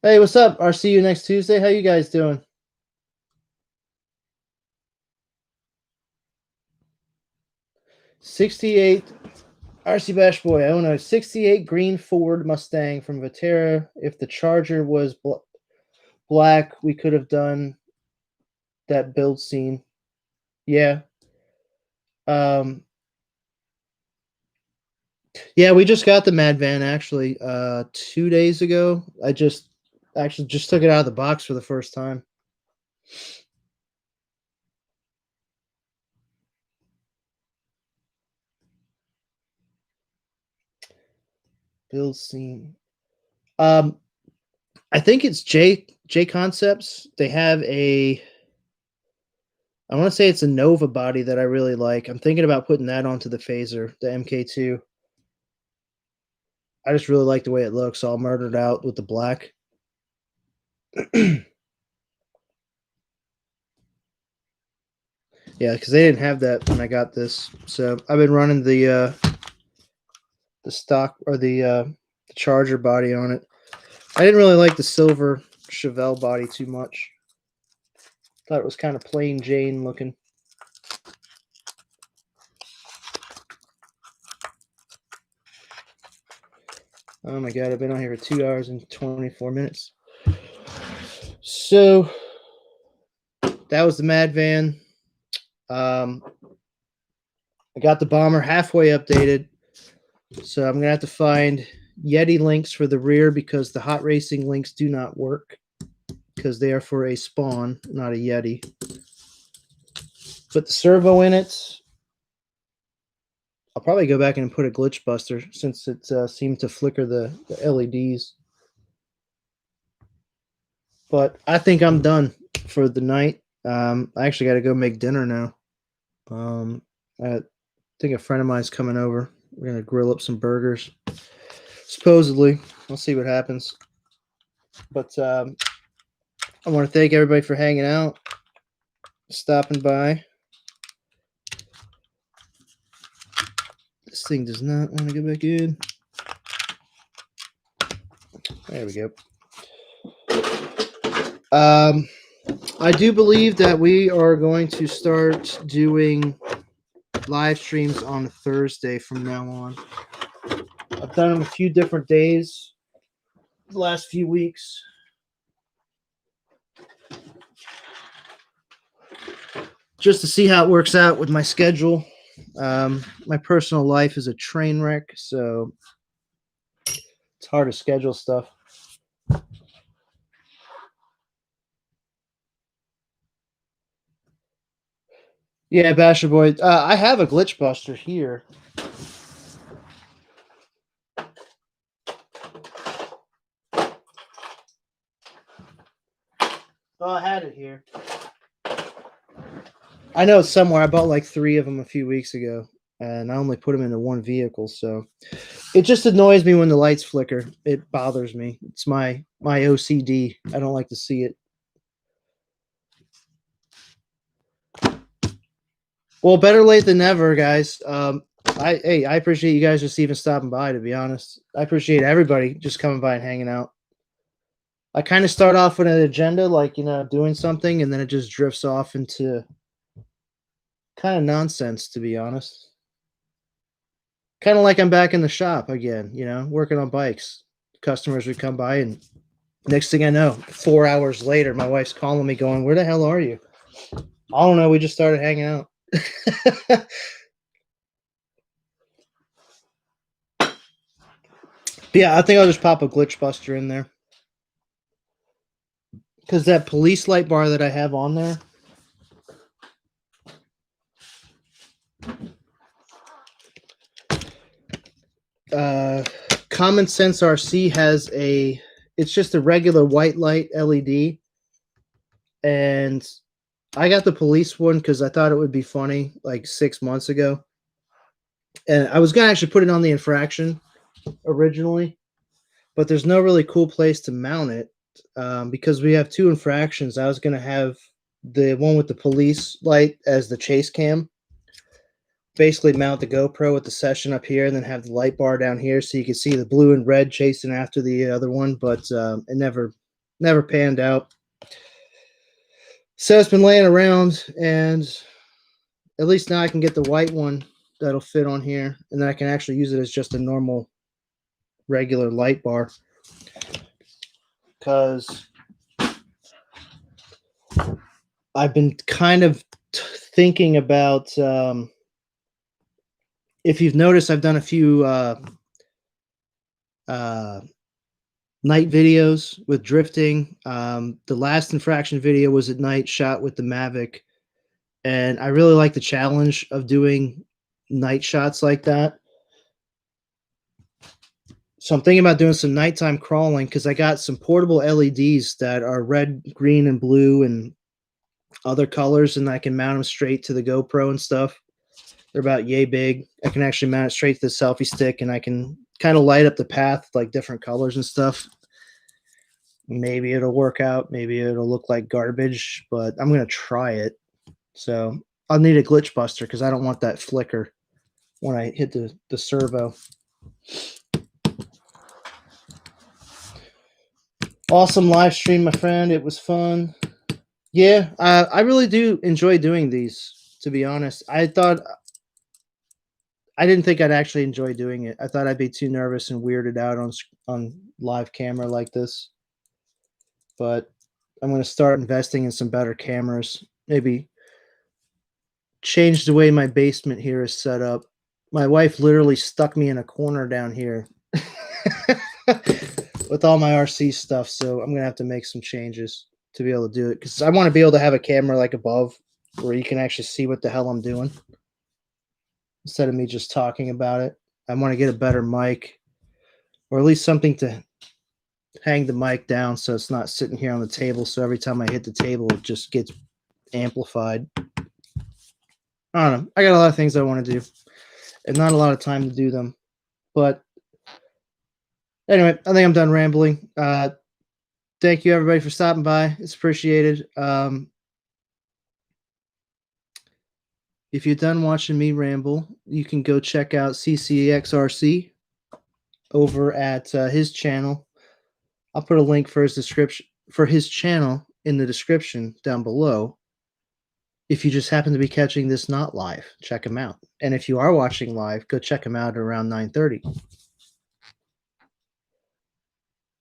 Hey, what's up? I'll see you next Tuesday. How you guys doing? '68 RC Bash Boy. I own a '68 green Ford Mustang from Viterra. If the Charger was black, we could have done that build scene. Yeah. Yeah, we just got the Mad Van actually 2 days ago. I just took it out of the box for the first time. Build scene. I think it's J Concepts. They have I want to say it's a Nova body that I really like. I'm thinking about putting that onto the Phaser, the MK2. I just really like the way it looks, all murdered out with the black. Yeah, because they didn't have that when I got this. So I've been running the stock or the Charger body on it. I didn't really like the silver Chevelle body too much. Thought it was kind of plain Jane looking. Oh my god, I've been on here for 2 hours and 24 minutes. So that was the Mad Van. I got the Bomber halfway updated. So I'm going to have to find Yeti links for the rear because the hot racing links do not work because they are for a Spawn, not a Yeti. Put the servo in it. I'll probably go back and put a glitch buster since it seemed to flicker the LEDs. But I think I'm done for the night. I actually got to go make dinner now. I think a friend of mine's coming over. We're going to grill up some burgers. Supposedly. We'll see what happens. But I want to thank everybody for hanging out, stopping by. This thing does not want to go back in. There we go. I do believe that we are going to start doing live streams on Thursday from now on. I've done them a few different days the last few weeks. just to see how it works out with my schedule. My personal life is a train wreck, so it's hard to schedule stuff. Yeah, Basher Boy. I have a glitch buster here. Oh, I had it here. I know it's somewhere. I bought like 3 of them a few weeks ago, and I only put them into one vehicle, so it just annoys me when the lights flicker. It bothers me. It's my OCD. I don't like to see it. Well, better late than never, guys. I appreciate you guys just even stopping by. To be honest, I appreciate everybody just coming by and hanging out. I kind of start off with an agenda, like doing something, and then it just drifts off into kind of nonsense. To be honest, kind of like I'm back in the shop again. Working on bikes. Customers would come by, and next thing I know, 4 hours later, my wife's calling me, going, "Where the hell are you?" I don't know. We just started hanging out. Yeah, I think I'll just pop a glitch buster in there. Because that police light bar that I have on there, Common Sense RC has it's just a regular white light LED. And I got the police one because I thought it would be funny like 6 months ago. And I was going to actually put it on the infraction originally, but there's no really cool place to mount it because we have 2 infractions. I was going to have the one with the police light as the chase cam, basically mount the GoPro with the session up here, and then have the light bar down here so you can see the blue and red chasing after the other one, but it never panned out. So it's been laying around, and at least now I can get the white one that'll fit on here, and then I can actually use it as just a normal regular light bar. Because I've been kind of thinking about, if you've noticed, I've done a few night videos with drifting. The last infraction video was at night, shot with the Mavic, and I really like the challenge of doing night shots like that. So I'm thinking about doing some nighttime crawling because I got some portable LEDs that are red, green, and blue and other colors, and I can mount them straight to the GoPro and stuff. They're about yay big. I can actually mount it straight to the selfie stick, and I can kind of light up the path like different colors and stuff. Maybe it'll work out. Maybe it'll look like garbage, but I'm going to try it. So I'll need a glitch buster because I don't want that flicker when I hit the servo. Awesome live stream, my friend. It was fun. Yeah, I really do enjoy doing these, to be honest. I didn't think I'd actually enjoy doing it. I thought I'd be too nervous and weirded out on live camera like this. But I'm going to start investing in some better cameras. Maybe change the way my basement here is set up. My wife literally stuck me in a corner down here with all my RC stuff, so I'm going to have to make some changes to be able to do it, because I want to be able to have a camera like above where you can actually see what the hell I'm doing instead of me just talking about it. I want to get a better mic, or at least something to hang the mic down so it's not sitting here on the table, so every time I hit the table it just gets amplified. I don't know. I got a lot of things I want to do and not a lot of time to do them. But anyway, I think I'm done rambling. Thank you, everybody, for stopping by. It's appreciated. If you're done watching me ramble, you can go check out CCxRC over at his channel. I'll put a link for his channel in the description down below. If you just happen to be catching this not live, check him out. And if you are watching live, go check him out at around 9:30.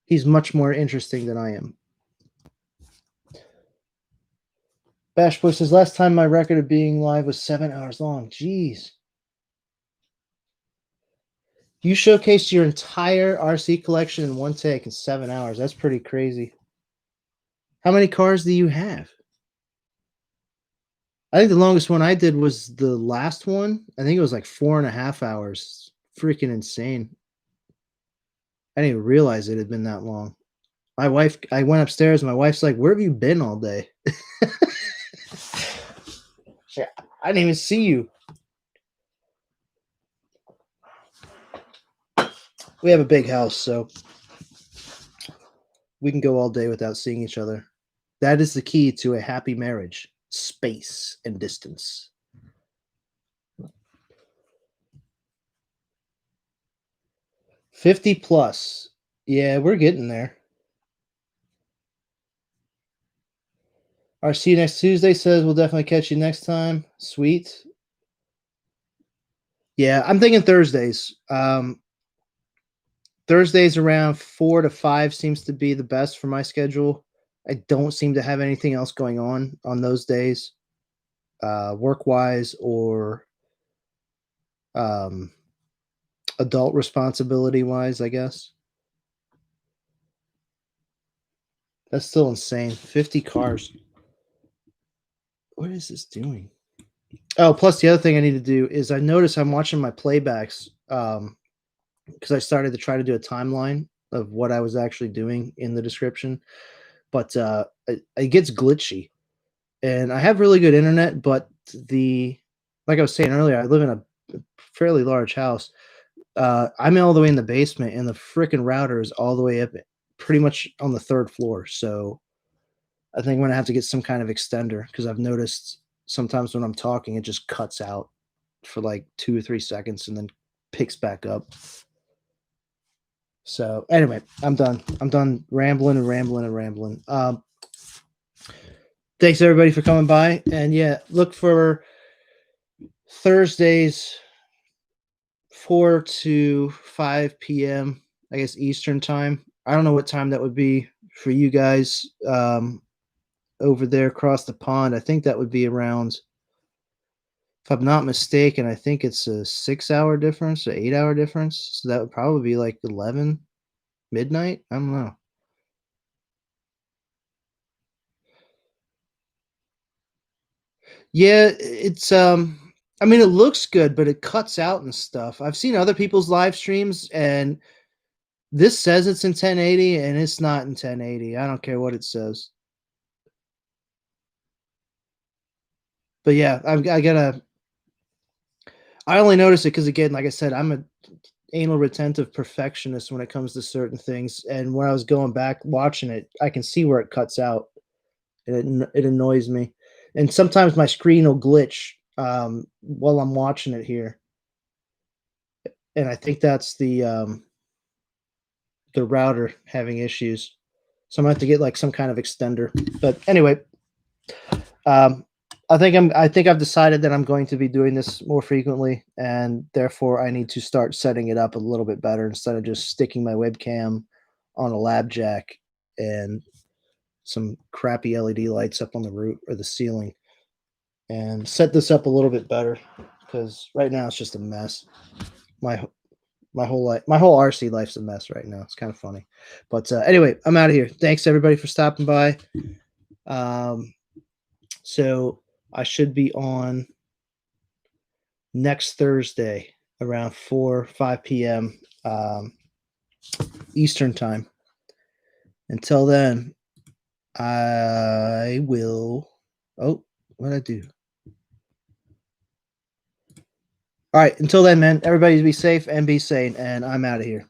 He's much more interesting than I am. Bash Boy says, last time my record of being live was 7 hours long. Jeez. You showcased your entire RC collection in one take in 7 hours. That's pretty crazy. How many cars do you have? I think the longest one I did was the last one. I think it was like 4.5 hours. Freaking insane. I didn't even realize it had been that long. My wife, I went upstairs and my wife's like, where have you been all day? I didn't even see you. We have a big house, so we can go all day without seeing each other. That is the key to a happy marriage: space and distance. $50+. Yeah, we're getting there. Our see you next Tuesday says we'll definitely catch you next time. Sweet. Yeah, I'm thinking Thursdays. Thursdays around 4 to 5 seems to be the best for my schedule. I don't seem to have anything else going on those days, work-wise or adult responsibility-wise, I guess. That's still insane. 50 cars. What is this doing? Oh, plus the other thing I need to do is I notice I'm watching my playbacks because I started to try to do a timeline of what I was actually doing in the description, but it gets glitchy. And I have really good internet, but like I was saying earlier, I live in a fairly large house. I'm all the way in the basement, and the freaking router is all the way up, pretty much on the 3rd floor. So I think I'm gonna have to get some kind of extender because I've noticed sometimes when I'm talking, it just cuts out for like 2 or 3 seconds and then picks back up. So anyway, I'm done. I'm done rambling and rambling and rambling. Thanks everybody for coming by, and yeah, look for Thursdays 4 to 5 p.m. I guess Eastern time. I don't know what time that would be for you guys over there across the pond. I think that would be around, if I'm not mistaken, I think it's a 6-hour difference, or 8-hour difference. So that would probably be like 11 midnight. I don't know. Yeah, it's I mean, it looks good, but it cuts out and stuff. I've seen other people's live streams, and this says it's in 1080, and it's not in 1080. I don't care what it says. But yeah, I only notice it because, again, like I said, I'm a anal retentive perfectionist when it comes to certain things. And when I was going back watching it, I can see where it cuts out. It annoys me. And sometimes my screen will glitch while I'm watching it here. And I think that's the router having issues. So I'm gonna have to get like some kind of extender. But anyway, I think I've decided that I'm going to be doing this more frequently, and therefore I need to start setting it up a little bit better instead of just sticking my webcam on a lab jack and some crappy LED lights up on the roof or the ceiling, and set this up a little bit better because right now it's just a mess. My whole life, my whole RC life's a mess right now. It's kind of funny, but anyway, I'm out of here. Thanks everybody for stopping by. So I should be on next Thursday around 5 p.m. Eastern time. Until then, I will. Oh, what did I do? All right. Until then, man, everybody be safe and be sane. And I'm out of here.